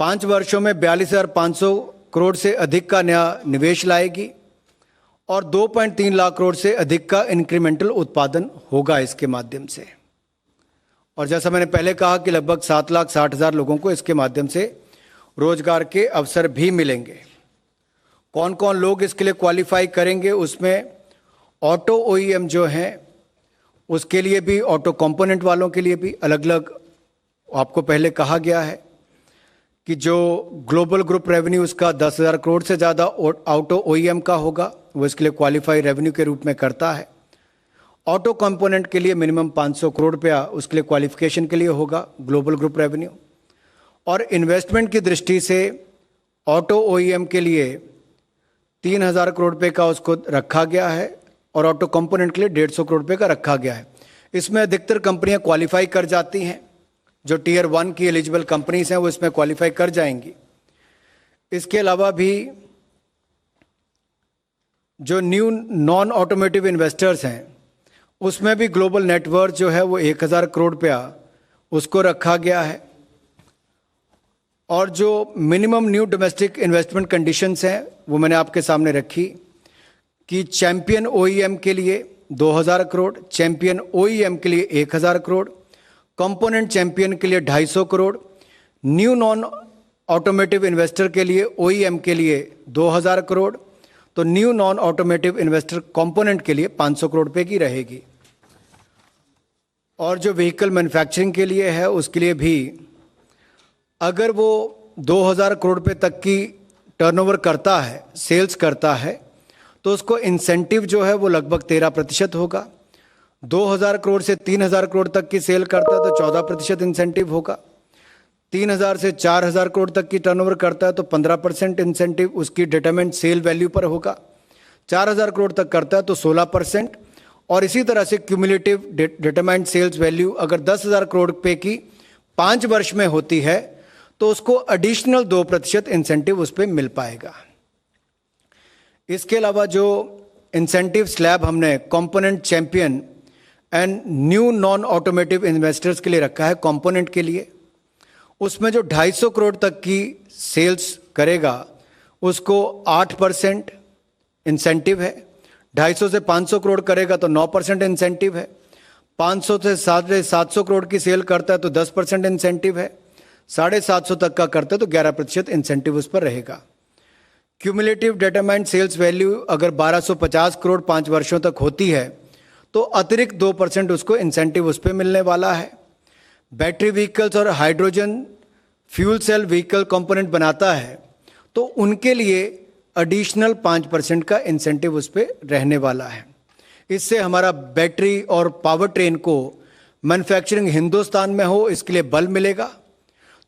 5 वर्षों में 42,500 करोड़ से अधिक का नया निवेश लाएगी और 2.3 लाख करोड़ से अधिक का इंक्रीमेंटल उत्पादन होगा इसके माध्यम से। और जैसा मैंने पहले कहा कि लगभग 7,60,000 लोगों को इसके माध्यम से रोजगार के अवसर भी मिलेंगे। कौन कौन लोग इसके लिए क्वालिफाई करेंगे, उसमें ऑटो ओईएम जो हैं उसके लिए भी, ऑटो कंपोनेंट वालों के लिए भी अलग अलग आपको पहले कहा गया है कि जो ग्लोबल ग्रुप रेवेन्यू उसका 10,000 करोड़ से ज़्यादा ऑटो ओईएम का होगा, वो इसके लिए क्वालिफाई रेवेन्यू के रूप में करता है। ऑटो कंपोनेंट के लिए मिनिमम 500 करोड़ रुपया उसके लिए क्वालिफिकेशन के लिए होगा ग्लोबल ग्रुप रेवेन्यू। और इन्वेस्टमेंट की दृष्टि से ऑटो ओईएम के लिए 3,000 करोड़ रुपये का उसको रखा गया है और ऑटो कंपोनेंट के लिए 150 करोड़ रुपये का रखा गया है। इसमें अधिकतर कंपनियां क्वालिफाई कर जाती हैं, जो टियर 1 की एलिजिबल कंपनीज हैं वो इसमें क्वालिफाई कर जाएंगी। इसके अलावा भी जो न्यू नॉन ऑटोमेटिव इन्वेस्टर्स हैं उसमें भी ग्लोबल नेटवर्थ जो है वो 1000 करोड़ रुपया उसको रखा गया है। और जो minimum new domestic investment conditions हैं वो मैंने आपके सामने रखी कि चैंपियन OEM के लिए 2000 करोड़, चैंपियन OEM के लिए 1000 करोड़, कंपोनेंट चैंपियन के लिए 250 crore, new non automotive investor के लिए OEM के लिए 2000 करोड़, तो new non automotive investor component के लिए 500 करोड़ रुपए की रहेगी। और जो व्हीकल मैन्युफैक्चरिंग के लिए है उसके लिए भी अगर वो 2000 करोड़ रुपए तक की टर्नओवर करता है, सेल्स करता है, तो उसको इंसेंटिव जो है वो लगभग 13% होगा। 2000 करोड़ से 3000 करोड़ तक की सेल करता है तो 14% इंसेंटिव होगा। 3000 से 4000 करोड़ तक की टर्नओवर करता है तो 15% इंसेंटिव उसकी डिटरमाइंड सेल वैल्यू पर होगा। 4000 करोड़ तक करता है तो 16%। और इसी तरह से क्यूमुलेटिव डिटरमाइंड सेल्स वैल्यू अगर 10,000 करोड़ रुपए की 5 वर्ष में होती है तो उसको एडिशनल 2% इंसेंटिव उस पर मिल पाएगा। इसके अलावा जो इंसेंटिव स्लैब हमने component champion and new non automotive investors के लिए रखा है कंपोनेंट के लिए, उसमें जो 250 करोड़ तक की सेल्स करेगा उसको 8% इंसेंटिव है। 250 से 500 करोड़ करेगा तो 9% इंसेंटिव है। 500 से 750 करोड़ की सेल करता है तो 10% इंसेंटिव है। 750 तक का करता है तो 11% इंसेंटिव उस पर रहेगा। क्यूमुलेटिव डिटरमाइंड सेल्स वैल्यू अगर 1250 करोड़ 5 वर्षों तक होती है तो अतिरिक्त 2% उसको इंसेंटिव उस पर मिलने वाला है। बैटरी व्हीकल्स और hydrogen fuel cell vehicle component बनाता है तो उनके लिए एडिशनल 5% का इंसेंटिव उस पर रहने वाला है। इससे हमारा बैटरी और पावर ट्रेन को मैन्युफैक्चरिंग हिंदुस्तान में हो इसके लिए बल मिलेगा।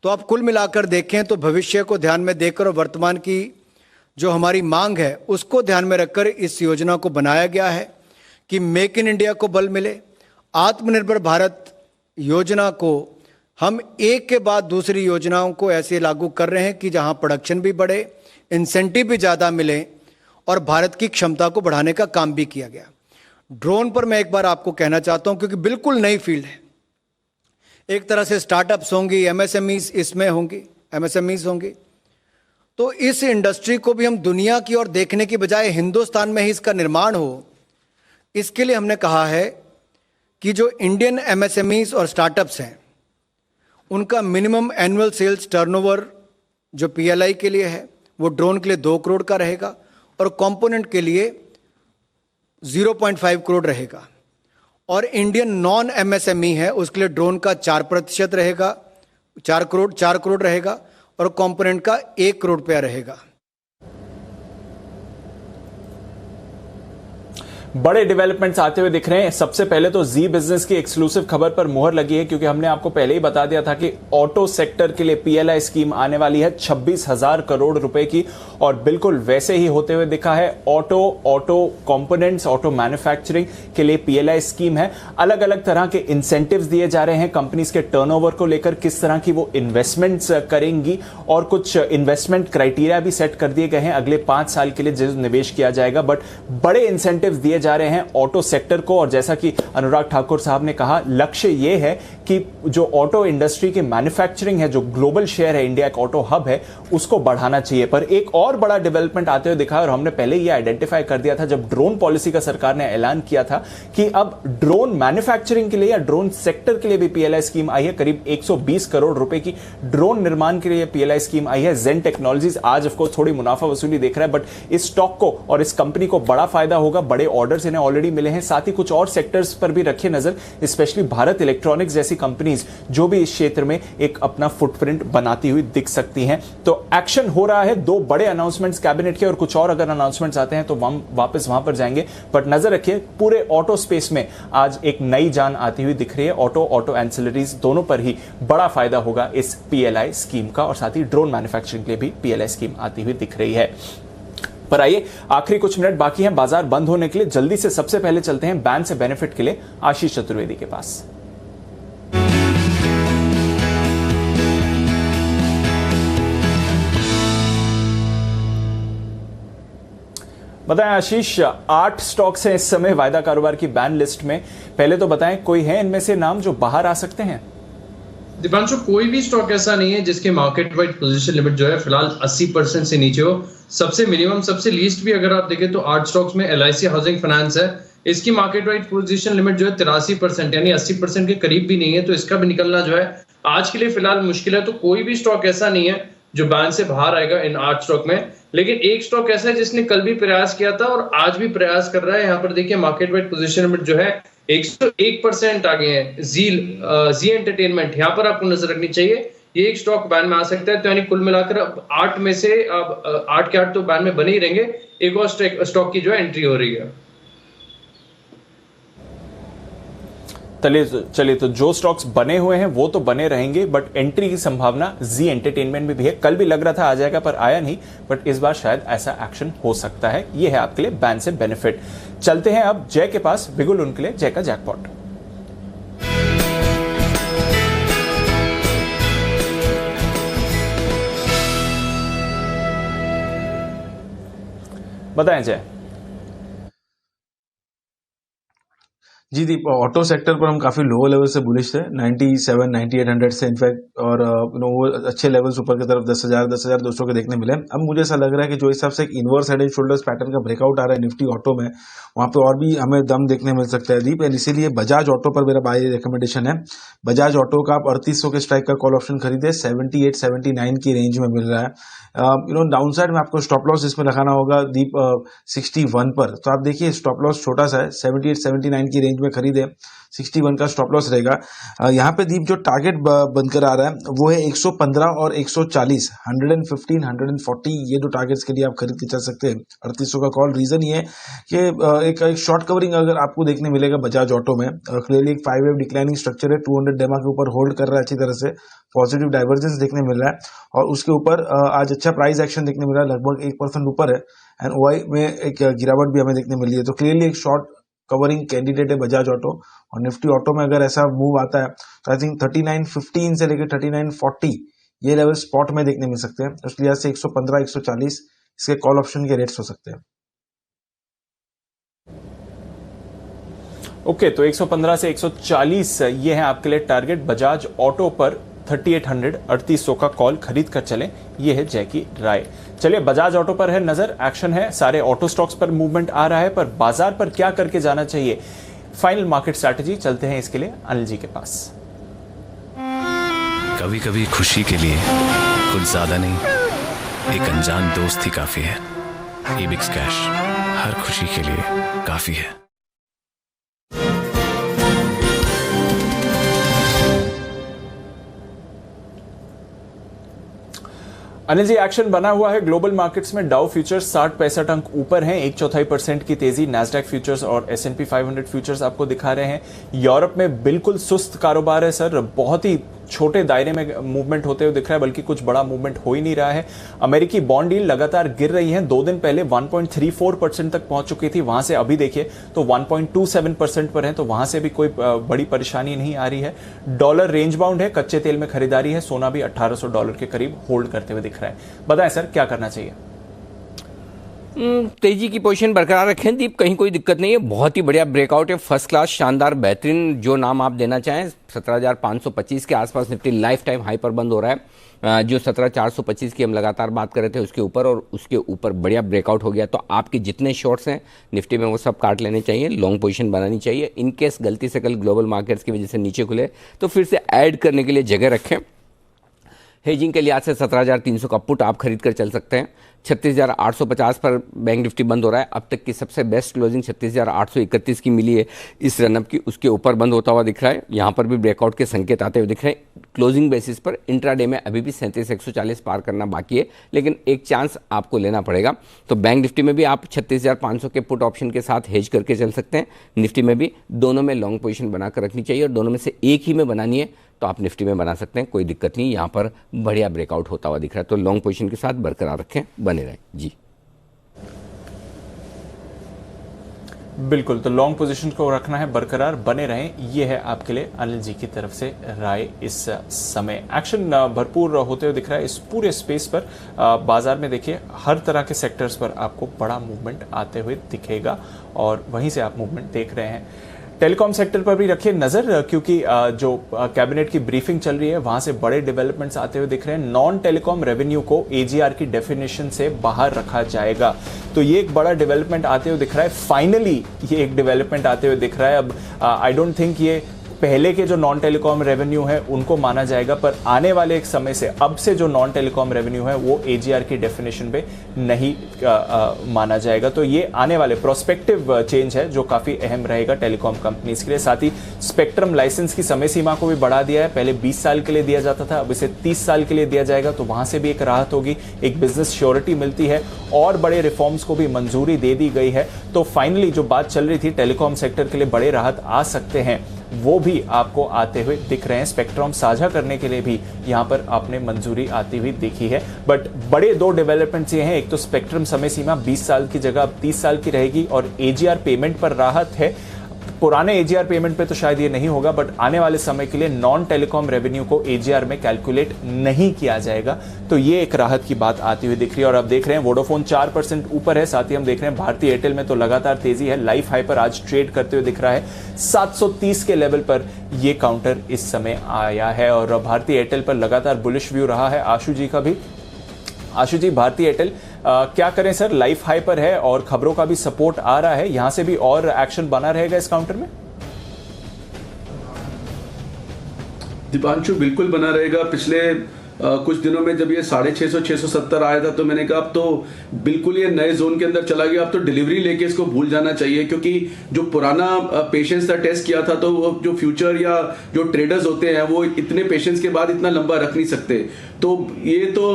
तो आप कुल मिलाकर देखें तो भविष्य को ध्यान में देकर और वर्तमान की जो हमारी मांग है उसको ध्यान में रखकर इस योजना को बनाया गया है कि मेक इन इंडिया को बल मिले। आत्मनिर्भर भारत योजना को हम एक के बाद दूसरी योजनाओं को ऐसे लागू कर रहे हैं कि जहां प्रोडक्शन भी बढ़े, इंसेंटिव भी ज़्यादा मिले और भारत की क्षमता को बढ़ाने का काम भी किया गया। ड्रोन पर मैं एक बार आपको कहना चाहता हूं क्योंकि बिल्कुल नई फील्ड है। एक तरह से स्टार्टअप्स होंगी, एमएसएमईज इसमें होंगी, एमएसएमईज होंगी। तो इस इंडस्ट्री को भी हम दुनिया की ओर देखने की बजाय हिंदुस्तान में ही इसका निर्माण हो, इसके लिए हमने कहा है कि जो इंडियन एमएसएमईज और स्टार्टअप्स हैं उनका मिनिमम एनुअल सेल्स टर्नओवर जो पीएलआई के लिए है वो ड्रोन के लिए 2 करोड़ का रहेगा और कंपोनेंट के लिए 0.5 करोड़ रहेगा। और इंडियन नॉन एमएसएमई है उसके लिए ड्रोन का 4% रहेगा, 4 करोड़ रहेगा और कंपोनेंट का 1 करोड़ रुपया रहेगा। बड़े डेवलपमेंट्स आते हुए दिख रहे हैं। सबसे पहले तो जी बिजनेस की एक्सक्लूसिव खबर पर मुहर लगी है क्योंकि हमने आपको पहले ही बता दिया था कि ऑटो सेक्टर के लिए पीएलआई स्कीम आने वाली है 26,000 करोड़ रुपए की और बिल्कुल वैसे ही होते हुए दिखा है। ऑटो कंपोनेंट्स, ऑटो मैन्युफैक्चरिंग के लिए पीएलआई स्कीम है। अलग अलग तरह के इंसेंटिव्स दिए जा रहे हैं कंपनीज के टर्नओवर को लेकर, किस तरह की वो इन्वेस्टमेंट्स करेंगी और कुछ इन्वेस्टमेंट क्राइटेरिया भी सेट कर दिए गए हैं अगले 5 साल के लिए जो निवेश किया जाएगा। बट बड़े इंसेंटिव्स दिए जा रहे हैं ऑटो सेक्टर को और जैसा कि अनुराग ठाकुर साहब ने कहा, लक्ष्य यह है कि जो ऑटो इंडस्ट्री की मैन्युफैक्चरिंग है, जो ग्लोबल शेयर है, इंडिया एक ऑटो हब है, उसको बढ़ाना चाहिए। पर एक और बड़ा डेवलपमेंट आते हुए दिखा और हमने पहले ही आइडेंटिफाई कर दिया था जब ड्रोन पॉलिसी का सरकार ने ऐलान किया था कि अब ड्रोन मैन्युफैक्चरिंग के लिए या ड्रोन सेक्टर के लिए भी पीएलआई स्कीम आई है। करीब 120 करोड़ रुपए की ड्रोन निर्माण के लिए पीएलआई स्कीम आई है। जेन टेक्नोलॉजीज आज ऑफ कोर्स थोड़ी मुनाफा वसूली देख रहा है बट इस स्टॉक को और इस कंपनी को बड़ा फायदा होगा। बड़े ऑर्डर्स इन्हें ऑलरेडी मिले हैं। साथ ही कुछ और सेक्टर्स पर भी रखे नजर, स्पेशली भारत इलेक्ट्रॉनिक्स जैसी कंपनीज जो भी इस क्षेत्र में एक अपना फुटप्रिंट बनाती हुई दिख सकती हैं। तो एक्शन हो रहा है। 2 बड़े अनाउंसमेंट्स कैबिनेट के और कुछ और अगर अनाउंसमेंट्स आते हैं तो हम वापस वहां पर जाएंगे। बट नजर रखिए पूरे ऑटो स्पेस में आज एक नई जान आती हुई दिख रही है। ऑटो एंसिलरीज दोनों पर ही बड़ा फायदा होगा इस पीएलआई स्कीम का और साथ ही ड्रोन मैन्युफैक्चरिंग के लिए भी पीएलआई स्कीम आती हुई दिख रही है। पर आइए आखिरी कुछ मिनट बाकी हैं बाजार बंद होने के लिए, जल्दी से सबसे पहले चलते हैं बैन से बेनिफिट के लिए आशीष चतुर्वेदी के पास। बताएं आशीष, 8 स्टॉक्स हैं इस समय वायदा कारोबार की बैन लिस्ट में। पहले तो बताएं कोई है इनमें से नाम जो बाहर आ सकते हैं? दीपांशु, कोई भी स्टॉक ऐसा नहीं है जिसके मार्केट वाइड पोजीशन लिमिट जो है फिलहाल 80% से नीचे हो। सबसे मिनिमम, सबसे लीस्ट भी अगर आप देखें तो 8 स्टॉक्स में LIC हाउसिंग फाइनेंस है, इसकी मार्केट वाइड पोजीशन लिमिट जो है 83%, यानी 80% के करीब भी नहीं है, तो इसका भी निकलना जो है आज के लिए फिलहाल मुश्किल है। तो कोई भी स्टॉक ऐसा नहीं है जो बैन से बाहर आएगा इन 8 स्टॉक में। लेकिन एक स्टॉक ऐसा है जिसने कल भी प्रयास किया था और आज भी प्रयास कर रहा है। यहाँ पर देखिए मार्केट वाइड पोजीशन लिमिट जो है 101% आ गए हैं। जी एंटरटेनमेंट, यहाँ पर आपको नजर रखनी चाहिए, ये एक स्टॉक बैन में आ सकता है। तो यानी कुल मिलाकर अब 8 में से अब 8 के 8 तो बैन में बने ही रहेंगे, एक और स्टॉक की जो है एंट्री हो रही है। चलिए, तो जो स्टॉक्स बने हुए हैं वो तो बने रहेंगे, बट एंट्री की संभावना जी एंटरटेनमेंट में भी है। कल भी लग रहा था आ जाएगा पर आया नहीं, बट इस बार शायद ऐसा एक्शन हो सकता है। ये है आपके लिए बैन से बेनिफिट। चलते हैं अब जय के पास, बिगुल उनके लिए जय का जैकपॉट। बताएं जय। जी दीप, ऑटो सेक्टर पर हम काफी लो लेवल से बुलिश थे, 97, 9800 से इनफैक्ट, और वो अच्छे लेवल्स ऊपर की तरफ 10,200 के देखने मिले। अब मुझे ऐसा लग रहा है कि जो हिसाब से एक inverse head and shoulders pattern का ब्रेकआउट आ रहा है निफ्टी ऑटो में, वहां पे और भी हमें दम देखने मिल सकता है दीप। एंड इसीलिए बजाज ऑटो पर मेरा बाय रिकमेंडेशन है। बजाज ऑटो का आप 3800 के स्ट्राइक का कॉल ऑप्शन खरीदे, 78, 79 की रेंज में मिल रहा है। डाउन साइड में आपको स्टॉप लॉस इसमें लगाना होगा दीप 61 पर। तो आप देखिए स्टॉप लॉस छोटा सा है, 78, 79 की रेंज में खरीदे, 61 का स्टॉप लॉस रहेगा। यहाँ पे दीप जो टारगेट बनकर आ रहा है वो है 115 और 140, 115, 140, ये दो टारगेट्स के लिए आप खरीद के चल सकते हैं। 3800 का कॉल। रीजन ये है कि एक शॉर्ट कवरिंग अगर आपको देखने मिलेगा बजाज ऑटो में, क्लियरली एक 5 वेव डिक्लाइनिंग स्ट्रक्चर है, 200 डेमा के ऊपर होल्ड कर रहा है अच्छी तरह से, पॉजिटिव डाइवर्जेंस देखने मिल रहा है, और उसके ऊपर आज अच्छा प्राइस एक्शन देखने मिल रहा है, लगभग 1% ऊपर है। एंड OI में एक गिरावट भी हमें देखने मिल रही है। तो क्लियरली एक शॉर्ट कवरिंग कैंडिडेट है बजाज ऑटो। और निफ्टी ऑटो में अगर ऐसा मूव आता है तो आई थिंक 3915 से लेकर 3940 ये लेवल स्पॉट में देखने मिल सकते हैं। उस लिहाज से 115, 140 इसके कॉल ऑप्शन के रेट्स हो सकते हैं। ओके, तो 115 से 140 ये है आपके लिए टारगेट बजाज ऑटो पर। 3800, 3800 का कॉल खरीद कर चलें, ये है जय की राय। चलिए, बजाज ऑटो पर है नजर, एक्शन है, सारे ऑटो स्टॉक्स पर मूवमेंट आ रहा है, पर बाजार पर क्या करके जाना चाहिए, फाइनल मार्केट स्ट्रैटेजी चलते हैं इसके लिए अनिल जी के पास। कभी कभी खुशी के लिए कुछ ज्यादा नहीं, एक अनजान दोस्त ही काफी है। एबिक्स कैश हर खुशी के लिए काफी है। अनिल जी, एक्शन बना हुआ है ग्लोबल मार्केट्स में। डाउ फ्यूचर्स 60-65 अंक ऊपर हैं, 1/4% की तेजी। नैस्डैक फ्यूचर्स और S&P 500 फ्यूचर्स आपको दिखा रहे हैं। यूरोप में बिल्कुल सुस्त कारोबार है सर, बहुत ही छोटे दायरे में मूवमेंट होते हुए दिख रहा है, बल्कि कुछ बड़ा मूवमेंट हो ही नहीं रहा है। अमेरिकी बॉन्ड यील्ड लगातार गिर रही है, 2 दिन पहले 1.34% तक पहुंच चुकी थी, वहां से अभी देखिए तो 1.27% पर है, तो वहां से भी कोई बड़ी परेशानी नहीं आ रही है। डॉलर रेंज बाउंड है, कच्चे तेल में खरीदारी है, सोना भी $1800 के करीब होल्ड करते हुए दिख रहा है। बताएं सर, क्या करना चाहिए? तेजी की पोजीशन बरकरार रखें दीप, कहीं कोई दिक्कत नहीं है। बहुत ही बढ़िया ब्रेकआउट है, फर्स्ट क्लास, शानदार, बेहतरीन। जो नाम आप देना चाहें, 17,525 के आसपास निफ्टी लाइफ टाइम हाई पर बंद हो रहा है। जो 17,425 की हम लगातार बात कर रहे थे उसके ऊपर, और उसके ऊपर बढ़िया ब्रेकआउट हो गया। तो आपके जितने शॉर्ट्स हैं निफ्टी में वो सब काट लेने चाहिए, लॉन्ग पोजीशन बनानी चाहिए। इनकेस गलती से कल ग्लोबल मार्केट्स की वजह से नीचे खुले तो फिर से ऐड करने के लिए जगह रखें। हेजिंग के लिहाज से 17,300 का पुट आप खरीद कर चल सकते हैं। 36,850 पर बैंक निफ्टी बंद हो रहा है। अब तक की सबसे बेस्ट क्लोजिंग 36,831 की मिली है इस रनअप की, उसके ऊपर बंद होता हुआ दिख रहा है। यहाँ पर भी ब्रेकआउट के संकेत आते हुए दिख रहे हैं। क्लोजिंग बेसिस पर इंट्राडे में अभी भी 37,140 पार करना बाकी है, लेकिन एक चांस आपको लेना पड़ेगा। तो बैंक निफ्टी में भी आप 36,500 के पुट ऑप्शन के साथ हेज करके चल सकते हैं। निफ्टी में भी दोनों में लॉन्ग पोजीशन बनाकर रखनी चाहिए, और दोनों में से एक ही में बनानी है तो आप निफ्टी में बना सकते हैं, कोई दिक्कत नहीं। यहाँ पर बढ़िया ब्रेकआउट होता हुआ दिख रहा है, तो लॉन्ग पोजीशन के साथ बरकरार रखें, बने रहें जी। बिल्कुल, तो लॉन्ग पोजीशन को रखना है बरकरार, बने रहें, ये है आपके लिए अनिल जी की तरफ से राय। इस समय एक्शन भरपूर होते हुए दिख रहा है इस पूरे स्पेस पर। बाजार में देखिए हर तरह के सेक्टर्स पर आपको बड़ा मूवमेंट आते हुए दिखेगा और वहीं से आप मूवमेंट देख रहे हैं। टेलीकॉम सेक्टर पर भी रखिए नजर, क्योंकि जो कैबिनेट की ब्रीफिंग चल रही है वहां से बड़े डेवलपमेंट्स आते हुए दिख रहे हैं। नॉन टेलीकॉम रेवेन्यू को एजीआर की डेफिनेशन से बाहर रखा जाएगा, तो ये एक बड़ा डेवलपमेंट आते हुए दिख रहा है। फाइनली ये एक डेवलपमेंट आते हुए दिख रहा है। अब आई डोंट थिंक ये पहले के जो नॉन टेलीकॉम रेवेन्यू है उनको माना जाएगा, पर आने वाले एक समय से अब से जो नॉन टेलीकॉम रेवेन्यू है वो एजीआर की डेफिनेशन पे नहीं माना जाएगा। तो ये आने वाले प्रोस्पेक्टिव चेंज है जो काफी अहम रहेगा टेलीकॉम कंपनीज के लिए। साथ ही स्पेक्ट्रम लाइसेंस की समय सीमा को भी बढ़ा दिया है, पहले 20 साल के लिए दिया जाता था, अब इसे 30 साल के लिए दिया जाएगा, तो वहां से भी एक राहत होगी, एक बिजनेस श्योरिटी मिलती है और बड़े रिफॉर्म्स को भी मंजूरी दे दी गई है। तो फाइनली जो बात चल रही थी टेलीकॉम सेक्टर के लिए बड़े राहत आ सकते हैं, वो भी आपको आते हुए दिख रहे हैं। स्पेक्ट्रम साझा करने के लिए भी यहां पर आपने मंजूरी आती हुई देखी है। बट बड़े दो डेवलपमेंट्स ये हैं, एक तो स्पेक्ट्रम समय सीमा 20 साल की जगह अब 30 साल की रहेगी और एजीआर पेमेंट पर राहत है। पुराने एजीआर पेमेंट पे तो शायद ये नहीं होगा, बट आने वाले समय के लिए नॉन टेलीकॉम रेवेन्यू को एजीआर में कैलकुलेट नहीं किया जाएगा, तो ये एक राहत की बात आती हुई दिख रही है। और अब देख रहे हैं वोडाफोन 4% ऊपर है, साथ ही हम देख रहे हैं भारतीय एयरटेल में तो लगातार तेजी है, लाइफ हाई पर आज ट्रेड करते हुए दिख रहा है। 730 के लेवल पर ये काउंटर इस समय आया है और भारतीय एयरटेल पर लगातार बुलिश व्यू रहा है आशु जी का भी। आशु जी, भारतीय एयरटेल क्या करें सर, लाइफ हाई पर है और खबरों का भी सपोर्ट आ रहा है, यहां से भी और एक्शन बना रहेगा इस काउंटर में? दीपांशु, बिल्कुल बना रहेगा। पिछले कुछ दिनों में जब ये 650 670 आया था तो मैंने कहा अब तो बिल्कुल ये नए जोन के अंदर चला गया, अब तो डिलीवरी लेके इसको भूल जाना चाहिए, क्योंकि जो पुराना पेशेंस था टेस्ट किया था तो वो जो फ्यूचर या जो ट्रेडर्स होते हैं वो इतने पेशेंस के बाद इतना लंबा रख नहीं सकते। तो ये तो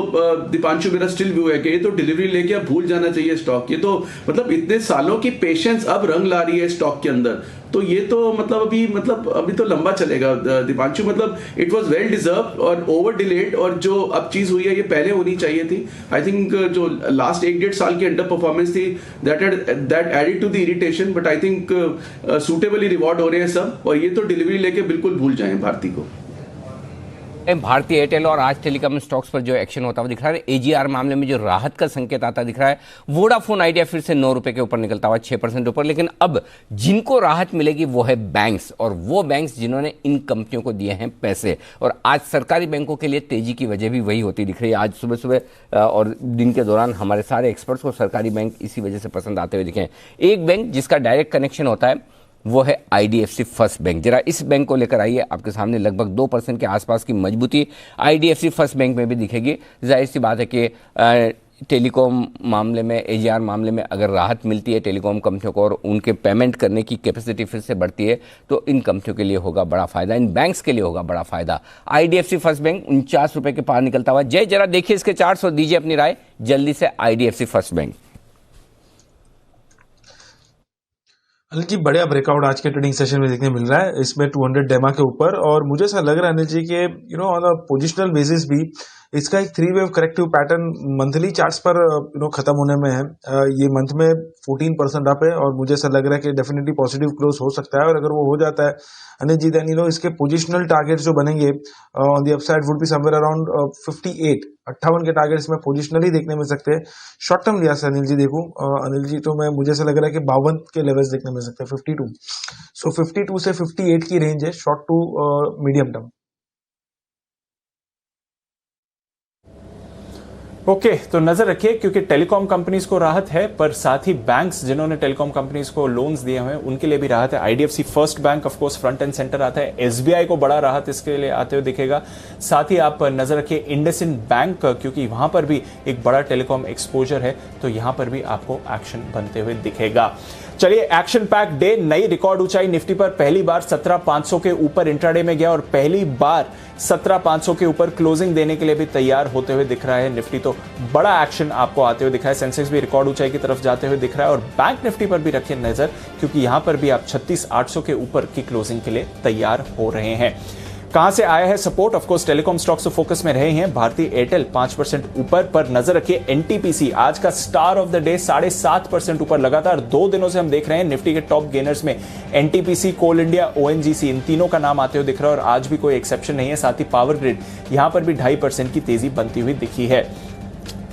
दीपांशु मेरा स्टिल व्यू है कि ये तो डिलीवरी लेके अब भूल जाना चाहिए स्टॉक। ये तो मतलब इतने सालों की पेशेंस अब रंग ला रही है स्टॉक के अंदर, तो ये तो मतलब अभी तो लंबा चलेगा दीपांशु। मतलब इट वाज वेल डिजर्व और ओवर डिलेड, और जो अब चीज हुई है ये पहले होनी चाहिए थी। आई थिंक जो लास्ट 1-1.5 साल की अंडर परफॉर्मेंस थी that added to the irritation, but I think suitably rewarded हो रहे हैं सब, और ये तो डिलीवरी लेके बिल्कुल भूल जाएं भारती को। भारतीय एयरटेल और आज टेलीकॉम स्टॉक्स पर जो एक्शन होता हुआ दिख रहा है, एजीआर मामले में जो राहत का संकेत आता दिख रहा है। वोडाफोन आइडिया फिर से 9 रुपए के ऊपर निकलता हुआ 6% ऊपर, लेकिन अब जिनको राहत मिलेगी वो है बैंक्स, और वो बैंक्स जिन्होंने इन कंपनियों को दिए हैं पैसे। और आज सरकारी बैंकों के लिए तेजी की वजह भी वही होती दिख रही है। आज सुबह सुबह और दिन के दौरान हमारे सारे एक्सपर्ट्स को सरकारी बैंक इसी वजह से पसंद आते हुए दिखे हैं। एक बैंक जिसका डायरेक्ट कनेक्शन होता है वो है आईडीएफसी फर्स्ट बैंक। जरा इस बैंक को लेकर आइए, आपके सामने लगभग 2% के आसपास की मजबूती आईडीएफसी फर्स्ट बैंक में भी दिखेगी। जाहिर सी बात है कि टेलीकॉम मामले में, एजीआर मामले में अगर राहत मिलती है टेलीकॉम कंपनियों को और उनके पेमेंट करने की कैपेसिटी फिर से बढ़ती है तो इन कंपनियों के लिए होगा बड़ा फायदा, इन बैंक्स के लिए होगा बड़ा फायदा। आईडीएफसी फर्स्ट बैंक 49 रुपए के पार निकलता हुआ। जय, जरा देखिए इसके चार्ट्स और दीजिए अपनी राय जल्दी से। IDFC first bank Anil ji, बढ़िया ब्रेकआउट आज के ट्रेडिंग सेशन में देखने मिल रहा है, इसमें 200 डेमा के ऊपर, और मुझे ऐसा लग रहा है अनिल जी के ऑन अ पोजिशनल बेसिस भी इसका एक 3 wave corrective pattern monthly charts पर खत्म होने में है। ये मंथ में 14% अप है और मुझे ऐसा लग रहा है कि डेफिनेटली पॉजिटिव क्लोज हो सकता है, और अगर वो हो जाता है अनिल जी देन इसके पोजिशनल टारगेट्स जो बनेंगे on the upside would be somewhere around 58 के टारगेट्स में पोजिशनली देखने मिल सकते हैं। शॉर्ट टर्म लिया से अनिल जी देखूं अनिल जी तो मुझे ऐसा लग रहा है कि 52 के लेवल्स देखने मिल सकते हैं, 52। सो 52 से 58 की रेंज है short to medium term. Okay, तो नजर रखिए क्योंकि टेलीकॉम कंपनीज को राहत है, पर साथ ही बैंक्स जिन्होंने टेलीकॉम कंपनीज को लोन्स दिए हुए हैं उनके लिए भी राहत है। IDFC first bank of course front end centre आता है, एसबीआई को बड़ा राहत इसके लिए आते हुए दिखेगा। साथ ही आप नजर रखिए इंडसइंड बैंक, क्योंकि वहां पर भी एक बड़ा टेलीकॉम एक्सपोजर है, तो यहां पर भी आपको एक्शन बनते हुए दिखेगा। चलिए, एक्शन पैक डे, नई रिकॉर्ड ऊंचाई निफ्टी पर पहली बार 17,500 के ऊपर इंट्राडे में गया और पहली बार 17,500 के ऊपर क्लोजिंग देने के लिए भी तैयार होते हुए दिख रहा है निफ्टी। तो बड़ा एक्शन आपको आते हुए दिखा है, सेंसेक्स भी रिकॉर्ड ऊंचाई की तरफ जाते हुए दिख रहा है और बैंक निफ्टी पर भी रखिए नजर, क्योंकि यहां पर भी आप 36,800 के ऊपर की क्लोजिंग के लिए तैयार हो रहे हैं। कहां से आया है support? Of course telecom stocks तो फोकस में रहे हैं। भारतीय एयरटेल 5% ऊपर, पर नजर रखिए एनटीपीसी आज का स्टार ऑफ द डे 7.5% ऊपर। लगातार 2 दिनों से हम देख रहे हैं निफ्टी के टॉप गेनर्स में एनटीपीसी, कोल इंडिया, ओएनजीसी, इन तीनों का नाम आते हुए दिख रहा है और आज भी कोई एक्सेप्शन नहीं है। साथ ही पावर ग्रिड यहां पर भी 2.5% की तेजी बनती हुई दिखी है।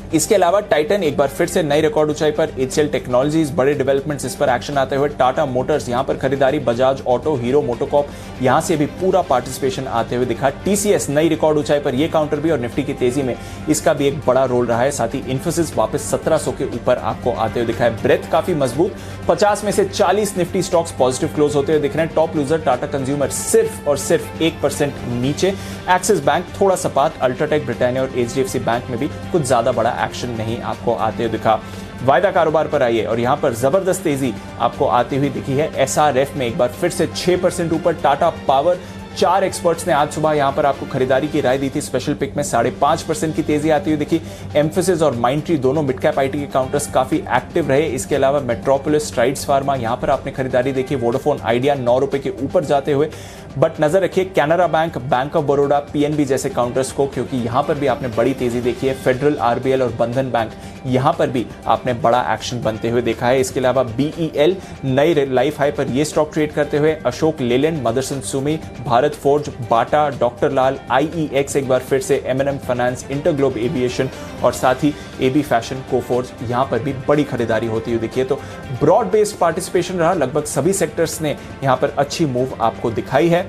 इसके अलावा टाइटन एक बार फिर से नई रिकॉर्ड ऊंचाई पर, एचसीएल टेक्नोलॉजीज बड़े डेवलपमेंट्स इस पर एक्शन आते हुए, टाटा मोटर्स यहां पर खरीदारी, बजाज ऑटो, हीरो मोटोकॉप यहां से भी पूरा पार्टिसिपेशन आते हुए दिखा। टीसीएस नई रिकॉर्ड ऊंचाई पर, यह काउंटर भी और निफ्टी की तेजी में इसका भी एक बड़ा रोल रहा है। साथ ही इन्फोसिस वापस 1700 के ऊपर आपको आते हुए दिखा है। ब्रेथ काफी मजबूत, 50 में से 40 निफ्टी स्टॉक्स पॉजिटिव क्लोज होते हुए दिख रहे हैं। टॉप लूजर टाटा कंज्यूमर सिर्फ और सिर्फ 1% नीचे। एक्सिस बैंक थोड़ा सपाट, अल्ट्राटेक, ब्रिटानिया और एचडीएफसी बैंक में भी कुछ ज्यादा बड़ा एक्शन नहीं आपको आते हुए दिखा। वायदा कारोबार पर आइए और यहां पर जबरदस्त तेजी आपको आती हुई दिखी है। एसआरएफ में एक बार फिर से 6% ऊपर। टाटा पावर, 4 एक्सपर्ट्स ने आज सुबह यहां पर आपको खरीदारी की राय दी थी। स्पेशल पिक में 5.5% की तेजी आती हुई दिखी। एम्फेसिस और माइंडट्री दोनों मिड कैप आईटी के काउंटर्स काफी एक्टिव रहे। इसके अलावा मेट्रोपोलिस, स्ट्राइड्स फार्मा यहां पर आपने खरीदारी देखी। वोडाफोन आइडिया 9 रुपए के ऊपर जाते हुए, बट नजर रखिए Canara bank, bank of Baroda, PNB जैसे काउंटर्स को, क्योंकि यहां पर भी आपने बड़ी तेजी देखी है। फेडरल, आरबीएल और बंधन बैंक यहां पर भी आपने बड़ा एक्शन बनते हुए देखा है। इसके अलावा बीईएल नई लाइफ हाई पर ये स्टॉक ट्रेड करते हुए, अशोक लेलैंड, मदरसन सुमी, भारत फोर्ज, बाटा, डॉक्टर लाल, आईईएक्स एक बार फिर से, एमएनएम फाइनेंस, इंटरग्लोब एविएशन और साथ ही एबी फैशन, कोफोर्ज यहां पर भी बड़ी खरीदारी होती हुई दिखी है। तो ब्रॉड बेस्ड पार्टिसिपेशन रहा, लगभग सभी सेक्टर्स ने यहां पर अच्छी मूव आपको दिखाई है।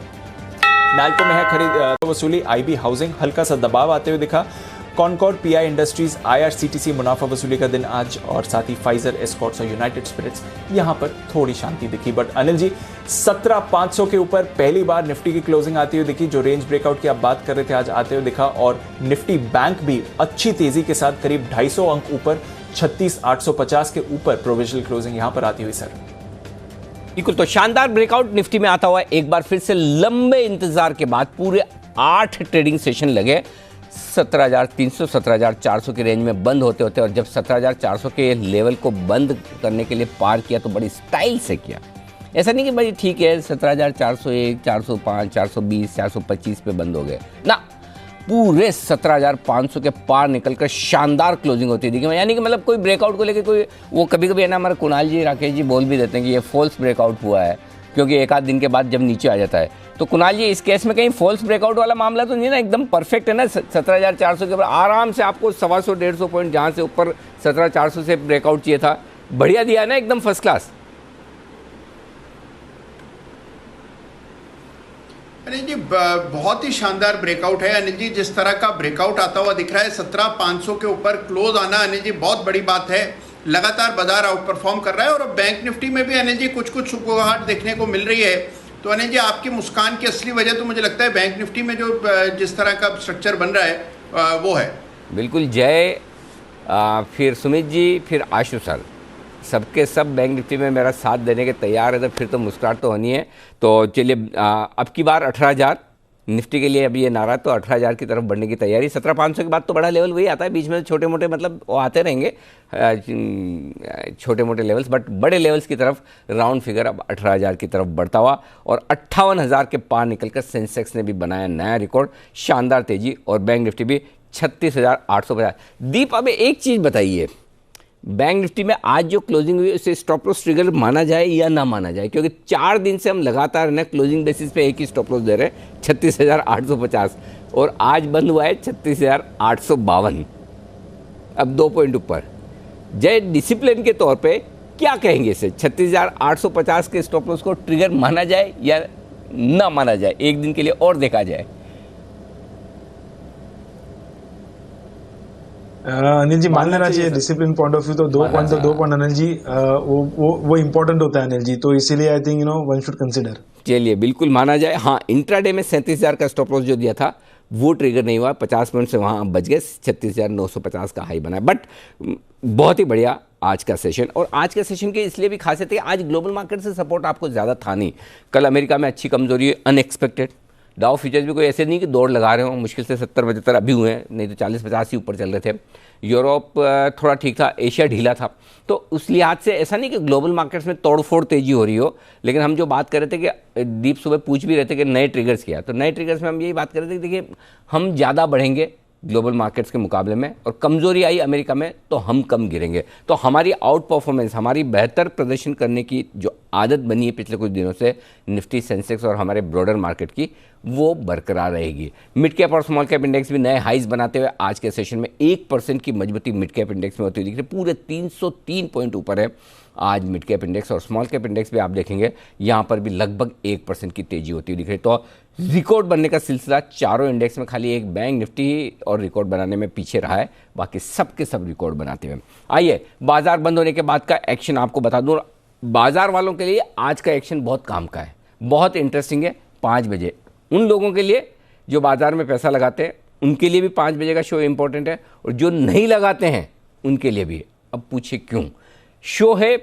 नाल्को में है खरीद वसूली, आईबी हाउसिंग हल्का सा दबाव आते हुए दिखा। कॉनकॉर्ड, पीआई इंडस्ट्रीज, आईआरसीटीसी मुनाफा वसूली का दिन आज, और साथ ही फाइजर, एस्कॉर्ट्स और यूनाइटेड स्पिरिट्स यहां पर थोड़ी शांति दिखी। बट अनिल जी 17,500 के ऊपर पहली बार निफ्टी की क्लोजिंग आती हुई दिखी। जो रेंज ब्रेकआउट की आप बात कर रहे थे आज आते हुए दिखा, और निफ्टी बैंक भी अच्छी तेजी के साथ करीब 250 अंक ऊपर, 36,850 के ऊपर प्रोविजनल क्लोजिंग यहां पर आती हुई। सर बिल्कुल, तो शानदार ब्रेकआउट निफ्टी में आता हुआ एक बार फिर से लंबे इंतजार के बाद पूरे 8 ट्रेडिंग सेशन लगे 17,300 17,400 की रेंज में बंद होते होते, और जब 17,400 के लेवल को बंद करने के लिए पार किया तो बड़ी स्टाइल से किया। ऐसा नहीं कि भाई ठीक है 17,401, 405, 420, 425 पे बंद हो गए ना, पूरे 17,500 के पार निकलकर शानदार क्लोजिंग होती थी। यानी कि मतलब कोई ब्रेकआउट को लेके कोई वो कभी कभी है ना, हमारे कुणाल जी, राकेश जी बोल भी देते हैं कि ये फॉल्स ब्रेकआउट हुआ है, क्योंकि एक आध दिन के बाद जब नीचे आ जाता है। तो कुणाल जी इस केस में कहीं फॉल्स ब्रेकआउट वाला मामला तो नहीं ना, एकदम परफेक्ट है ना। 17,400 के ऊपर आराम से आपको 125-150 पॉइंट, जहाँ से ऊपर 17,400 से ब्रेकआउट चाहिए था, बढ़िया दिया है ना, एकदम फर्स्ट क्लास। अनिल जी बहुत ही शानदार ब्रेकआउट है। अनिल जी जिस तरह का ब्रेकआउट आता हुआ दिख रहा है, 17,500 के ऊपर क्लोज आना अनिल जी बहुत बड़ी बात है। लगातार बाजार आउट परफॉर्म कर रहा है, और अब बैंक निफ्टी में भी अनिल जी कुछ कुछ सुगबुगाहट देखने को मिल रही है। तो अनिल जी आपकी मुस्कान की असली वजह तो मुझे लगता है बैंक निफ्टी में जो जिस तरह का स्ट्रक्चर बन रहा है वो है। बिल्कुल, जय, फिर सुमित जी, फिर आशु सर, सबके सब बैंक निफ्टी में मेरा साथ देने के तैयार है, तो फिर तो मुस्कुराहट तो होनी है। तो चलिए अब की बार 18,000 निफ्टी के लिए अभी ये नारा, तो 18,000 की तरफ बढ़ने की तैयारी। 17,500 के बाद तो बड़ा लेवल वही आता है, बीच में छोटे मोटे मतलब वो आते रहेंगे छोटे मोटे लेवल्स, बट बड़े लेवल्स की तरफ राउंड फिगर अब 18,000 की तरफ बढ़ता हुआ, और 58,000 के पार निकलकर सेंसेक्स ने भी बनाया नया रिकॉर्ड, शानदार तेजी, और बैंक निफ्टी भी 36,850। दीप अब एक चीज़ बताइए, बैंक निफ्टी में आज जो क्लोजिंग हुई उसे स्टॉप लॉस ट्रिगर माना जाए या ना माना जाए? क्योंकि 4 दिन से हम लगातार ना क्लोजिंग बेसिस पे एक ही स्टॉप लॉस दे रहे हैं 36,850, और आज बंद हुआ है 36,852, अब 2 पॉइंट ऊपर। जय, डिसिप्लिन के तौर पे क्या कहेंगे इसे, 36,850 के स्टॉप लॉस को ट्रिगर माना जाए या ना माना जाए, एक दिन के लिए और देखा जाए? अनिल जी मान लेना चाहिए डिसिप्लिन पॉइंट ऑफ व्यू, तो 2 पॉइंट अनिल जी वो इम्पोर्टेंट होता है अनिल जी, तो इसीलिए I think one should consider. चलिए बिल्कुल माना जाए। हाँ, इंट्राडे में 37,000 का स्टॉप लॉस जो दिया था वो ट्रिगर नहीं हुआ, 50 पॉइंट से वहाँ बच गए, 36,950 का हाई बना। बट बहुत ही बढ़िया आज का सेशन, और आज के सेशन की इसलिए भी खासियत है कि आज ग्लोबल मार्केट से सपोर्ट आपको ज़्यादा था नहीं। कल अमेरिका में अच्छी कमजोरी है, अनएक्सपेक्टेड, डाउ फ्यूचर्स भी कोई ऐसे नहीं कि दौड़ लगा रहे हो, मुश्किल से 70-75 अभी हुए हैं, नहीं तो 40-50 ही ऊपर चल रहे थे। यूरोप थोड़ा ठीक था, एशिया ढीला था। तो उस लिहाज से ऐसा नहीं कि ग्लोबल मार्केट्स में तोड़फोड़ तेजी हो रही हो, लेकिन हम जो बात कर रहे थे कि दीप सुबह पूछ भी रहे थे कि नए ट्रिगर्स क्या, तो नए ट्रिगर्स में हम यही बात कर रहे थे कि देखिए हम ज़्यादा बढ़ेंगे ग्लोबल मार्केट्स के मुकाबले में, और कमजोरी आई अमेरिका में तो हम कम गिरेंगे। तो हमारी आउट परफॉर्मेंस, हमारी बेहतर प्रदर्शन करने की जो आदत बनी है पिछले कुछ दिनों से निफ्टी, सेंसेक्स और हमारे ब्रॉडर मार्केट की, वो बरकरार रहेगी। मिड कैप और स्मॉल कैप इंडेक्स भी नए हाइज बनाते हुए आज के सेशन में 1% की मजबूती मिड कैप इंडेक्स में होती हुई दिख रही है। पूरे 303 पॉइंट ऊपर है आज मिड कैप इंडेक्स, और स्मॉल कैप इंडेक्स भी आप देखेंगे यहाँ पर भी लगभग 1% की तेजी होती हुई दिख रही है। तो रिकॉर्ड बनने का सिलसिला चारों इंडेक्स में, खाली एक बैंक निफ्टी और रिकॉर्ड बनाने में पीछे रहा है, बाकी सब के सब रिकॉर्ड बनाते हुए। आइए बाजार बंद होने के बाद का एक्शन आपको बता दूं। बाजार वालों के लिए आज का एक्शन बहुत काम का है, बहुत इंटरेस्टिंग है। 5 बजे उन लोगों के लिए जो बाजार में पैसा लगाते हैं उनके लिए भी 5 बजे का शो इंपॉर्टेंट है, और जो नहीं लगाते हैं उनके लिए भी। अब पूछे क्यों? शो है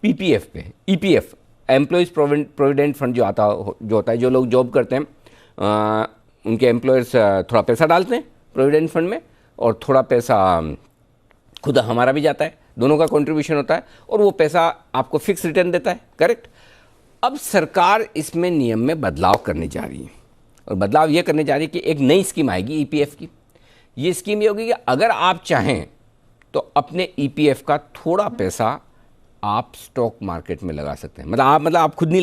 पीपीएफ पे, ईपीएफ, एम्प्लॉयज़ प्रोविडेंट फंड जो होता है, जो लोग जॉब करते हैं उनके एम्प्लॉयर्स थोड़ा पैसा डालते हैं प्रोविडेंट फंड में, और थोड़ा पैसा खुद हमारा भी जाता है, दोनों का कंट्रीब्यूशन होता है, और वो पैसा आपको फिक्स रिटर्न देता है, करेक्ट। अब सरकार इसमें नियम में बदलाव करने जा रही है, और बदलाव ये करने जा रही है कि एक नई स्कीम आएगी ईपीएफ की। ये स्कीम ये होगी कि अगर आप चाहें तो अपने ईपीएफ का थोड़ा पैसा आप स्टॉक मार्केट में लगा सकते हैं। मतलब आप खुद नहीं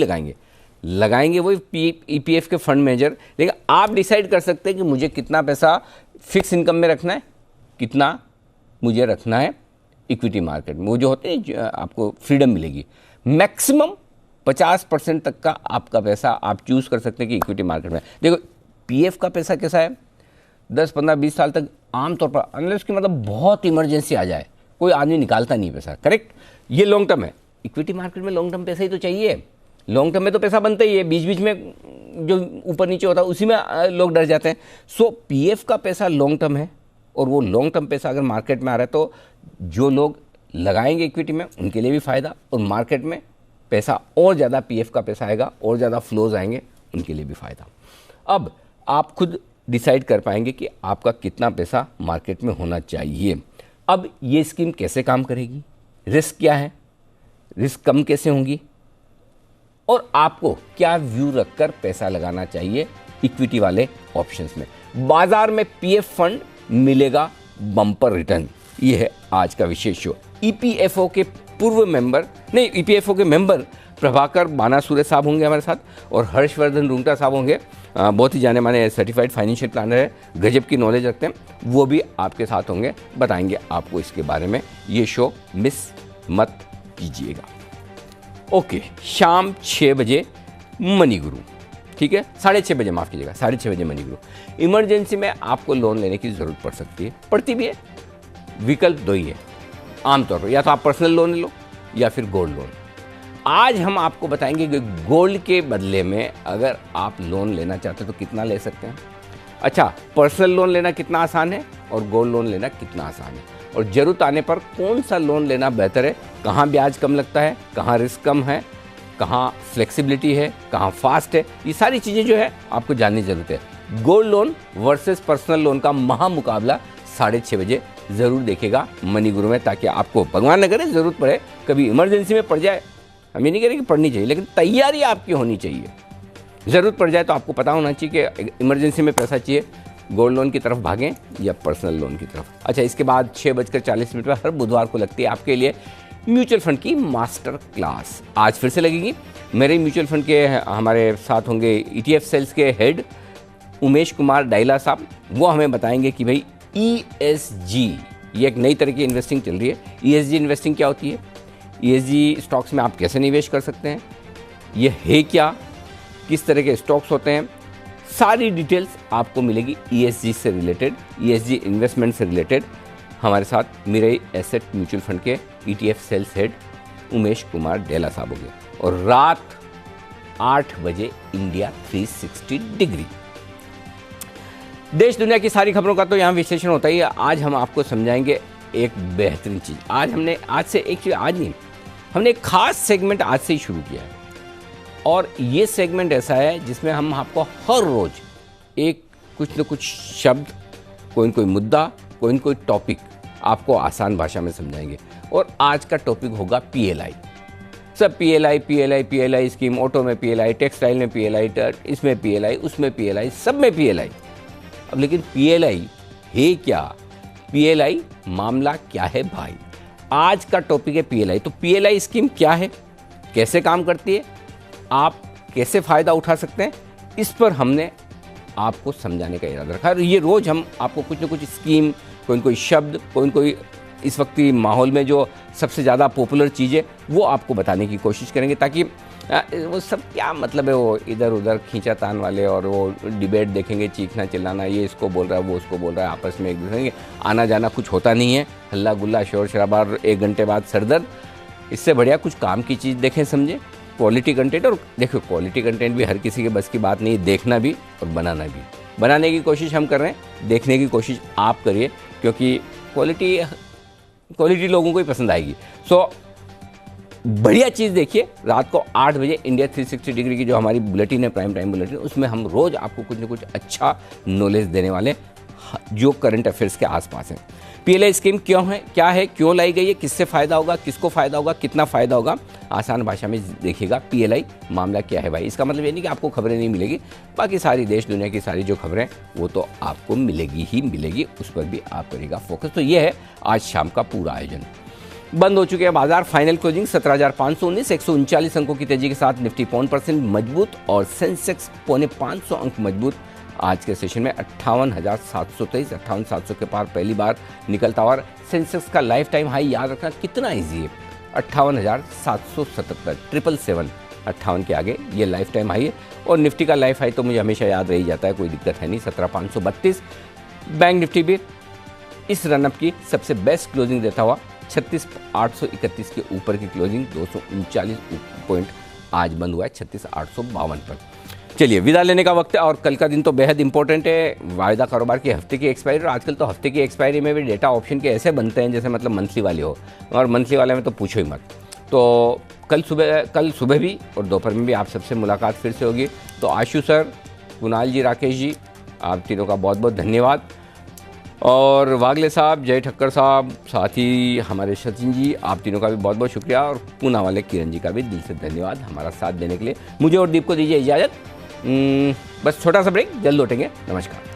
लगाएंगे वही ईपीएफ के फंड मैनेजर, लेकिन आप डिसाइड कर सकते हैं कि मुझे कितना पैसा फिक्स इनकम में रखना है, कितना मुझे रखना है इक्विटी मार्केट में। वो जो होते हैं आपको फ्रीडम मिलेगी, मैक्सिमम 50% तक का आपका पैसा आप चूज़ कर सकते हैं कि इक्विटी मार्केट में। देखो पीएफ का पैसा कैसा है, 10, 15, 20 साल तक आमतौर पर, अनलेस की मतलब बहुत इमरजेंसी आ जाए, कोई आदमी निकालता नहीं पैसा, करेक्ट। ये लॉन्ग टर्म है। इक्विटी मार्केट में लॉन्ग टर्म पैसा ही तो चाहिए, लॉन्ग टर्म में तो पैसा बनता ही है, बीच बीच में जो ऊपर नीचे होता है उसी में लोग डर जाते हैं। सो पीएफ का पैसा लॉन्ग टर्म है, और वो लॉन्ग टर्म पैसा अगर मार्केट में आ रहा है तो जो लोग लगाएंगे इक्विटी में उनके लिए भी फ़ायदा, और मार्केट में पैसा और ज़्यादा पीएफ का पैसा आएगा, और ज़्यादा फ्लोज आएंगे, उनके लिए भी फ़ायदा। अब आप खुद डिसाइड कर पाएंगे कि आपका कितना पैसा मार्केट में होना चाहिए। अब ये स्कीम कैसे काम करेगी, रिस्क क्या है, रिस्क कम कैसे होंगी, और आपको क्या व्यू रखकर पैसा लगाना चाहिए इक्विटी वाले ऑप्शंस में। बाजार में पीएफ फंड मिलेगा बम्पर रिटर्न, ये है आज का विशेष शो। ईपीएफओ के पूर्व मेंबर, नहीं ईपीएफओ के मेंबर प्रभाकर बानासुरे साहब होंगे हमारे साथ, और हर्षवर्धन रुंगटा साहब होंगे, बहुत ही जाने माने सर्टिफाइड फाइनेंशियल प्लानर है, गजब की नॉलेज रखते हैं, वो भी आपके साथ होंगे, बताएंगे आपको इसके बारे में। ये शो मिस मत कीजिएगा। ओके, शाम 6 बजे मनी गुरु, ठीक है, 6:30 बजे, माफ़ कीजिएगा, 6:30 बजे मनी गुरु। इमरजेंसी में आपको लोन लेने की ज़रूरत पड़ सकती है, पड़ती भी है। विकल्प 2 ही है आमतौर पर, या तो आप पर्सनल लोन लो या फिर गोल्ड लोन। आज हम आपको बताएंगे कि गोल्ड के बदले में अगर आप लोन लेना चाहते हैं तो कितना ले सकते हैं। अच्छा, पर्सनल लोन लेना कितना आसान है और गोल्ड लोन लेना कितना आसान है, और ज़रूरत आने पर कौन सा लोन लेना बेहतर है, कहाँ ब्याज कम लगता है, कहाँ रिस्क कम है, कहाँ फ्लेक्सिबिलिटी है, कहाँ फास्ट है, ये सारी चीज़ें जो है आपको जानने की ज़रूरत है। Gold loan versus personal loan का महामुकाबला 6:30 बजे ज़रूर देखेगा मनी गुरु में, ताकि आपको भगवान न करे ज़रूरत पड़े, कभी इमरजेंसी में पड़ जाए, हम ये नहीं कह रहे कि पढ़नी चाहिए, लेकिन तैयारी आपकी होनी चाहिए। ज़रूरत पड़ जाए तो आपको पता होना चाहिए कि इमरजेंसी में पैसा चाहिए, गोल्ड लोन की तरफ भागें या पर्सनल लोन की तरफ। अच्छा, इसके बाद 6:40 पर हर बुधवार को लगती है आपके लिए म्यूचुअल फंड की मास्टर क्लास। आज फिर से लगेगी। मेरे म्यूचुअल फंड के हमारे साथ होंगे ETF सेल्स के हेड उमेश कुमार डायला साहब। वो हमें बताएंगे कि भाई ESG, ये एक नई तरह की इन्वेस्टिंग चल रही है। ESG इन्वेस्टिंग क्या होती है, ESG स्टॉक्स में आप कैसे निवेश कर सकते हैं, ये है क्या, किस तरह के स्टॉक्स होते हैं, सारी डिटेल्स आपको मिलेगी ESG से रिलेटेड, ESG इन्वेस्टमेंट से रिलेटेड। हमारे साथ मिरई एसेट म्यूचुअल फंड के ETF sales head Umesh Kumar Dela साहब होंगे, और रात 8 बजे इंडिया 360 डिग्री। देश दुनिया की सारी खबरों का तो यहाँ विश्लेषण होता ही है। आज हम आपको समझाएंगे एक बेहतरीन चीज़। आज से एक चीज़, आज नहीं, हमने एक खास सेगमेंट आज से ही शुरू किया है। और ये सेगमेंट ऐसा है जिसमें हम आपको हर रोज एक कुछ न कुछ शब्द, कोई न कोई मुद्दा, कोई न कोई टॉपिक आपको आसान भाषा में समझाएंगे। और आज का टॉपिक होगा PLI। सब PLI स्कीम, ऑटो में PLI, टेक्सटाइल में PLI, इसमें PLI, उसमें PLI, सब में PLI। अब लेकिन PLI है क्या? PLI मामला क्या है भाई? आज का टॉपिक है PLI। तो PLI स्कीम क्या है, कैसे काम करती है, आप कैसे फ़ायदा उठा सकते हैं, इस पर हमने आपको समझाने का इरादा रखा है। और ये रोज़ हम आपको कुछ न कुछ स्कीम, कोई न कोई शब्द, कोई न कोई इस वक्त की माहौल में जो सबसे ज़्यादा पॉपुलर चीज़ें वो आपको बताने की कोशिश करेंगे, ताकि वो सब क्या मतलब है, वो इधर उधर खींचातान वाले और वो डिबेट देखेंगे, चीखना चिल्लाना, ये इसको बोल रहा है, वो उसको बोल रहा है, आपस में एक दूसरे के आना जाना कुछ होता नहीं है, हल्ला गुल्ला शोर शराबा, 1 घंटे बाद सरदर्द। इससे बढ़िया कुछ काम की चीज़ देखें, समझें, क्वालिटी कंटेंट। और देखो, क्वालिटी कंटेंट भी हर किसी के बस की बात नहीं, देखना भी और बनाना भी। बनाने की कोशिश हम कर रहे हैं, देखने की कोशिश आप करिए, क्योंकि क्वालिटी लोगों को ही पसंद आएगी। सो बढ़िया चीज़ देखिए। रात को 8 बजे इंडिया 360 डिग्री की जो हमारी बुलेटिन है, प्राइम टाइम बुलेटिन, उसमें हम रोज़ आपको कुछ न कुछ अच्छा नॉलेज देने वाले जो करंट अफेयर्स के आसपास है। PLI स्कीम क्यों है, क्या है, क्यों लाई गई है, किससे फ़ायदा होगा, किसको फ़ायदा होगा, कितना फ़ायदा होगा, आसान भाषा में देखिएगा। PLI मामला क्या है भाई? इसका मतलब ये नहीं कि आपको खबरें नहीं मिलेगी, बाकी सारी देश दुनिया की सारी जो खबरें वो तो आपको मिलेगी ही मिलेगी, उस पर भी आप करिएगा फोकस। तो ये है आज शाम का पूरा आयोजन। बंद हो चुके हैं बाजार। फाइनल क्लोजिंग 17,519, 139 अंकों की तेजी के साथ निफ्टी 0.5% मजबूत और सेंसेक्स 550 अंक मजबूत। आज के सेशन में 58,723, 58,700 के पार पहली बार निकलता। और सेंसेक्स का लाइफ टाइम हाई याद रखना कितना ईजी है, 58,777, 777, 58 के आगे ये लाइफ टाइम हाई है। और निफ्टी का लाइफ हाई तो मुझे हमेशा याद रह जाता है, कोई दिक्कत है नहीं, 17,532। बैंक निफ्टी भी इस रनअप की सबसे बेस्ट क्लोजिंग देता हुआ 36,831 के ऊपर की क्लोजिंग, 239 पॉइंट आज बंद हुआ है 36,852 पर। चलिए विदा लेने का वक्त है, और कल का दिन तो बेहद इंपॉर्टेंट है। वायदा कारोबार की हफ्ते की एक्सपायरी, और आजकल तो हफ्ते की एक्सपायरी में भी डेटा ऑप्शन के ऐसे बनते हैं जैसे मतलब मंथली वाले हो, और मंथली वाले में तो पूछो ही मत। तो कल सुबह भी और दोपहर में भी आप सबसे मुलाकात फिर से होगी। तो आशु सर, कुणाल जी, राकेश जी, आप तीनों का बहुत बहुत धन्यवाद। और वागले साहब, जय ठक्कर साहब, साथ ही हमारे सचिन जी, आप तीनों का भी बहुत बहुत शुक्रिया। और पूना वाले किरण जी का भी दिल से धन्यवाद हमारा साथ देने के लिए। मुझे और दीप को दीजिए इजाज़त। बस छोटा सा ब्रेक, जल्द लौटेंगे। नमस्कार।